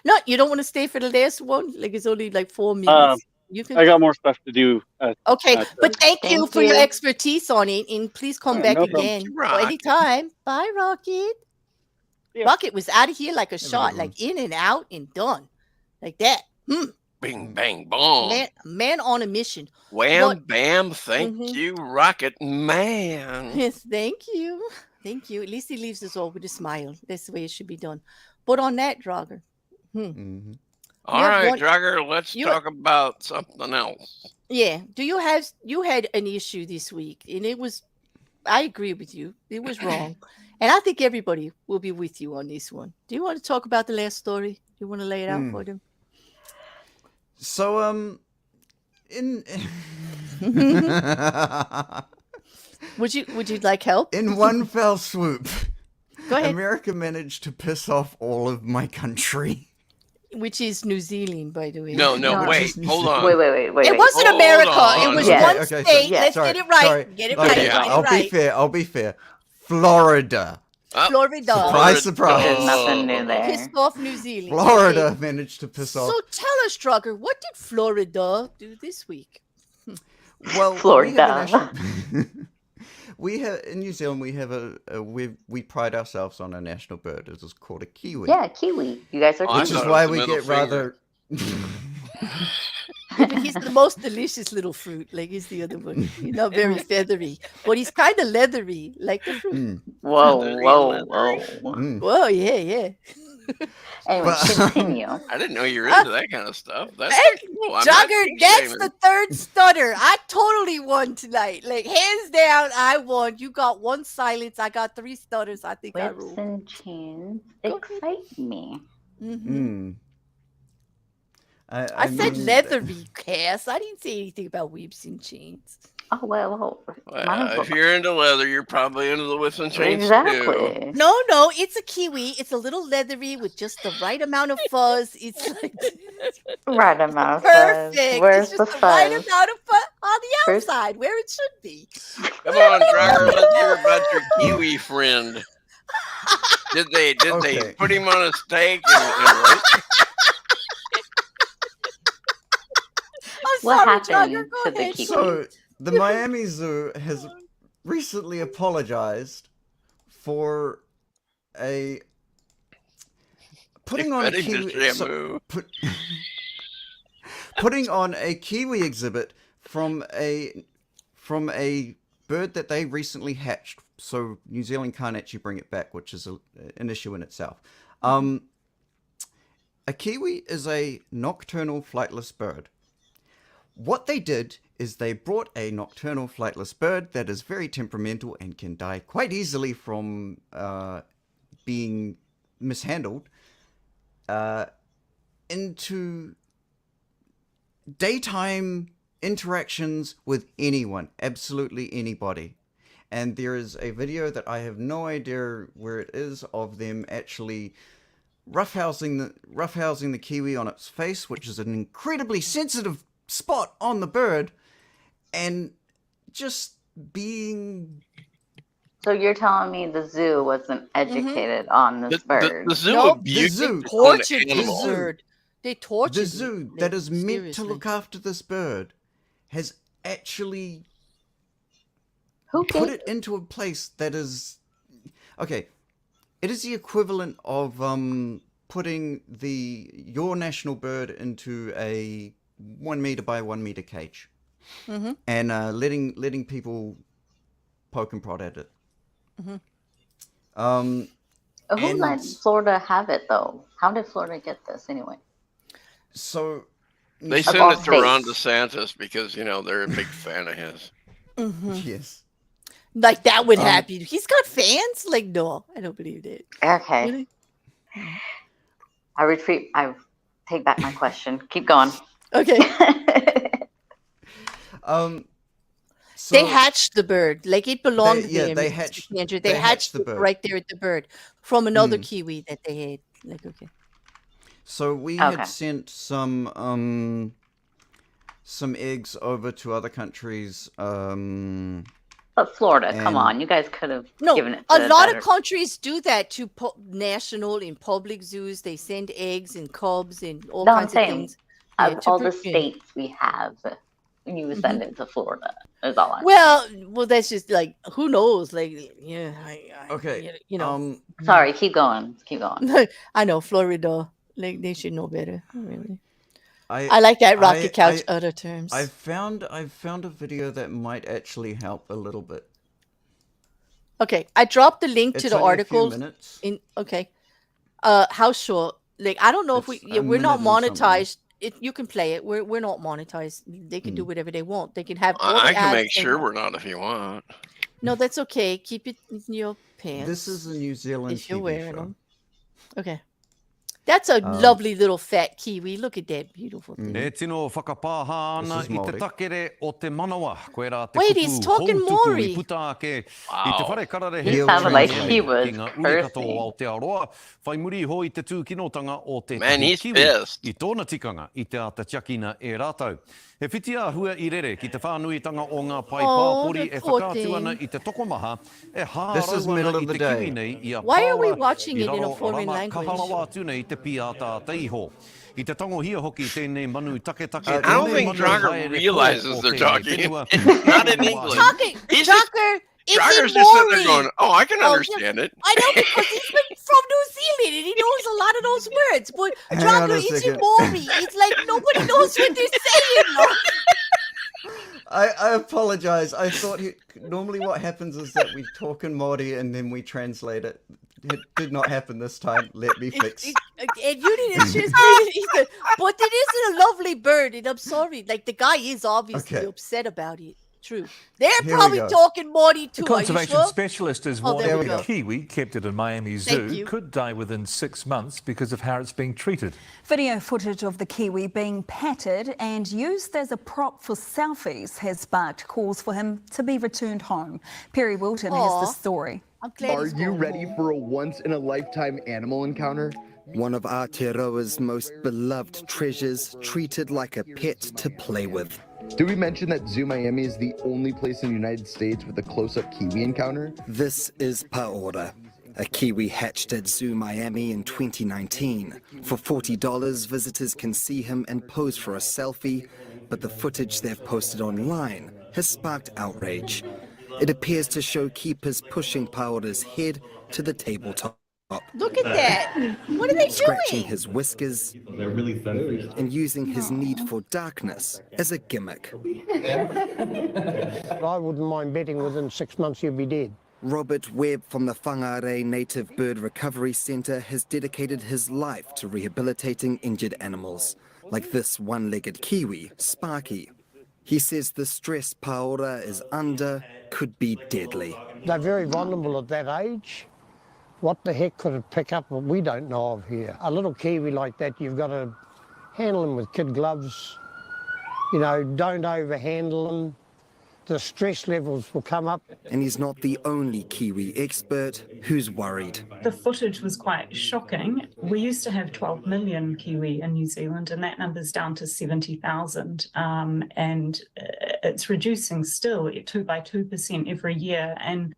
No, you don't want to stay for the last one. Like it's only like 4 minutes. You can. I got more stuff to do. Okay, but thank you for your expertise on it, and please come back again anytime. Bye, Rocket. Yeah. Rocket was out of here like a shot, like in and out and done, like that. Bing, bang, boom. Man on a mission. Wham, bam, thank you, Rocket Man. Yes, thank you. Thank you. At least he leaves us all with a smile. That's the way it should be done. But on that, Draugr. All right, Draugr, let's talk about something else. Yeah. You had an issue this week, and it was, I agree with you. It was wrong. And I think everybody will be with you on this one. Do you want to talk about the last story? Do you want to lay it out for them? So, in would you like help? In one fell swoop, go ahead. America managed to piss off all of my country. Which is New Zealand, by the way. No, wait, hold on. Wait. It wasn't America. It was one state. Let's get it right. Sorry. Get it right. I'll be fair. Florida. Florida. Surprise. There's nothing new there. Pissed off New Zealand. Florida managed to piss off. So tell us, Draugr, what did Florida do this week? Well, Florida. We have in New Zealand. We have we pride ourselves on a national bird. It is called a kiwi. Yeah, kiwi. You guys are. Which is why we get rather. He's the most delicious little fruit. Like he's the other one. He's not very feathery, but he's kind of leathery, like the fruit. Whoa. Whoa, yeah. Anyway, continue. I didn't know you were into that kind of stuff. That's cool. Draugr, that's the third stutter. I totally won tonight. Like hands down, I won. You got 1 silence. I got 3 stutters. I think I ruled. Whips and chains excite me. I said leathery, Cass. I didn't say anything about whips and chains. Oh well. If you're into leather, you're probably into the whips and chains exactly. too. No, it's a kiwi. It's a little leathery with just the right amount of fuzz. It's like right amount of perfect. Fuzz. Where's it's the just fuzz? The right amount of fuzz on the outside, where it should be. Come on, Draugr, let's hear about your kiwi friend. Did they put him on a stake and roast? What happened to the kiwi? So the Miami Zoo has recently apologized for putting on a kiwi exhibit from a bird that they recently hatched. So New Zealand can't actually bring it back, which is an issue in itself. A kiwi is a nocturnal flightless bird. What they did is they brought a nocturnal flightless bird that is very temperamental and can die quite easily from being mishandled into daytime interactions with anyone, absolutely anybody. And there is a video that I have no idea where it is of them actually roughhousing the kiwi on its face, which is an incredibly sensitive spot on the bird, and just being. So you're telling me the zoo wasn't educated on this bird? The zoo tortured the bird. They tortured the zoo that is meant to look after this bird has actually put it into a place that is okay. It is the equivalent of putting your national bird into a 1 meter by 1 meter cage, and letting people poke and prod at it. Who let Florida have it though? How did Florida get this anyway? So they send it to Ron DeSantis because they're a big fan of his. Yes. Like that would happen. He's got fans? Like, no, I don't believe it. Okay. Really? I retreat. I take back my question. Keep going. Okay. So they hatched the bird. Like it belonged to them. They hatched. They hatched the bird right there at the bird from another Kiwi that they had. Like, okay. So we had sent some eggs over to other countries. But Florida, come on, you guys could have given it. A lot of countries do that to national in public zoos. They send eggs and cubs and all kinds of things. All the states we have, you send it to Florida. Is all. Well, that's just like who knows? Like, yeah, okay. Sorry, keep going. Keep going. I know Flo-i-duh. Like they should know better. Really. I like that rocket couch. Other terms. I've found a video that might actually help a little bit. Okay, I dropped the link to the only article. A few minutes. Okay. How short? Like I don't know if we're not monetized. You can play it. We're not monetized. They can do whatever they want. They can have. I can make sure we're not if you want. No, that's okay. Keep it in your pants. This is a New Zealand if you're TV wearing show. them. Okay. That's a lovely little fat kiwi. Look at that beautiful thing. Wait, he's talking Maori. Wow. He sounded like he was cursing. Man, he's pissed. He whitia hua I rere ki te whānuitanga o ngā pai Oh, pāpori the e poor whakātuana thing. I te tokomaha e hā This is middle rauana of I the te day. kiwi nei I a Why are we pāua watching I it in a raro o foreign rama language? kahalawa atu nei te piata teiho. I te tango hia hoki tēnei manu take. I don't think Draugr realizes they're talking. Not in English. Draugr, Draugr's it's just in sitting there Maori. going, "Oh, I can understand it." I know because he's from New Zealand and he knows a lot of those words. But Hang on a Draugr, it's in second. Maori. It's like nobody knows what they're saying. No? I apologize. I thought normally what happens is that we talk in Māori and then we translate it. It did not happen this time. Let me fix. And you didn't translate it either. But it is a lovely bird, and I'm sorry. Like the guy is obviously upset about it. True. They're Here we probably go. talking Māori too. The conservation Are you sure? specialist is Oh, there warning we a go. kiwi kept at a Miami Thank zoo you. could die within 6 months because of how it's being treated. Video footage of the kiwi being patted and used as a prop for selfies has sparked calls for him to be returned home. Perry Wilton has the story. I'm glad Are you ready for a once-in-a-lifetime animal encounter? One of Aotearoa's most beloved treasures, treated like a pet to play with. Did we mention that Zoo Miami is the only place in the United States with a close-up kiwi encounter? This is Paora, a kiwi hatched at Zoo Miami in 2019. For $40, visitors can see him and pose for a selfie, but the footage they've posted online has sparked outrage. It appears to show keepers pushing Paora's head to the tabletop. Look at that. What are they Scratching doing? his whiskers and using his need for darkness as a gimmick. I wouldn't mind betting within 6 months you'd be dead. Robert Webb from the Whangārei Native Bird Recovery Centre has dedicated his life to rehabilitating injured animals, like this one-legged kiwi, Sparky. He says the stress Paora is under could be deadly. They're very vulnerable at that age. What the heck could it pick up that we don't know of here? A little kiwi like that, you've got to handle him with kid gloves. You know, don't overhandle him. The stress levels will come up. And he's not the only kiwi expert who's worried. The footage was quite shocking. We used to have 12 million kiwi in New Zealand, and that number's down to 70,000. And it's reducing still by 2% every year. And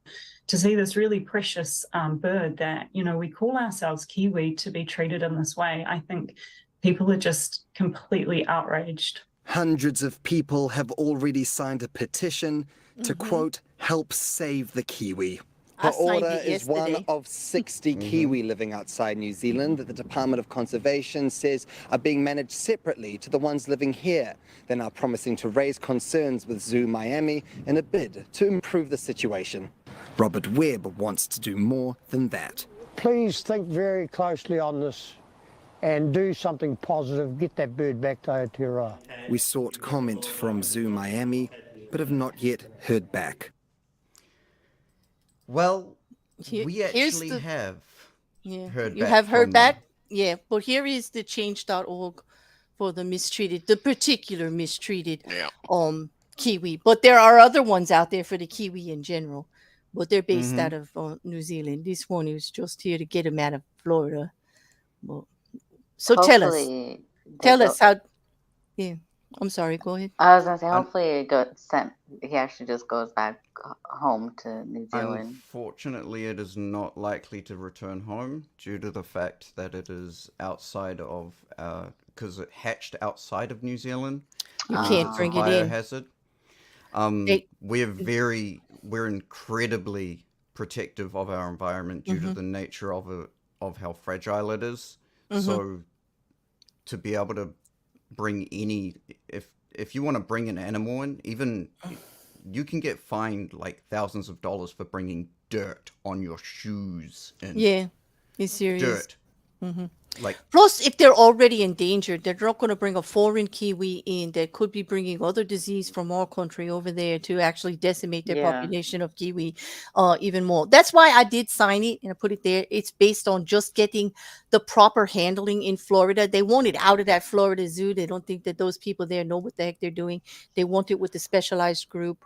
to see this really precious bird that, you know, we call ourselves kiwi to be treated in this way, I think people are just completely outraged. Hundreds of people have already signed a petition to, quote, Help save the kiwi. I Her signed order it is one yesterday. of 60 kiwi living outside New Zealand that the Department of Conservation says are being managed separately to the ones living here. They're now promising to raise concerns with Zoo Miami in a bid to improve the situation. Robert Webb wants to do more than that. Please think very closely on this and do something positive. Get that bird back to Aotearoa. We sought comment from Zoo Miami, but have not yet heard back. Well, Here- we here's actually the- have Yeah. heard You back have heard from them. back? Yeah. But here is the change.org for the particular mistreated kiwi. But there are other ones out there for the kiwi in general. But they're based Mhm. out of New Zealand. This one is just here to get them out of Florida. Well, so tell Hopefully us how. Yeah, I'm sorry. Go ahead. I was gonna say, hopefully he actually just goes back home to New Zealand. Unfortunately, it is not likely to return home due to the fact that it is outside of, because it hatched outside of New Zealand. You can't It's bring a it in. biohazard. We're incredibly protective of our environment due to the nature of how fragile it is. So to be able to bring if you want to bring an animal in, even you can get fined like thousands of dollars for bringing dirt on your shoes in. Yeah, it's serious. Dirt. Like, plus, if they're already endangered, they're not going to bring a foreign kiwi in that could be bringing other disease from our country over there to actually decimate their population of kiwi even more. That's why I did sign it and I put it there. It's based on just getting the proper handling in Florida. They want it out of that Florida zoo. They don't think that those people there know what the heck they're doing. They want it with a specialized group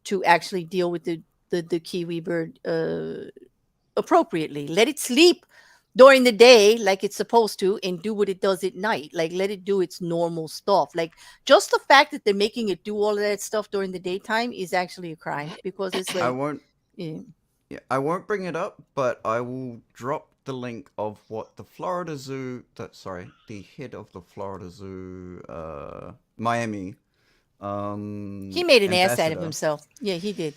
to actually deal with the kiwi bird appropriately. Let it sleep during the day like it's supposed to and do what it does at night. Like, let it do its normal stuff. Like, just the fact that they're making it do all of that stuff during the daytime is actually a crime, because it's like, I won't bring it up, but I will drop the link of what the Florida Zoo, the head of the Florida Zoo, Miami, he made an ass out of himself. Yeah, he did.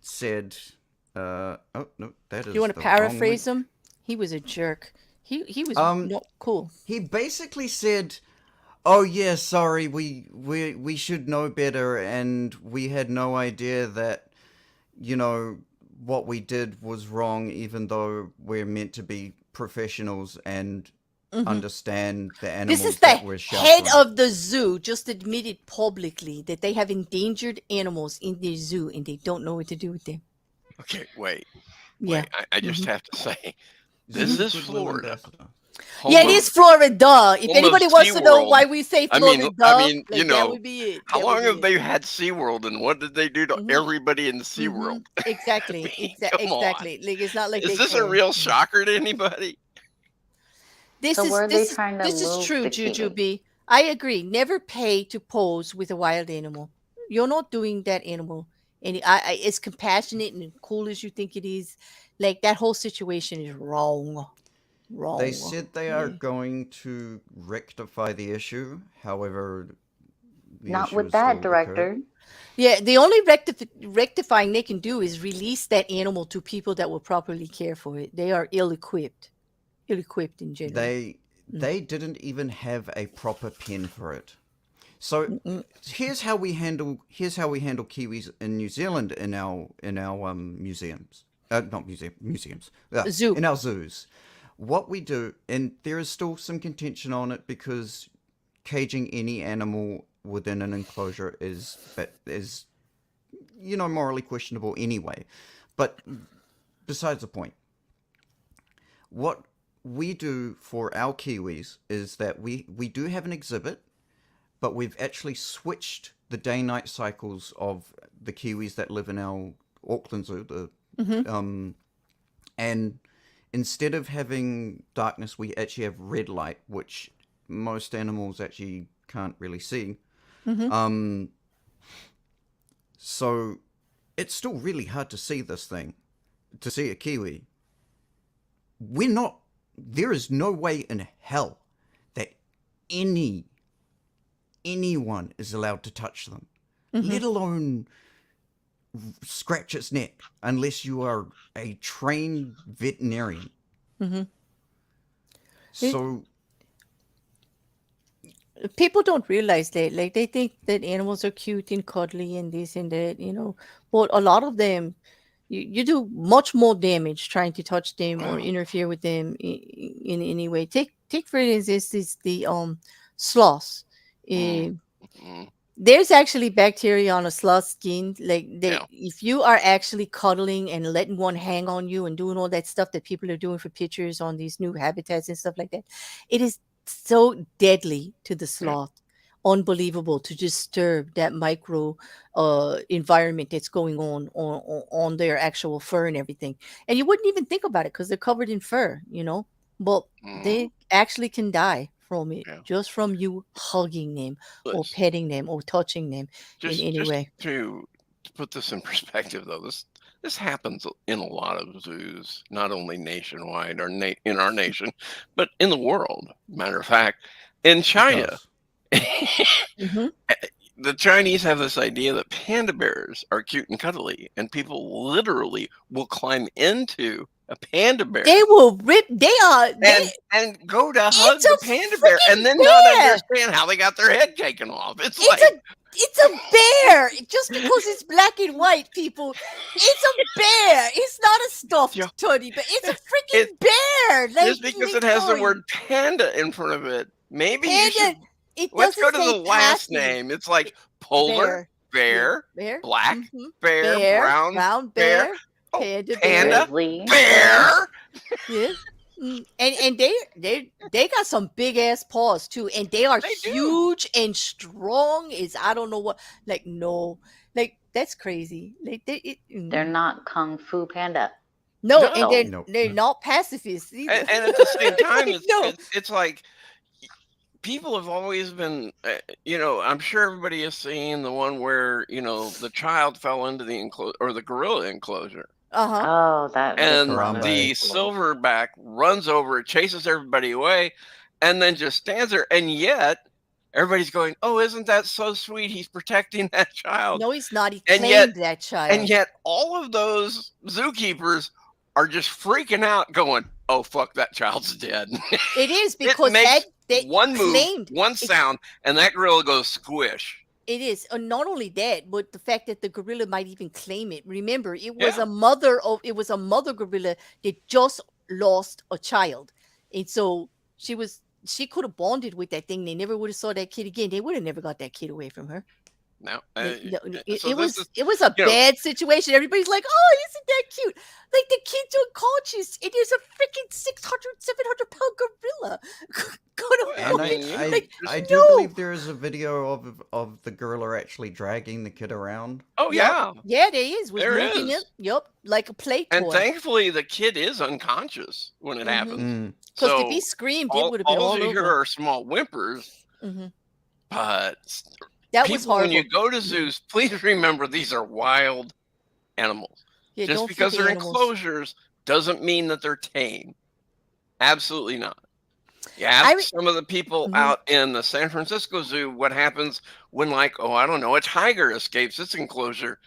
Said, oh no, that is. You want to the wrong paraphrase link. him? He was a jerk. He was not cool. He basically said, "Oh yeah, sorry, we should know better, and we had no idea that, you know, what we did was wrong, even though we're meant to be professionals and understand the animals This is that we're the sheltering." head of the zoo just admitted publicly that they have endangered animals in their zoo and they don't know what to do with them. Okay, wait. Yeah. I just have to say, this is Florida. Yeah, it is Florida. If home of anybody wants to know SeaWorld. why we say Florida, like, that know, would be it. how That long would have be they had SeaWorld, and what did they do to everybody in SeaWorld? Exactly. come on. Exactly. Like, it's not like Is they this a care. real shocker to anybody? This So were they is trying to this is move true, the Jujube. kiwi? I agree. Never pay to pose with a wild animal. You're not doing that animal. And as compassionate and cool as you think it is, like, that whole situation is wrong. Wrong. They said they are going to rectify the issue. However, the Not issue with is that, still director. occurring. Yeah, the only rectifying they can do is release that animal to people that will properly care for it. They are ill-equipped in general. They didn't even have a proper pen for it. So here's how we handle kiwis in New Zealand in our museums. Not museums. Zoo. In our zoos. What we do, and there is still some contention on it, because caging any animal within an enclosure is morally questionable anyway. But besides the point, what we do for our kiwis is that we do have an exhibit, but we've actually switched the day-night cycles of the kiwis that live in our Auckland Zoo. And instead of having darkness, we actually have red light, which most animals actually can't really see. So it's still really hard to see this thing, to see a kiwi. There is no way in hell that anyone is allowed to touch them, let alone scratch its neck unless you are a trained veterinarian. Mm-hmm. So people don't realize that. Like, they think that animals are cute and cuddly and this and that, but a lot of them, you do much more damage trying to touch them or interfere with them in any way. Take for instance, this the sloths. There's actually bacteria on a sloth skin. Like, if you are actually cuddling and letting one hang on you and doing all that stuff that people are doing for pictures on these new habitats and stuff like that, it is so deadly to the sloth. Unbelievable to disturb that micro environment that's going on their actual fur and everything. And you wouldn't even think about it because they're covered in fur, but they actually can die from it just from you hugging them or petting them or touching them in any way. To put this in perspective, though, this happens in a lot of zoos, not only nationwide or in our nation, but in the world. Matter of fact, in China, the Chinese have this idea that panda bears are cute and cuddly, and people literally will climb into a panda bear. They will rip. And go to hug the panda bear, and then not understand how they got their head taken off. It's a bear. Just because it's black and white, people, it's a bear. It's not a stuffed teddy bear. It's a freaking bear. Just because it has the word panda in front of it, maybe you should. Let's go to the last name. It's like polar bear, black bear, brown bear, panda bear. Yes. And they got some big ass paws too, and they are huge and strong. I don't know what, that's crazy. They're not kung fu panda. No, and they're not pacifists either. And at the same time, it's like, people have always been, I'm sure everybody has seen the one where, the child fell into the the gorilla enclosure. Oh, that. And the silverback runs over, chases everybody away, and then just stands there. And yet, everybody's going, "Oh, isn't that so sweet? He's protecting that child." No, he's not. He claimed that child. And yet, all of those zookeepers are just freaking out, going, "Oh, fuck, that child's dead." It is because they one move, claimed one sound, and that gorilla goes squish. It is. Not only that, but the fact that the gorilla might even claim it. Remember, it was a mother gorilla that just lost a child. And so she could have bonded with that thing. They never would have saw that kid again. They would have never got that kid away from her. No, it was a bad situation. Everybody's like, "Oh, isn't that cute?" Like, the kid's unconscious. It is a freaking 600, 700-pound gorilla. I do believe there is a video of the gorilla actually dragging the kid around. Oh yeah, there is. There is. Yep, like a play toy. And thankfully, the kid is unconscious when it happens. Because if he screamed, it would have been all you over. hear are small whimpers. But that was horrible. When you go to zoos, please remember these are wild animals. Yeah, just because they're enclosures doesn't mean that they're tame. Absolutely not. You ask some of the people out in the San Francisco Zoo what happens when, a tiger escapes its enclosure,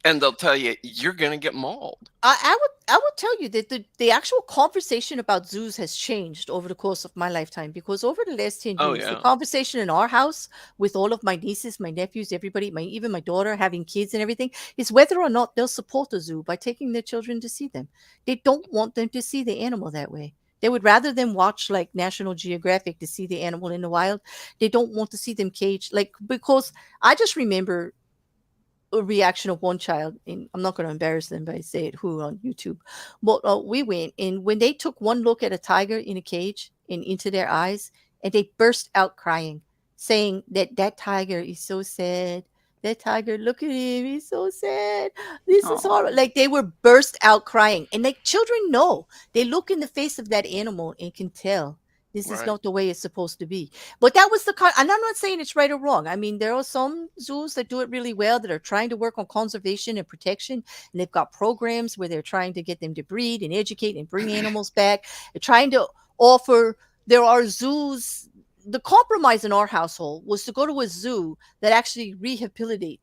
and they'll tell you you're going to get mauled. I would tell you that the actual conversation about zoos has changed over the course of my lifetime, because over the last 10 years, the conversation in our house with all of my nieces, my nephews, everybody, even my daughter having kids and everything, is whether or not they'll support the zoo by taking their children to see them. They don't want them to see the animal that way. They would rather them watch like National Geographic to see the animal in the wild. They don't want to see them caged, because I just remember a reaction of one child, and I'm not going to embarrass them by saying who on YouTube, but we went, and when they took one look at a tiger in a cage and into their eyes, and they burst out crying, saying that tiger is so sad. That tiger, look at him, he's so sad. This is horrible. Like, they were burst out crying, and children know. They look in the face of that animal and can tell this is not the way it's supposed to be. But that was and I'm not saying it's right or wrong. I mean, there are some zoos that do it really well, that are trying to work on conservation and protection. And they've got programs where they're trying to get them to breed and educate and bring animals back. They're trying to offer, there are zoos. The compromise in our household was to go to a zoo that actually rehabilitates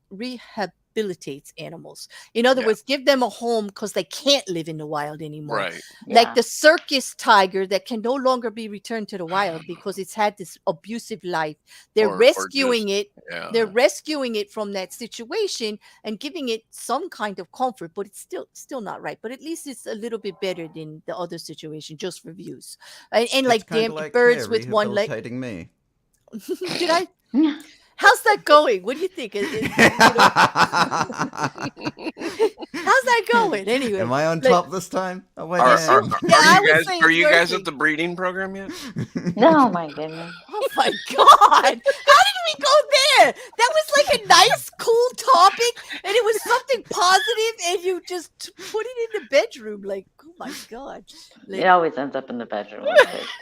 rehabilitates animals. In other words, give them a home because they can't live in the wild anymore. Right. Like the circus tiger that can no longer be returned to the wild because it's had this abusive life. They're rescuing it. Yeah. They're rescuing it from that situation and giving it some kind of comfort, but it's still not right. But at least it's a little bit better than the other situation, just for views. And like damn birds with one leg. Rehabilitating me. Did I? How's that going? What do you think? How's that going? Anyway, am I on top this time? Oh, wait, are you guys at the breeding program yet? No, my goodness. Oh my God! How did we go there? That was like a nice, cool topic, and it was something positive, and you just put it in the bedroom. Like, oh my God! Like, It always ends up in the bedroom.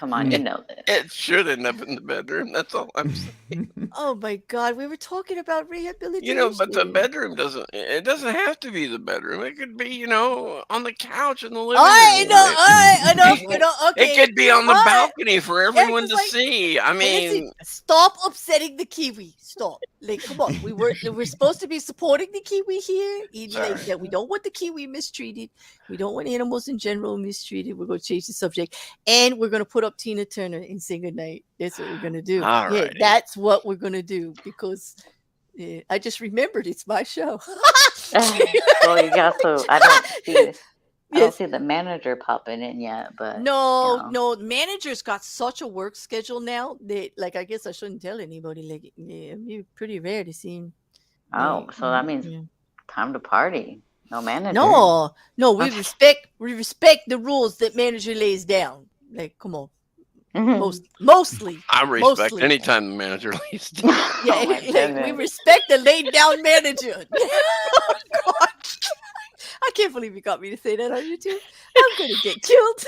Come on, you know this. It should end up in the bedroom. That's all I'm saying. oh my God, we were talking about rehabilitation. But the bedroom doesn't have to be the bedroom. It could be, on the couch in the living room. I know. Okay. It could be on the balcony for everyone to see. I mean, stop upsetting the kiwi. Stop. Like, come on. We're supposed to be supporting the kiwi here. That we don't want the kiwi mistreated. We don't want animals in general mistreated. We're going to change the subject, and we're going to put up Tina Turner and sing goodnight. That's what we're going to do. Yeah, that's what we're going to do because I just remembered it's my show. Well, you got I don't see the manager popping in yet, but no, managers got such a work schedule now that, like, I guess I shouldn't tell anybody. Like, it'd pretty rare to see him. Oh, so that means time to party. No manager. No, we respect the rules that manager lays down. Like, come on. Mostly. I respect any time the manager lays down. Yeah, we respect the laid down manager. God. I can't believe you got me to say that on YouTube. I'm gonna get killed.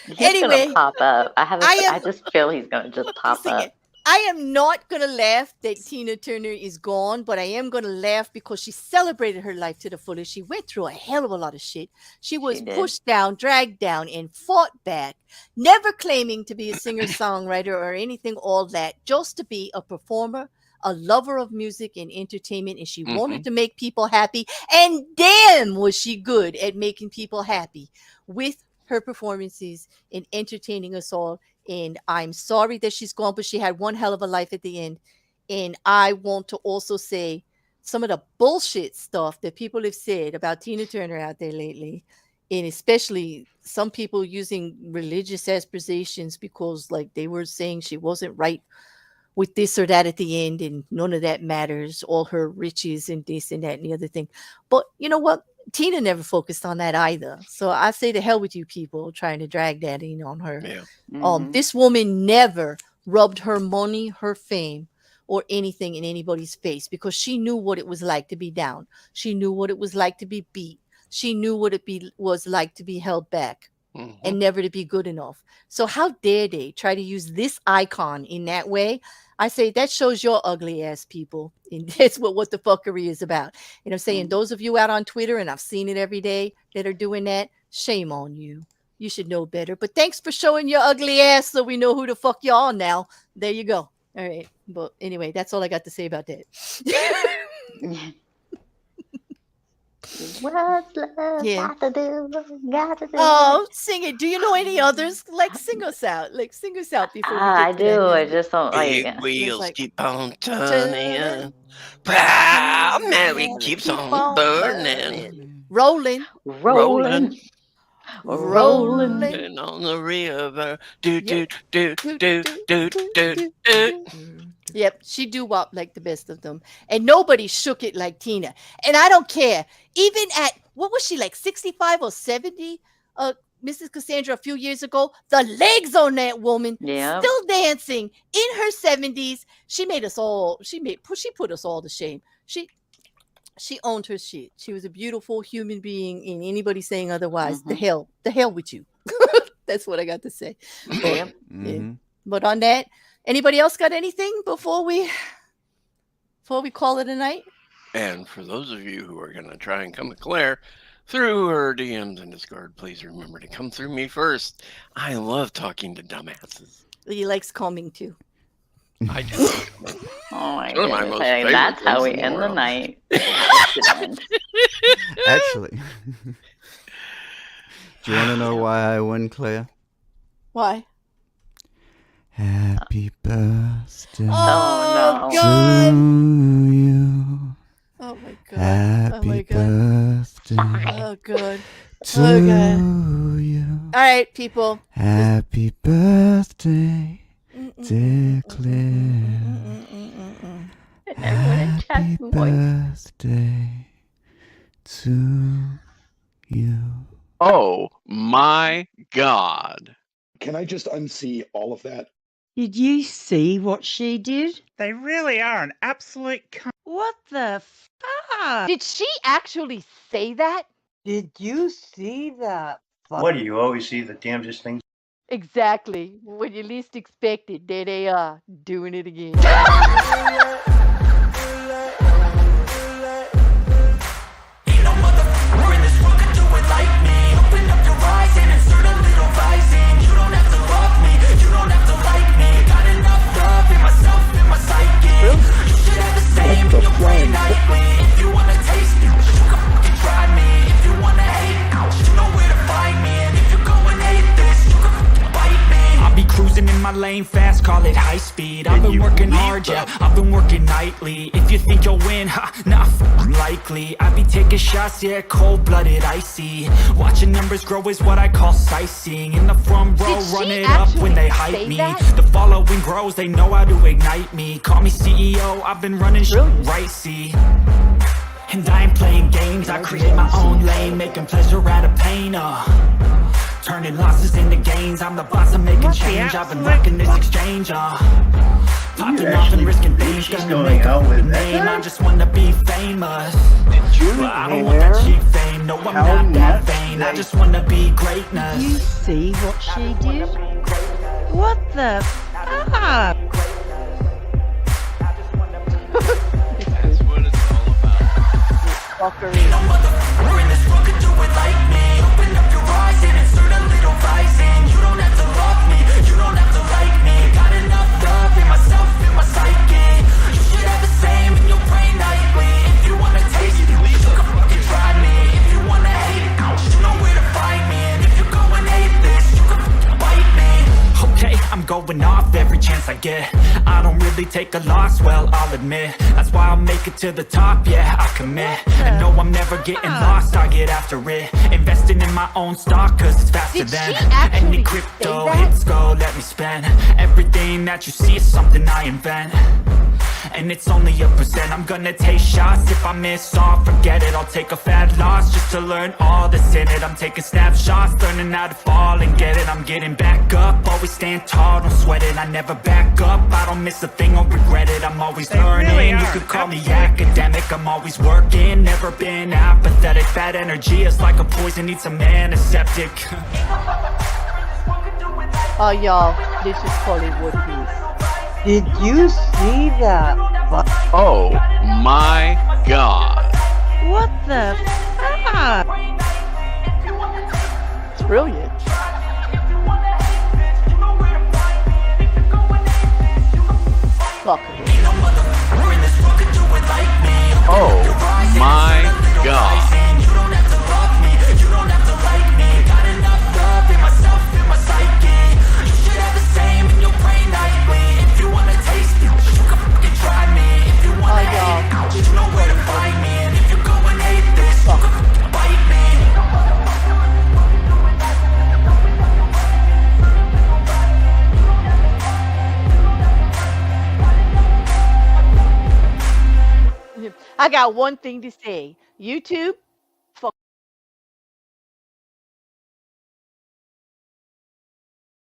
He's gonna pop up. I just feel he's gonna just pop up. I am not gonna laugh that Tina Turner is gone, but I am gonna laugh because she celebrated her life to the fullest. She went through a hell of a lot of shit. She was pushed down, dragged down, and fought back, never claiming to be a singer-songwriter or anything all that, just to be a performer, a lover of music and entertainment, and she wanted to make people happy. And damn, was she good at making people happy with her performances and entertaining us all. And I'm sorry that she's gone, but she had one hell of a life at the end. And I want to also say some of the bullshit stuff that people have said about Tina Turner out there lately, and especially some people using religious aspirations because, like, they were saying she wasn't right with this or that at the end, and none of that matters, all her riches and this and that and the other thing. But you know what? Tina never focused on that either. So I say to hell with you people trying to drag that in on her. Yeah. This woman never rubbed her money, her fame, or anything in anybody's face because she knew what it was like to be down. She knew what it was like to be beat. She knew what was like to be held back and never to be good enough. So how dare they try to use this icon in that way? I say that shows your ugly ass people. And that's what the fuckery is about. And I'm saying those of you out on Twitter, and I've seen it every day, that are doing that, shame on you. You should know better. But thanks for showing your ugly ass so we know who the fuck y'all now. There you go. All right. But anyway, that's all I got to say about that. What's love got to do? Oh, sing it. Do you know any others? Like, sing us out. Like, sing us out before we get I to do. that. I just don't like Big it. wheels like- keep on turning. Proud Mary keeps on burning. Rolling. Rolling. Rolling on the river. Do, do, do, do, do, do, do. Yep, she do-wop like the best of them. And nobody shook it like Tina. And I don't care. Even at, what was she, like 65 or 70? Mrs. Cassandra a few years ago, the legs on that woman still dancing in her 70s. She made us all, she put us all to shame. She owned her shit. She was a beautiful human being, and anybody saying otherwise, the hell with you. That's what I got to say. But, but on that, anybody else got anything before we call it a night? And for those of you who are going to try and come at Claire through her DMs and Discord, please remember to come through me first. I love talking to dumbasses. He likes combing too. I do. Oh my One of my goodness. most Hey, favorite that's how things we in the end the world. night. Actually, do you want to know why I win, Claire? Why? Happy birthday Oh, to God. you. Oh, my God. Happy Oh, my God. birthday Oh, God. to Oh, God. you. All right, people. Happy birthday, dear Claire. Happy birthday to you. Oh my God. Can I just unsee all of that? Did you see what she did? They really are an absolute cunt. What the fuck? Did she actually say that? Did you see that? What do you always see the damnedest things? Exactly. When you least expect it, there they are, doing it again. I'll be cruising in my lane fast, call it high speed. I've been working hard, yeah, I've been working nightly. If you think you'll win, ha, not likely. I be taking shots, yeah, cold-blooded, icy. Watching numbers grow is what I call sightseeing. In the front row, run it up when they hype me. The following grows, they know how to ignite me. Call me CEO, I've been running shit right, see. And I ain't playing games, I create my own lane, making pleasure out of pain, turning losses into gains, I'm the boss, I'm making change. I've been rocking this exchange, popping off and risking things, gonna make a name. I just wanna be famous. Well, I don't want that cheap fame, no, I'm not that vain. I just wanna be greatness. You see what she did? What the fuck? That's what it's all about. Fuckery. We're in this world, could do it like me. Open up your eyes and insert a little vice in. You don't have to love me, you don't have to like me. Got enough love in myself, in my psyche. You should have the same in your brain nightly. If you wanna taste it, you can fucking try me. If you wanna hate it, you know where to find me. And if you go and hate this, you can fucking bite me. Okay, I'm going off every chance I get. I don't really take a loss, well, I'll admit. That's why I'll make it to the top, yeah, I commit. And no, I'm never getting lost, I get after it. Investing in my own stock, cause it's faster than any crypto hits go, let me spend. Everything that you see is something I invent. And it's only a percent. I'm gonna take shots. If I miss all, forget it. I'll take a fat loss just to learn all that's in it. I'm taking snapshots, learning how to fall and get it. I'm getting back up, always stand tall, don't sweat it. I never back up, I don't miss a thing or regret it. I'm always learning, you could call me academic. I'm always working, never been apathetic. Bad energy is like a poison, needs some antiseptic. Oh, y'all, this is Hollywood Beast. Did you see that? Oh my God. What the fuck? It's brilliant. Fuckery. Oh my God. I got one thing to say. YouTube,